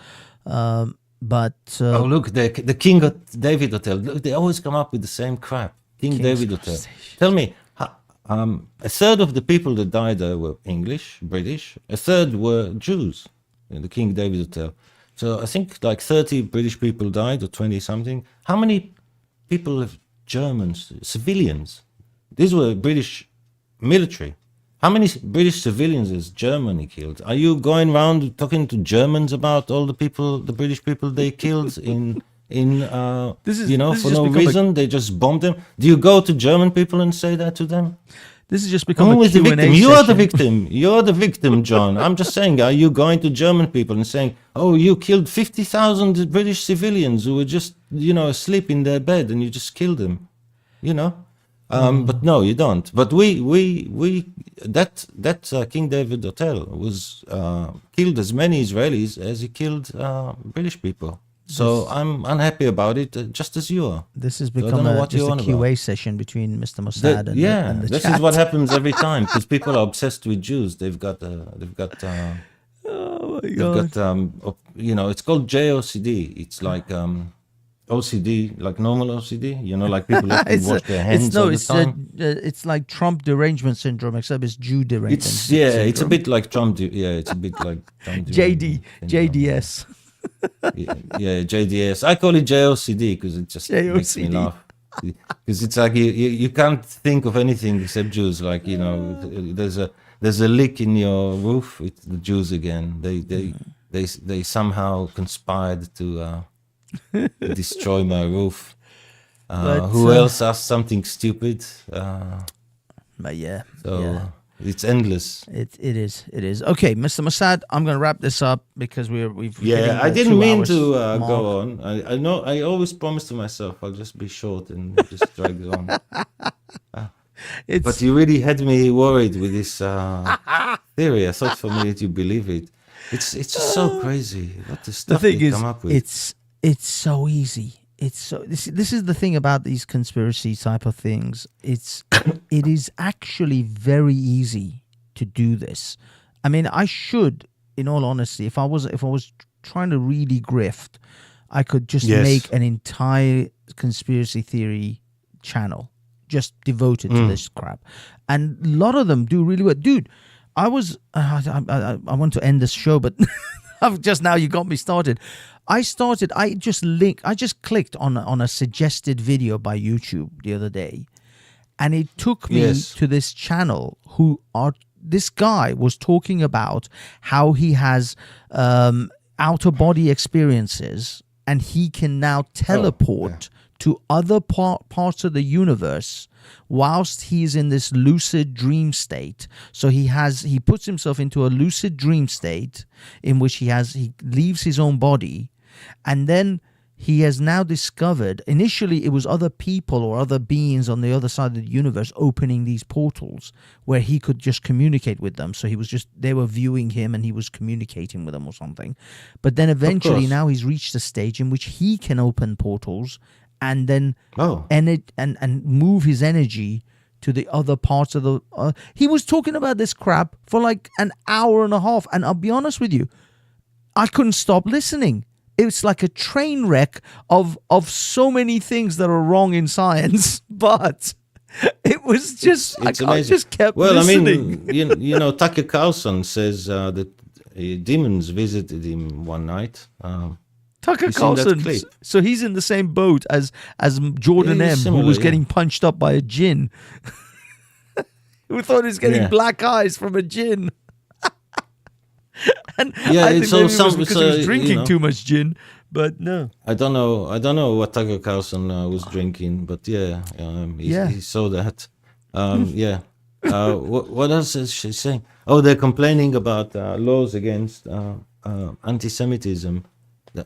But Oh look, the King of David Hotel. Look, they always come up with the same crap. King David Hotel. Conversation. Tell me, a third of the people that died there were English, British. A third were Jews in the King David Hotel. So I think like 30 British people died or 20 something. How many people have Germans, civilians? These were British military. How many British civilians has Germany killed? Are you going around talking to Germans about all the people, the British people they killed This is for just no become reason? They just bombed them. Do you go to German people and say that to them? this has just become Who a is the Q&A victim? You are the session. victim. You're the victim, John. I'm just saying, are you going to German people and saying, oh, you killed 50,000 British civilians who were just, asleep in their bed and you just killed them? But no, you don't. But that King David Hotel was killed as many Israelis as he killed British people. So I'm unhappy about it, just as you are. This has So I don't become know a, what you're just a on about. QA session between Mr. Mossad and the This chat. is what happens every time because people are obsessed with Jews. They've got Oh my they've god. got it's called JOCD. It's like OCD, like normal OCD. Like people have to wash their hands all the time. It's like Trump derangement syndrome, except it's Jew derangement. It's a bit like Trump. It's a bit like Trump. JDS. Yeah, JDS. I call it JOCD because it just makes me laugh. Because it's like you can't think of anything except Jews. Like there's a leak in your roof. It's the Jews again. They somehow conspired to destroy my roof. Who else asked something stupid? But yeah. So yeah. it's endless. It is. Okay, Mr. Mossad, I'm going to wrap this up because we've Yeah, I didn't mean to go on. I know. I always promise to myself I'll just be short and just drag it on. But you really had me worried with this theory. I thought for me that you believe it. It's just so crazy. What the stuff thing they is, come up with. it's so easy. It's so this is the thing about these conspiracy type of things. It is actually very easy to do this. I mean, I should, in all honesty, if I was trying to really grift, I could just make an entire conspiracy theory channel just devoted to this crap, and a lot of them do really well, dude. I want to end this show, but just now you got me started. I just clicked on a suggested video by YouTube the other day, and it took me to this channel this guy was talking about how he has outer body experiences and he can now teleport to other parts of the universe whilst he's in this lucid dream state. So he puts himself into a lucid dream state in which he leaves his own body, and then he has now discovered, initially it was other people or other beings on the other side of the universe opening these portals where he could just communicate with them. So they were viewing him and he was communicating with them or something. But then eventually now he's reached a stage in which he can open portals and then and move his energy to the other parts of the... he was talking about this crap for like an hour and a half, and I'll be honest with you, I couldn't stop listening. It's like a train wreck of so many things that are wrong in science, but it was just... I just kept listening. I mean, Tucker Carlson says that demons visited him one night. Tucker Carlson, so he's in the same boat as Jordan M, who was getting punched up by a djinn. Who thought he was getting black eyes from a djinn. And I think maybe it was because he was drinking too much gin, but no. I don't know what Tucker Carlson was drinking, but he saw that. What else is she saying? Oh, they're complaining about laws against anti-Semitism.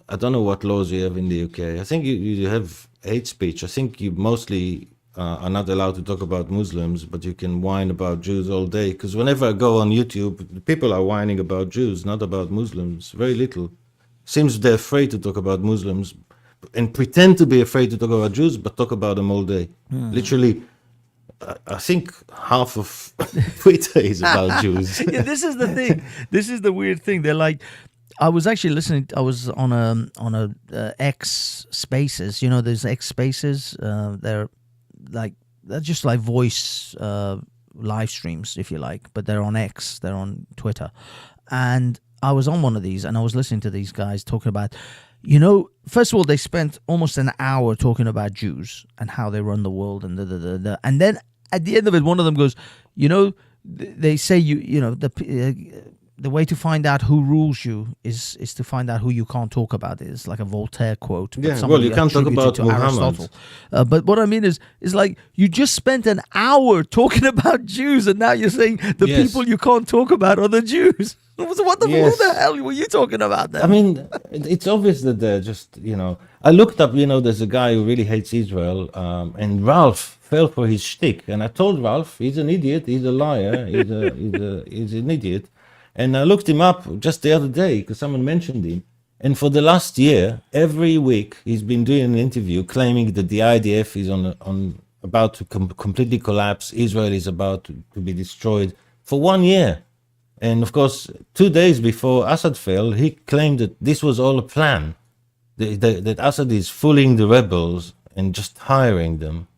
I don't know what laws you have in the UK. I think you have hate speech. I think you mostly are not allowed to talk about Muslims, but you can whine about Jews all day. Because whenever I go on YouTube, people are whining about Jews, not about Muslims. Very little. Seems they're afraid to talk about Muslims and pretend to be afraid to talk about Jews, but talk about them all day. Literally, I think half of Twitter is about Jews. Yeah, this is the thing. This is the weird thing. They're like... I was actually listening. I was on a X Spaces. You know, there's X Spaces. They're just like voice live streams, if you like, but they're on X. They're on Twitter, and I was on one of these and I was listening to these guys talking about, first of all, they spent almost an hour talking about Jews and how they run the world and and then at the end of it, one of them goes, they say the way to find out who rules you is to find out who you can't talk about. It's like a Voltaire quote. But Yeah, well, you can't talk about to Muhammad. Aristotle. But what I mean is like you just spent an hour talking about Jews, and now you're saying the Yes. people you can't talk about are the Jews. So who the hell were you talking about then? I mean, it's obvious that they're just, I looked up, there's a guy who really hates Israel, and Ralph fell for his shtick. And I told Ralph, he's an idiot, he's a liar, he's an idiot. And I looked him up just the other day because someone mentioned him. And for the last year, every week, he's been doing an interview claiming that the IDF is about to completely collapse. Israel is about to be destroyed for 1 year. And of course, 2 days before Assad fell, he claimed that this was all a plan, that Assad is fooling the rebels and just hiring them.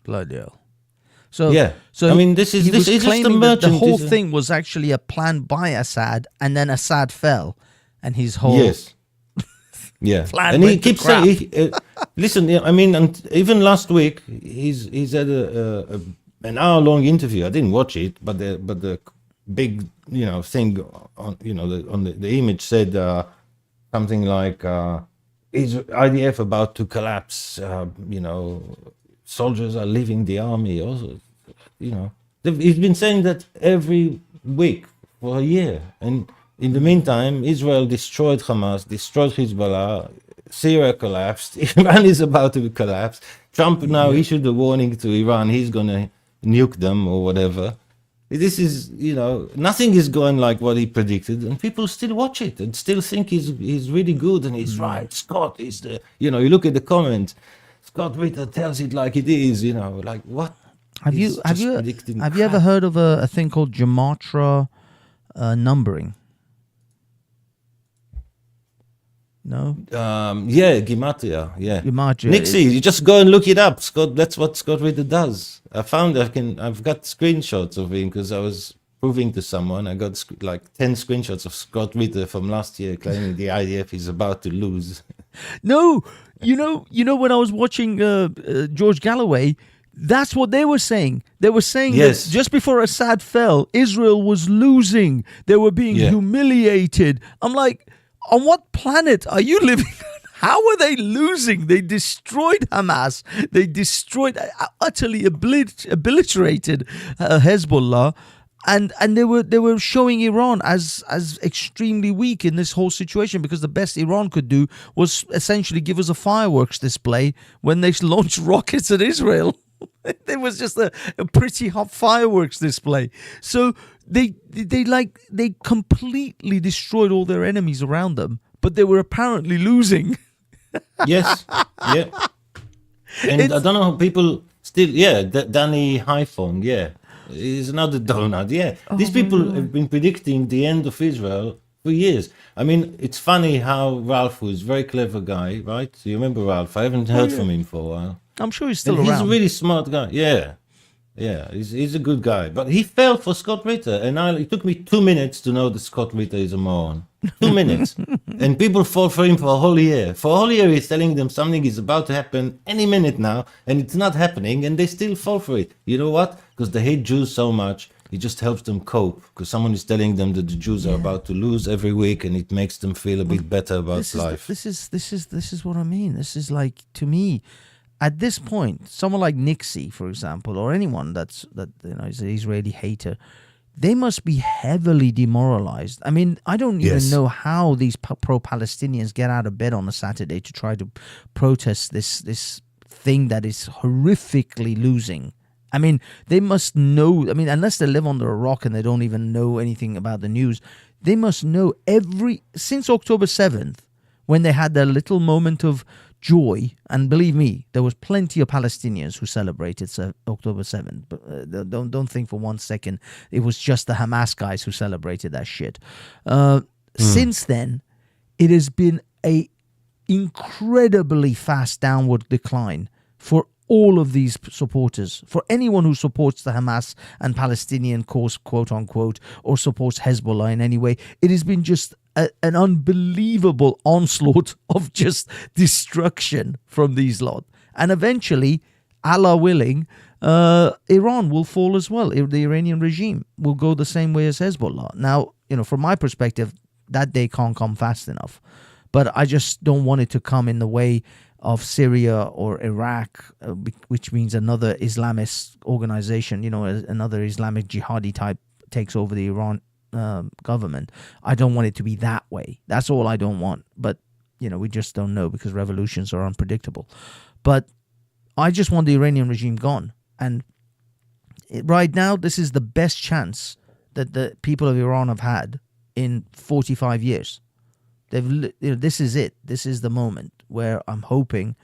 Bloody hell. So Yeah. so I mean, this is he was just a claiming that the merchant, whole isn't it? thing was actually a plan by Assad, and then Assad fell, and his whole Yes. Yeah. Plan And he went to keeps saying, listen, I mean, and even last week, he's had an hour-long interview. I didn't watch it, but the big, thing on, on the image said something like, is IDF about to collapse? Soldiers are leaving the army. Also, he's been saying that every week for a year. And in the meantime, Israel destroyed Hamas, destroyed Hezbollah, Syria collapsed, Iran is about to collapse. Trump now issued a warning to Iran, he's going to nuke them or whatever. This is, nothing is going like what he predicted, and people still watch it and still think he's really good and he's right. Scott is the, you look at the comments, Scott Ritter tells it like it is, like what? Have you ever heard of a thing called gematria numbering? No. Yeah, Gematria. Yeah, Gematria. Nixie, you just go and look it up, Scott. That's what Scott Ritter does. I've got screenshots of him because I was proving to someone. I got like 10 screenshots of Scott Ritter from last year claiming the IDF is about to lose. No, you know when I was watching George Galloway, that's what they were saying. They were saying Yes. that just before Assad fell, Israel was losing. They were being humiliated. I'm like, on what planet are you living on? How are they losing? They destroyed Hamas. They destroyed, utterly obliterated Hezbollah. And they were showing Iran as extremely weak in this whole situation, because the best Iran could do was essentially give us a fireworks display when they launched rockets at Israel. It was just a pretty hot fireworks display. So they completely destroyed all their enemies around them, but they were apparently losing. Yes, yeah. And I don't know how people still, Danny Haiphong, is another donut, These people have been predicting the end of Israel for years. I mean, it's funny how Ralph, who's a very clever guy, right? So you remember Ralph? I haven't heard from him for a while. I'm sure he's still And around. he's a really smart guy. Yeah, he's a good guy. But he fell for Scott Ritter, and it took me 2 minutes to know that Scott Ritter is a moron. 2 minutes. And people fall for him for a whole year. For a whole year, he's telling them something is about to happen any minute now, and it's not happening, and they still fall for it. You know what? Because they hate Jews so much, it just helps them cope. Because someone is telling them that the Jews are about to lose every week, and it makes them feel a bit better about life. This is what I mean. This is like, to me, at this point, someone like Nixie, for example, or anyone that is an Israeli hater, they must be heavily demoralized. I mean, I don't even know how these pro-Palestinians get out of bed on a Saturday to try to protest this thing that is horrifically losing. I mean, they must know. I mean, unless they live under a rock and they don't even know anything about the news, they must know since October 7th, when they had their little moment of joy, and believe me, there was plenty of Palestinians who celebrated October 7th. But don't think for 1 second it was just the Hamas guys who celebrated that shit. Since then, it has been a incredibly fast downward decline for all of these supporters, for anyone who supports the Hamas and Palestinian cause, quote unquote, or supports Hezbollah in any way, it has been just an unbelievable onslaught of just destruction from these lot. And eventually, Allah willing, Iran will fall as well. The Iranian regime will go the same way as Hezbollah. Now, from my perspective, that day can't come fast enough. But I just don't want it to come in the way of Syria or Iraq, which means another Islamist organization, another Islamic jihadi type takes over the Iran government. I don't want it to be that way. That's all I don't want. But, we just don't know because revolutions are unpredictable. But I just want the Iranian regime gone. And right now, this is the best chance that the people of Iran have had in 45 years. This is it. This is the moment where I'm hoping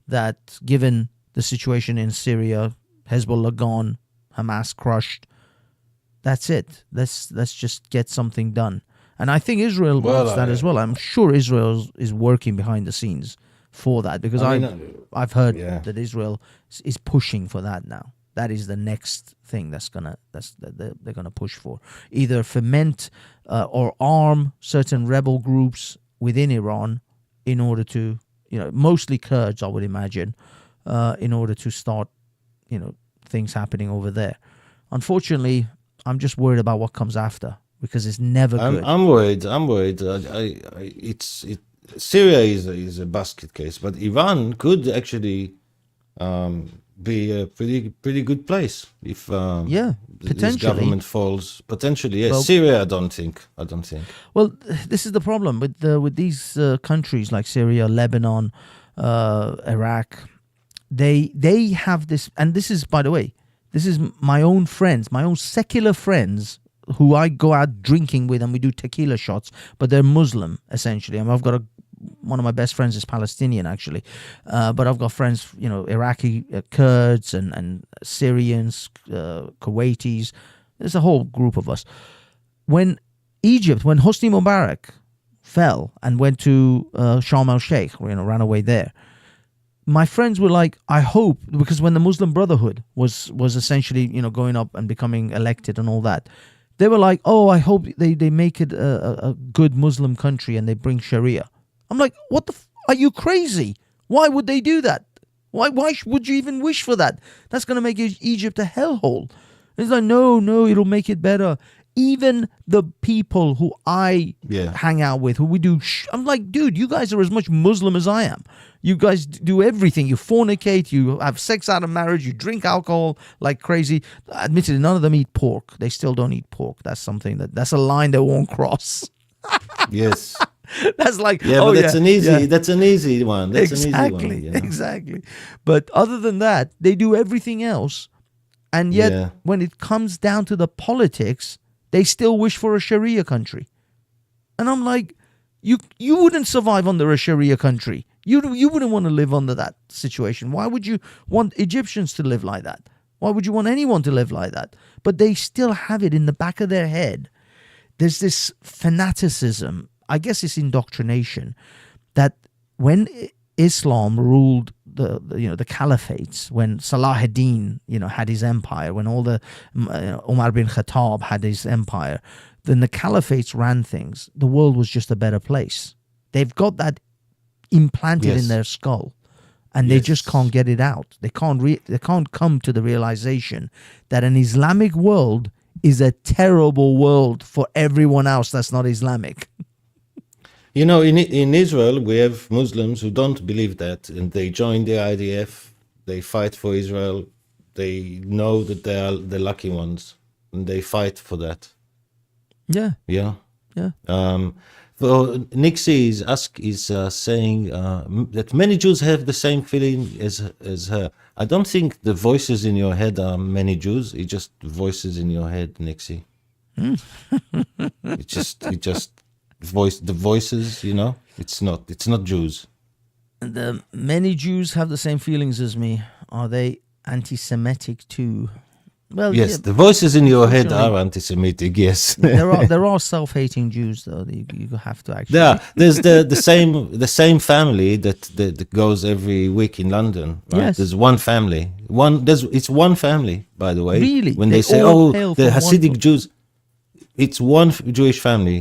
that, given the situation in Syria, Hezbollah gone, Hamas crushed, that's it. Let's just get something done. And I think Israel wants that as well. I'm sure Israel is working behind the scenes for that, because I've heard that Israel is pushing for that now. That is the next thing they're gonna push for. Either foment or arm certain rebel groups within Iran in order to, mostly Kurds, I would imagine, in order to start, things happening over there. Unfortunately, I'm just worried about what comes after, because it's never good. I'm worried. Syria is a basket case, but Iran could actually be a pretty good place if this government falls. Potentially, yes. Well, Syria, I don't think. Well, this is the problem with these countries like Syria, Lebanon, Iraq. They have this, and this is, by the way, this is my own friends, my own secular friends who I go out drinking with, and we do tequila shots, but they're Muslim essentially. I mean, I've got one of my best friends is Palestinian, actually. But I've got friends, Iraqi Kurds and Syrians, Kuwaitis. There's a whole group of us. When Hosni Mubarak fell and went to Sharm el-Sheikh, ran away there, my friends were like, I hope, because when the Muslim Brotherhood was essentially, going up and becoming elected and all that, they were like, oh, I hope they make it a good Muslim country and they bring Sharia. I'm like, what are you crazy? Why would they do that? Why would you even wish for that? That's going to make Egypt a hellhole. It's like, no, it'll make it better. Even the people who I hang out with, who we do, I'm like, dude, you guys are as much Muslim as I am. You guys do everything. You fornicate, you have sex out of marriage, you drink alcohol like crazy. Admittedly, none of them eat pork. They still don't eat pork. That's that's a line they won't cross. Yes. That's like, but that's an easy one. That's exactly, an easy one, exactly. But other than that, they do everything else, and yet when it comes down to the politics, they still wish for a Sharia country. And I'm like, you wouldn't survive under a Sharia country. You wouldn't want to live under that situation. Why would you want Egyptians to live like that? Why would you want anyone to live like that? But they still have it in the back of their head. There's this fanaticism. I guess it's indoctrination that when Islam ruled the caliphates, when Salah ad-Din had his empire, when all the Umar bin Khattab had his empire, then the caliphates ran things. The world was just a better place. They've got that implanted in their skull, and they just can't get it out. They can't come to the realization that an Islamic world is a terrible world for everyone else that's not Islamic. In Israel, we have Muslims who don't believe that, and they join the IDF, they fight for Israel, they know that they are the lucky ones, and they fight for that. Yeah. So Nixie is saying that many Jews have the same feeling as her. I don't think the voices in your head are many Jews. It's just voices in your head, Nixie. It just the voices, it's not Jews. The many Jews have the same feelings as me. Are they anti-Semitic too? Well, Yes, yeah, the voices in your head unfortunately, are anti-Semitic. Yes, there are self-hating Jews though. That you have to actually. there's the same family that goes every week in London, right? Yes, There's one family. It's one family, by the way. really, When they they say, all "Oh, hail the from one. Hasidic Jews," it's one Jewish family.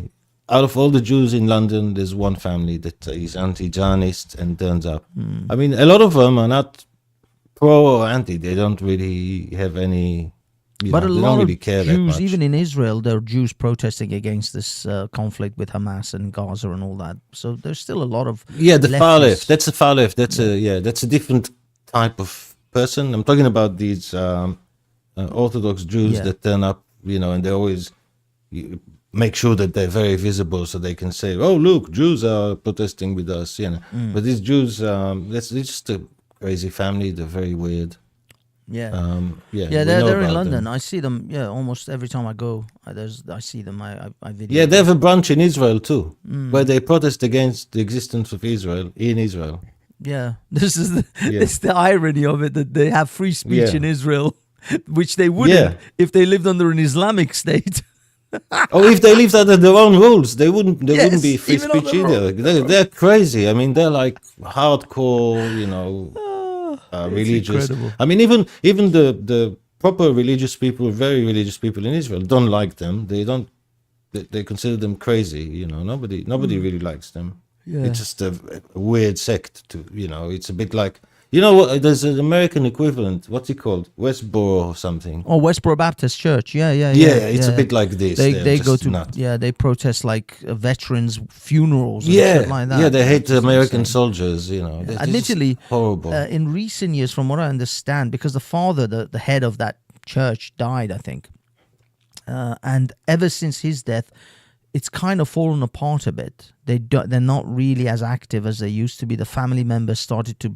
Out of all the Jews in London, there's one family that is anti-Zionist and turns up. I mean, a lot of them are not pro or anti. They don't really have any. But a They lot don't of really care that Jews, much. even in Israel, there are Jews protesting against this conflict with Hamas and Gaza and all that. So there's still a lot of Yeah, the far left. leftists. That's the far left. That's a different type of person. I'm talking about these Orthodox Jews Yeah. that turn up, and they always make sure that they're very visible so they can say, "Oh, look, Jews are protesting with us." But these Jews, it's just a crazy family. They're very weird. Yeah. Yeah, Yeah, we they're know they're in about London. them. I see them. Yeah, almost every time I go, I see them. I video. Yeah, they have a branch in Israel too, Mm. where they protest against the existence of Israel in Israel. Yeah, this is Yeah. this is the irony of it, that they have free speech Yeah. in Israel, which they wouldn't Yeah. if they lived under an Islamic state. Oh, if they lived under their own rules, they wouldn't. There wouldn't Yes, be free even on speech the either. road. They're crazy. I mean, they're like hardcore. It's Religious. incredible. I mean, even the proper religious people, very religious people in Israel, don't like them. They don't. They consider them crazy. Nobody really likes them. Yeah. It's just a weird sect. It's a bit like what. There's an American equivalent. What's it called? Westboro or something. Oh, Westboro Baptist Church. Yeah. Yeah, it's a bit like this. They They're go just to nuts. they protest like veterans' funerals. And Yeah, shit like that. yeah, they hate It's just American insane. soldiers. They're just Admittedly, horrible. in recent years, from what I understand, because the father, the head of that church, died, I think, and ever since his death, it's kind of fallen apart a bit. They're not really as active as they used to be. The family members started to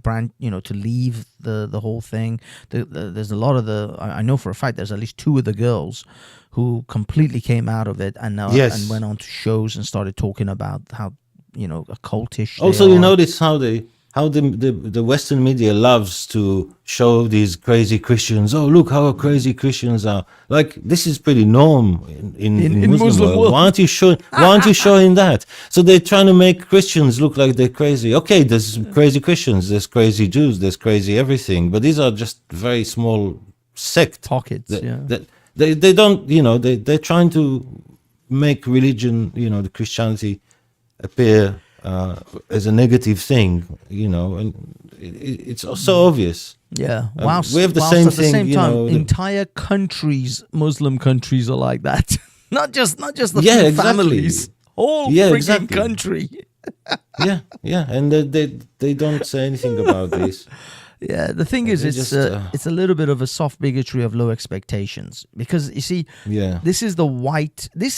to leave the whole thing. There's a lot of I know for a fact there's at least 2 of the girls who completely came out of it and now Yes. and went on to shows and started talking about how occultish. Also, they you are. notice how the Western media loves to show these crazy Christians. Oh, look how crazy Christians are. Like, this is pretty norm in Muslim world. Why aren't you showing that? So they're trying to make Christians look like they're crazy. Okay, there's crazy Christians, there's crazy Jews, there's crazy everything. But these are just very small sect. Pockets, yeah. They don't, they're trying to make religion, the Christianity appear as a negative thing, and it's so obvious. Yeah. Whilst, we have the whilst same at the thing, same time, entire countries, Muslim countries, are like that. not just the Yeah, few exactly. families, whole Yeah, freaking exactly. country. Yeah, and they don't say anything about this. Yeah, the thing is, They it's just, it's a little bit of a soft bigotry of low expectations, because you see, Yeah, this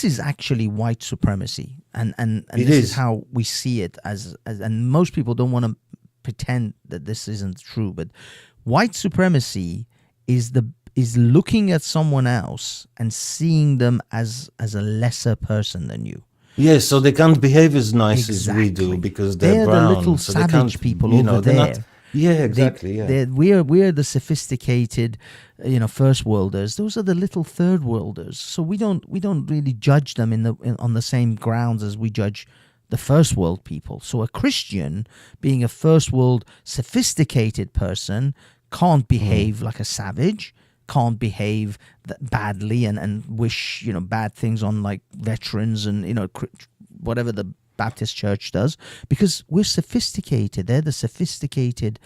is actually white supremacy, and It this is. is how we see it as and most people don't want to pretend that this isn't true, but white supremacy is looking at someone else and seeing them as a lesser person than you. yes. So they can't behave as nice as we do Exactly. because they're They're brown. the little so they savage can't, people you know, over they're there. Not, yeah, exactly. We're the sophisticated, first worlders. Those are the little third worlders. So we don't really judge them on the same grounds as we judge the first world people. So a Christian, being a first world sophisticated person, can't behave like a savage, can't behave badly and wish bad things on like veterans and whatever the Baptist Church does, because we're sophisticated. They're the sophisticated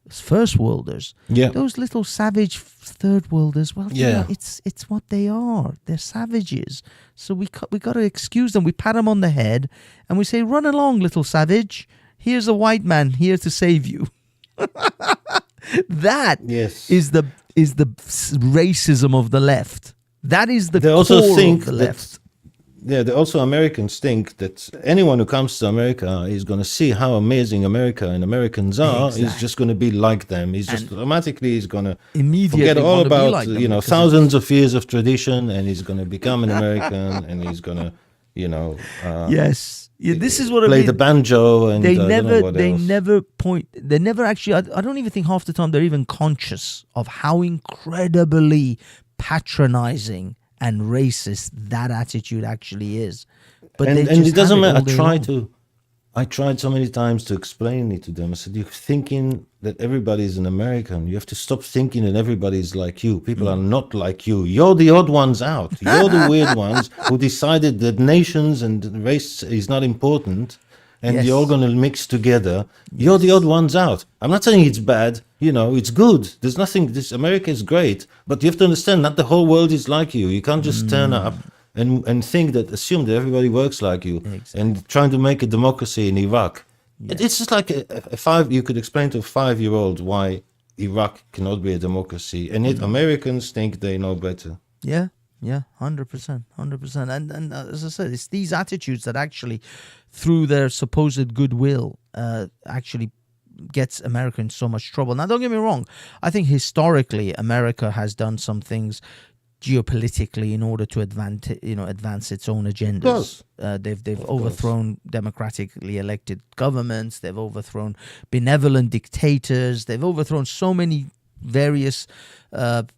first worlders. Yeah. Those little savage third worlders, well, Yeah. it's what they are. They're savages. So we got to excuse them. We pat them on the head and we say, "Run along, little savage. Here's a white man here to save you." That Yes. is the racism of the left. That is the They also core think of the that left. Americans think that anyone who comes to America is going to see how amazing America and Americans are. He's Exactly. just going to be like them. He's just automatically he's going to Immediately forget all wanna be about like them because thousands of years of tradition, and he's going to become an American, and he's going to Yes. Yeah, this is what I play mean. the banjo, and They I don't never know what else. they never actually I don't even think half the time they're even conscious of how incredibly patronizing and racist that attitude actually is. But and they and just it doesn't have matter. all day long. I tried so many times to explain it to them. I said, you're thinking that everybody is an American. You have to stop thinking that everybody is like you. People are not like you. You're the odd ones out. You're the weird ones who decided that nations and race is not important and you're all Yes. going to mix together. You're the odd ones out. I'm not saying it's bad. You know, it's good. There's nothing, this America is great, but you have to understand not the whole world is like you. You can't just turn up and think that, assume that everybody works like you, Exactly. and trying to make a democracy in Iraq. It's just like you could explain to a 5-year-old why Iraq cannot be a democracy, and yet Americans think they know better. Yeah, yeah, 100%, 100%. And as I said, it's these attitudes that actually, through their supposed goodwill, actually gets America in so much trouble. Now, don't get me wrong. I think historically, America has done some things geopolitically in order to advance its own agendas. course. They've overthrown democratically elected governments. They've overthrown benevolent dictators. They've overthrown so many various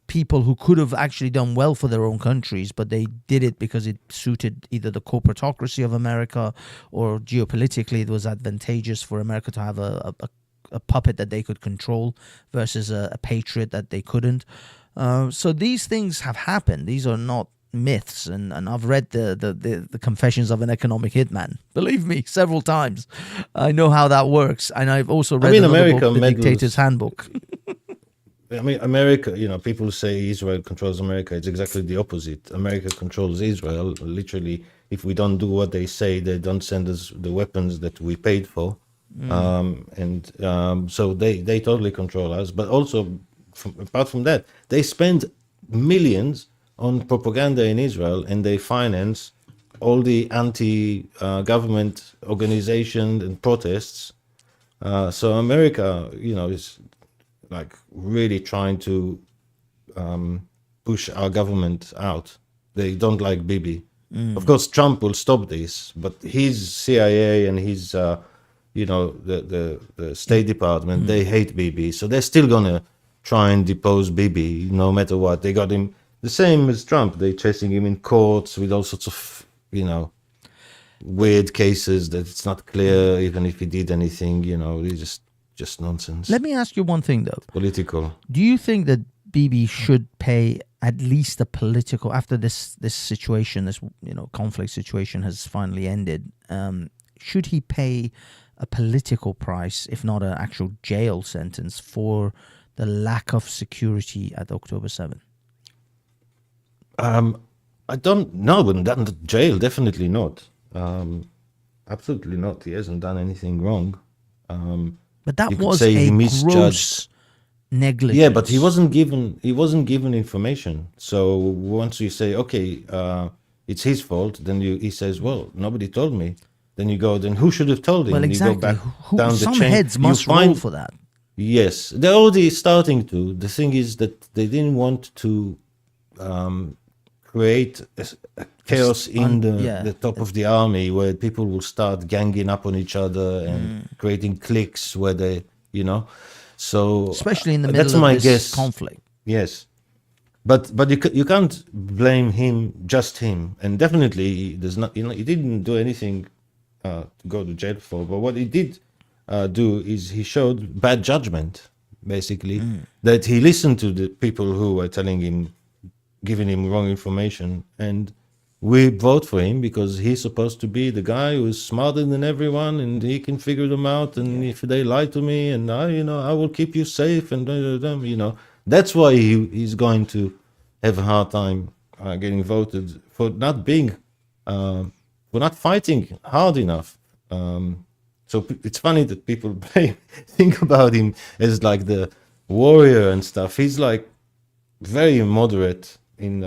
people who could have actually done well for their own countries, but they did it because it suited either the corporatocracy of America, or geopolitically it was advantageous for America to have a puppet that they could control versus a patriot that they couldn't. So these things have happened. These are not myths, and I've read the Confessions of an Economic Hitman. Believe me, several times. I know how that works, and I've also read another America book, The meddles- Dictator's Handbook. I mean, America, people say Israel controls America. It's exactly the opposite. America controls Israel. Literally, if we don't do what they say, they don't send us the weapons that we paid for. So they totally control us. But also, apart from that, they spend millions on propaganda in Israel, and they finance all the anti-government organizations and protests. So America, is like really trying to push our government out. They don't like Bibi. Of course, Trump will stop this, but his CIA and his, the State Department, they hate Bibi. So they're still gonna try and depose Bibi, no matter what. They got him the same as Trump. They're chasing him in courts with all sorts of, weird cases that it's not clear even if he did anything. It's just nonsense. Let me ask you one thing, though. Political. Do you think that Bibi should pay at least a political, after this situation, this conflict situation has finally ended? Should he pay a political price, if not an actual jail sentence, for the lack of security at October 7th? I don't know, but that jail, definitely not. Absolutely not. He hasn't done anything wrong. But that You could was say he a misjudged. gross negligence. Yeah, but he wasn't given information. So once you say, okay, it's his fault, then he says, well, nobody told me. Then you go, then who should have told him? Well, You go exactly. back down the Some chain. heads You must roll find- for that. Yes, they're already starting to. The thing is that they didn't want to create a chaos in the top of the army, where people will start ganging up on each other and creating cliques where they, so Especially in the that's middle my of this guess. conflict. Yes, but you can't blame just him, and definitely there's not. He didn't do anything to go to jail for. But what he did do is he showed bad judgment, basically, that he listened to the people who were telling him, giving him wrong information, and we vote for him because he's supposed to be the guy who's smarter than everyone, and he can figure them out. And if they lie to me, and I will keep you safe, and that's why he's going to have a hard time getting voted for not being, for not fighting hard enough. So it's funny that people think about him as like the warrior and stuff. He's like very moderate in,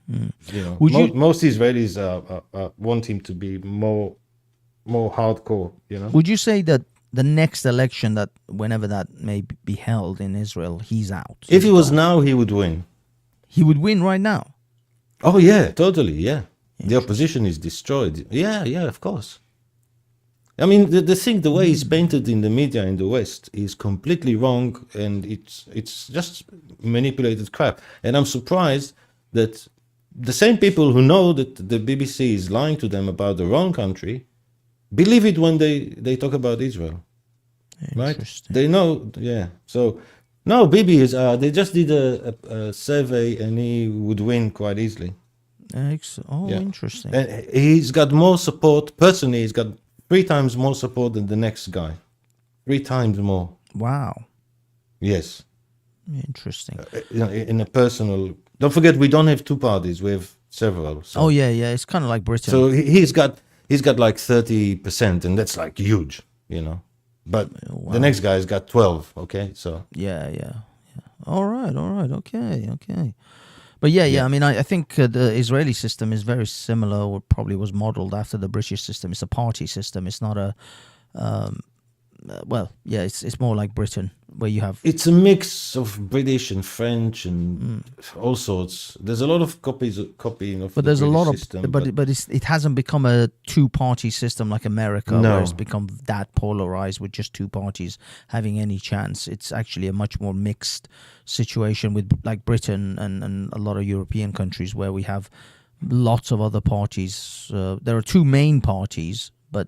most Israelis want him to be more hardcore, Would you say that the next election, that whenever that may be held in Israel, he's out? If he was now, he would win. He would win right now. Oh yeah, totally, yeah. The opposition is destroyed. Yeah, of course. I mean, the way he's painted in the media in the West is completely wrong, and it's just manipulated crap. And I'm surprised that the same people who know that the BBC is lying to them about the wrong country believe it when they talk about Israel. Right? Interesting. They know, yeah. So no, Bibi is. They just did a survey, and he would win quite easily. Yeah. Interesting. And he's got more support. Personally, he's got 3 times more support than the next guy. 3 times more. Wow. Yes. Interesting. In a personal. Don't forget, we don't have 2 parties. We have several. So. Oh yeah. It's kind of like Britain. So he's got like 30%, and that's like huge, But the next guy's got 12. Okay, so yeah. All right. Okay. But yeah. I mean, I think the Israeli system is very similar, or probably was modeled after the British system. It's a party system. It's not a, it's more like Britain, where you have. It's a mix of British and French and all sorts. There's a lot of copying of. But the there's a British lot of, system, but it hasn't become a 2-party system like America, No. where it's become that polarized with just 2 parties having any chance. It's actually a much more mixed situation with like Britain and a lot of European countries, where we have lots of other parties. There are 2 main parties, but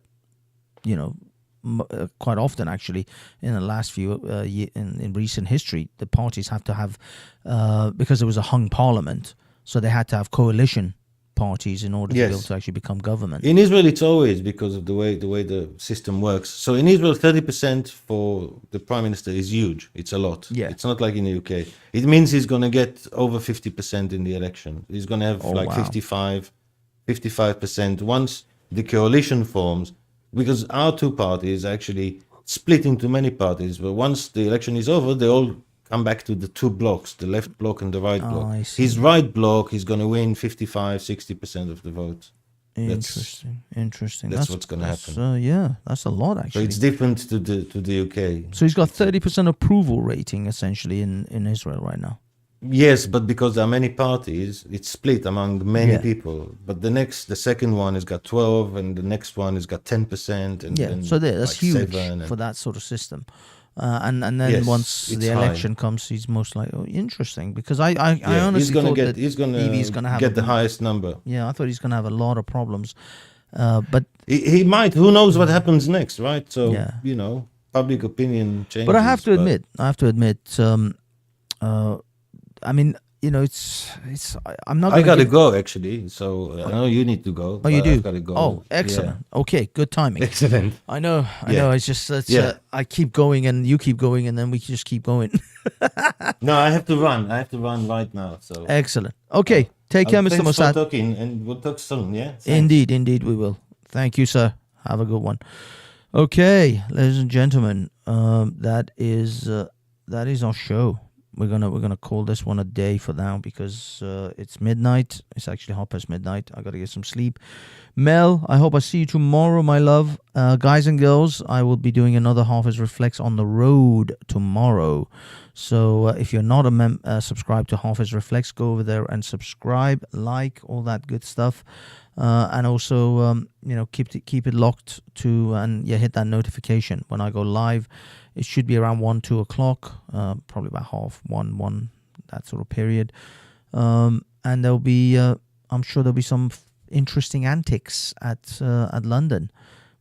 quite often, actually, in the last few in recent history, the parties have to have because there was a hung parliament, so they had to have coalition parties in order to be able to actually become government. In Israel, it's always because of the way the system works. So in Israel, 30% for the prime minister is huge. It's a lot. Yeah. It's not like in the UK. It means he's going to get over 50% in the election. He's going to have 55% once the coalition forms. Because our 2 parties actually split into many parties, but once the election is over, they all come back to the 2 blocks, the left bloc and the right bloc. I see. His right bloc is going to win 55-60% of the vote. Interesting. That's what's going to happen. That's a lot, actually. So it's different to the UK. So he's got 30% approval rating, essentially, in Israel right now. Yes, but because there are many parties, it's split among many people. But the second one has got 12, and the next one has got 10%. And so that's like huge 7 for that sort of system. And then once the election comes, he's most likely interesting, because I honestly thought that he's going to get the highest number. Yeah, I thought he's going to have a lot of problems, but he might. Who knows what happens next, right? So public opinion changes. But I have to admit, I mean, I'm not. I gotta go, actually. So I know you need to go. Oh, you do? I've gotta go. Oh, excellent. Yeah. Okay, good timing. Excellent. I know. It's just I keep going and you keep going, and then we just keep going. No, I have to run. right now. So excellent. Okay, take care, Mr. Mossad. Thanks for talking, and we'll talk soon. Yeah. Thanks. Indeed, we will. Thank you, sir. Have a good one. Okay, ladies and gentlemen, that is our show. We're gonna call this one a day for now, because it's midnight. It's actually HAFEZ midnight. I gotta get some sleep. Mel, I hope I see you tomorrow, my love. Guys and girls, I will be doing another HAFEZ Reflects on the road tomorrow. So if you're not subscribed to HAFEZ Reflects, go over there and subscribe, like, all that good stuff. And also, keep it locked to, and hit that notification when I go live. It should be around 1-2 o'clock, probably about 1:30, that sort of period. And there'll be, I'm sure there'll be some interesting antics at London,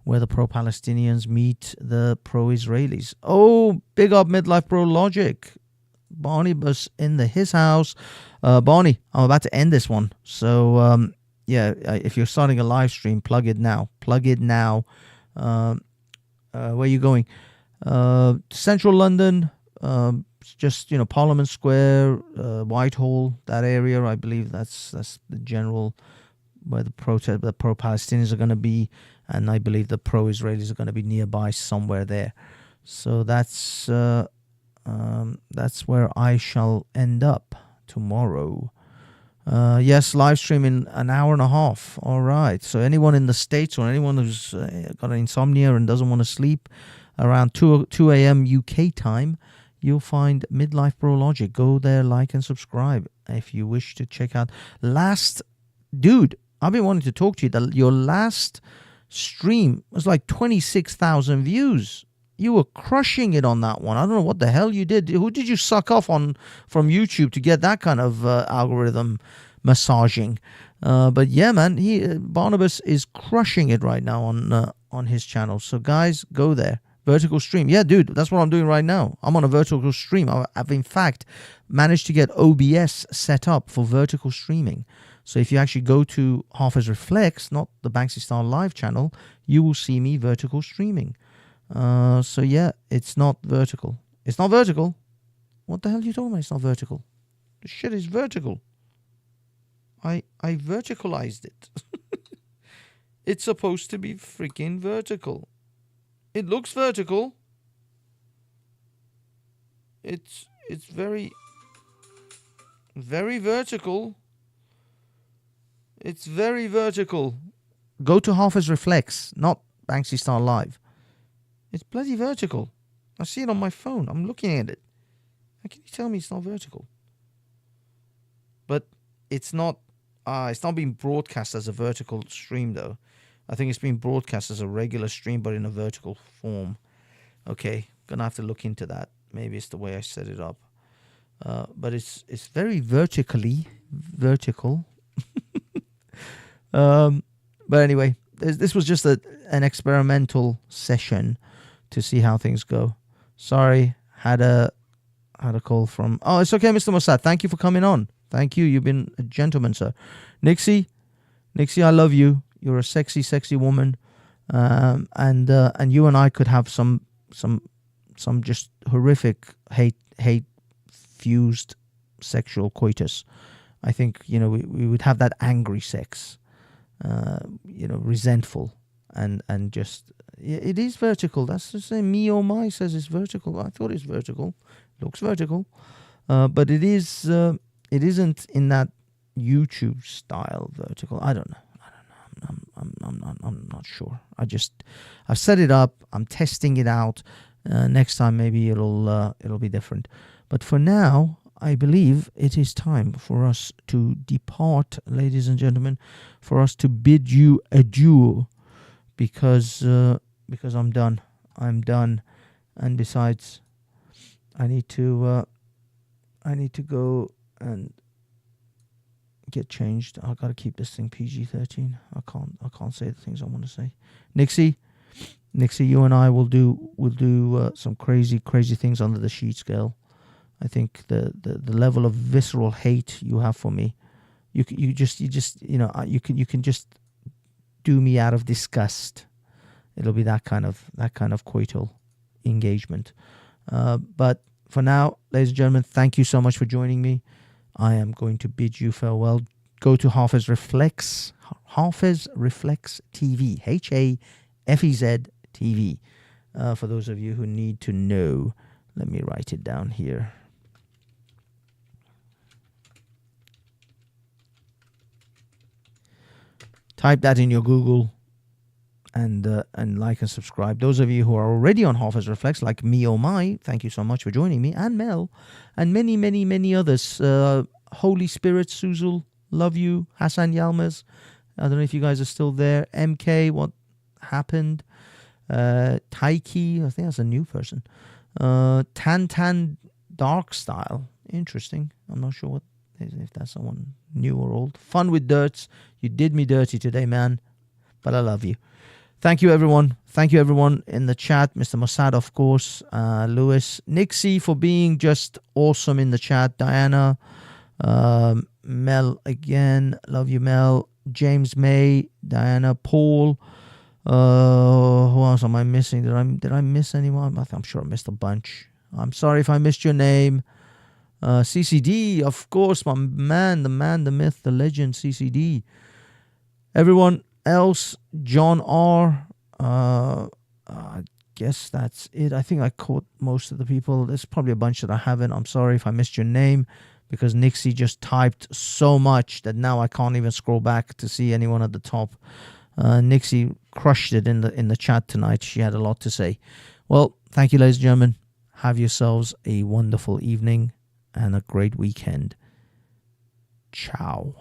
where the pro-Palestinians meet the pro-Israelis. Oh, big up Midlife Bro Logic. Barney was in his house. Barney, I'm about to end this one. So, if you're starting a live stream, plug it now. Where are you going? Central London, just Parliament Square, Whitehall, that area. I believe that's the general where the pro-Palestinians are going to be, and I believe the pro-Israelis are going to be nearby somewhere there. So that's where I shall end up tomorrow. Yes, live stream in an hour and a half. All right. So anyone in the States, or anyone who's got insomnia and doesn't want to sleep, around 2 a.m. UK time, you'll find Midlife Bro Logic. Go there, like and subscribe if you wish to check out. Dude, I've been wanting to talk to you. Your last stream was like 26,000 views. You were crushing it on that one. I don't know what the hell you did. Who did you suck off on from YouTube to get that kind of algorithm massaging. But yeah, man, Barnabas is crushing it right now on his channel. So guys, go there. Vertical stream. Yeah, dude, that's what I'm doing right now. I'm on a vertical stream. I've in fact managed to get OBS set up for vertical streaming. So if you actually go to HAFEZ Reflex, not the Banksy Star Live channel, you will see me vertical streaming. So yeah, it's not vertical. It's not vertical. What the hell are you talking about? It's not vertical. The shit is vertical. I verticalized it. It's supposed to be freaking vertical. It looks vertical. It's very vertical. It's very vertical. Go to HAFEZ Reflex, not Banksy Star Live. It's bloody vertical. I see it on my phone. I'm looking at it. How can you tell me it's not vertical? But it's not being broadcast as a vertical stream though. I think it's being broadcast as a regular stream but in a vertical form. Okay, gonna have to look into that. Maybe it's the way I set it up. But it's very vertical. But anyway, this was just an experimental session to see how things go. Sorry, had a call from... Oh, it's okay, Mr. Mossad. Thank you for coming on. Thank you. You've been a gentleman, sir. Nixie, I love you. You're a sexy woman. And you and I could have some just horrific hate fused sexual coitus. I think, we would have that angry sex, resentful and just... It is vertical. That's the same. Me or my says it's vertical. I thought it's vertical. Looks vertical. But it isn't in that YouTube style vertical. I don't know. I'm not sure. I've set it up. I'm testing it out. Next time maybe it'll be different. But for now, I believe it is time for us to depart, ladies and gentlemen, for us to bid you adieu, because I'm done. And besides, I need to go and get changed. I gotta keep this thing PG-13. I can't say the things I want to say. Nixie, you and I will do some crazy things under the sheet scale. I think the level of visceral hate you have for me, you can just do me out of disgust. It'll be that kind of coital engagement. But for now, ladies and gentlemen, thank you so much for joining me. I am going to bid you farewell. Go to HAFEZ Reflex TV, HAFEZ TV. For those of you who need to know, let me write it down here. Type that in your Google and like and subscribe. Those of you who are already on HAFEZ Reflex, like me or my, thank you so much for joining me, and Mel, and many others. Holy Spirit, Suzul, love you. Hassan Yalmaz, I don't know if you guys are still there. MK, what happened? Taiki, I think that's a new person. Tan Dark Style, interesting. I'm not sure if that's someone new or old. Fun with Dirts, you did me dirty today, man, but I love you. Thank you, everyone. Thank you, everyone in the chat. Mr. Mossad, of course. Lewis. Nixie for being just awesome in the chat. Diana. Mel again. Love you, Mel. James May. Diana. Paul. Who else am I missing? Did I miss anyone? I'm sure I missed a bunch. I'm sorry if I missed your name. CCD, of course, my man, the myth, the legend, CCD. Everyone else, John R. I guess that's it. I think I caught most of the people. There's probably a bunch that I haven't. I'm sorry if I missed your name, because Nixie just typed so much that now I can't even scroll back to see anyone at the top. Nixie crushed it in the chat tonight. She had a lot to say. Well, thank you, ladies and gentlemen. Have yourselves a wonderful evening and a great weekend. Ciao.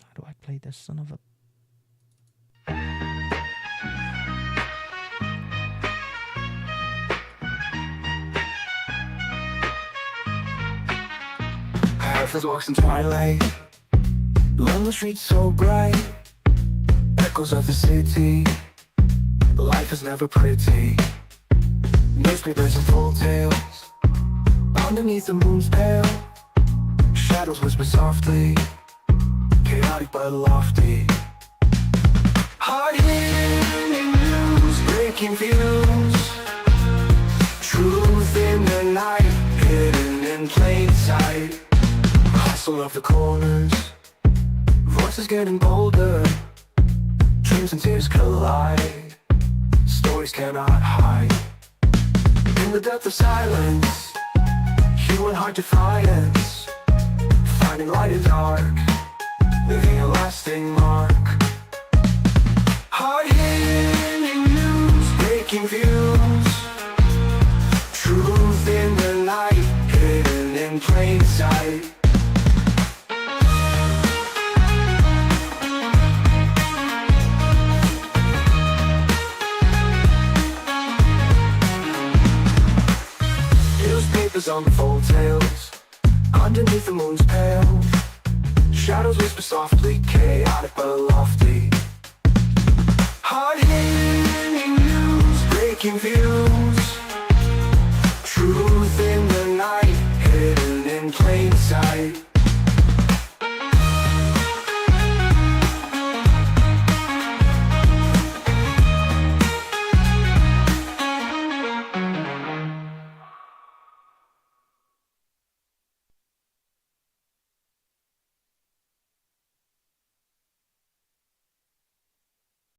How do I play this son of a... HAFEZ walks in twilight. Lonely streets so bright, echoes of the city. Life is never pretty. Newspapers and full tales, underneath the moon's pale. Shadows whisper softly, chaotic but lofty. Hard-hitting news, breaking views. Truth in the night, hidden in plain sight. Hustle of the corners, voices getting bolder. Dreams and tears collide, stories cannot hide. In the depth of silence, human heart defiance. Finding light in dark, leaving a lasting mark. Hard-hitting news, breaking views. Truth in the night, hidden in plain sight. Newspapers unfold tales, underneath the moon's pale. Shadows whisper softly, chaotic but lofty. Hard-hitting news, breaking views.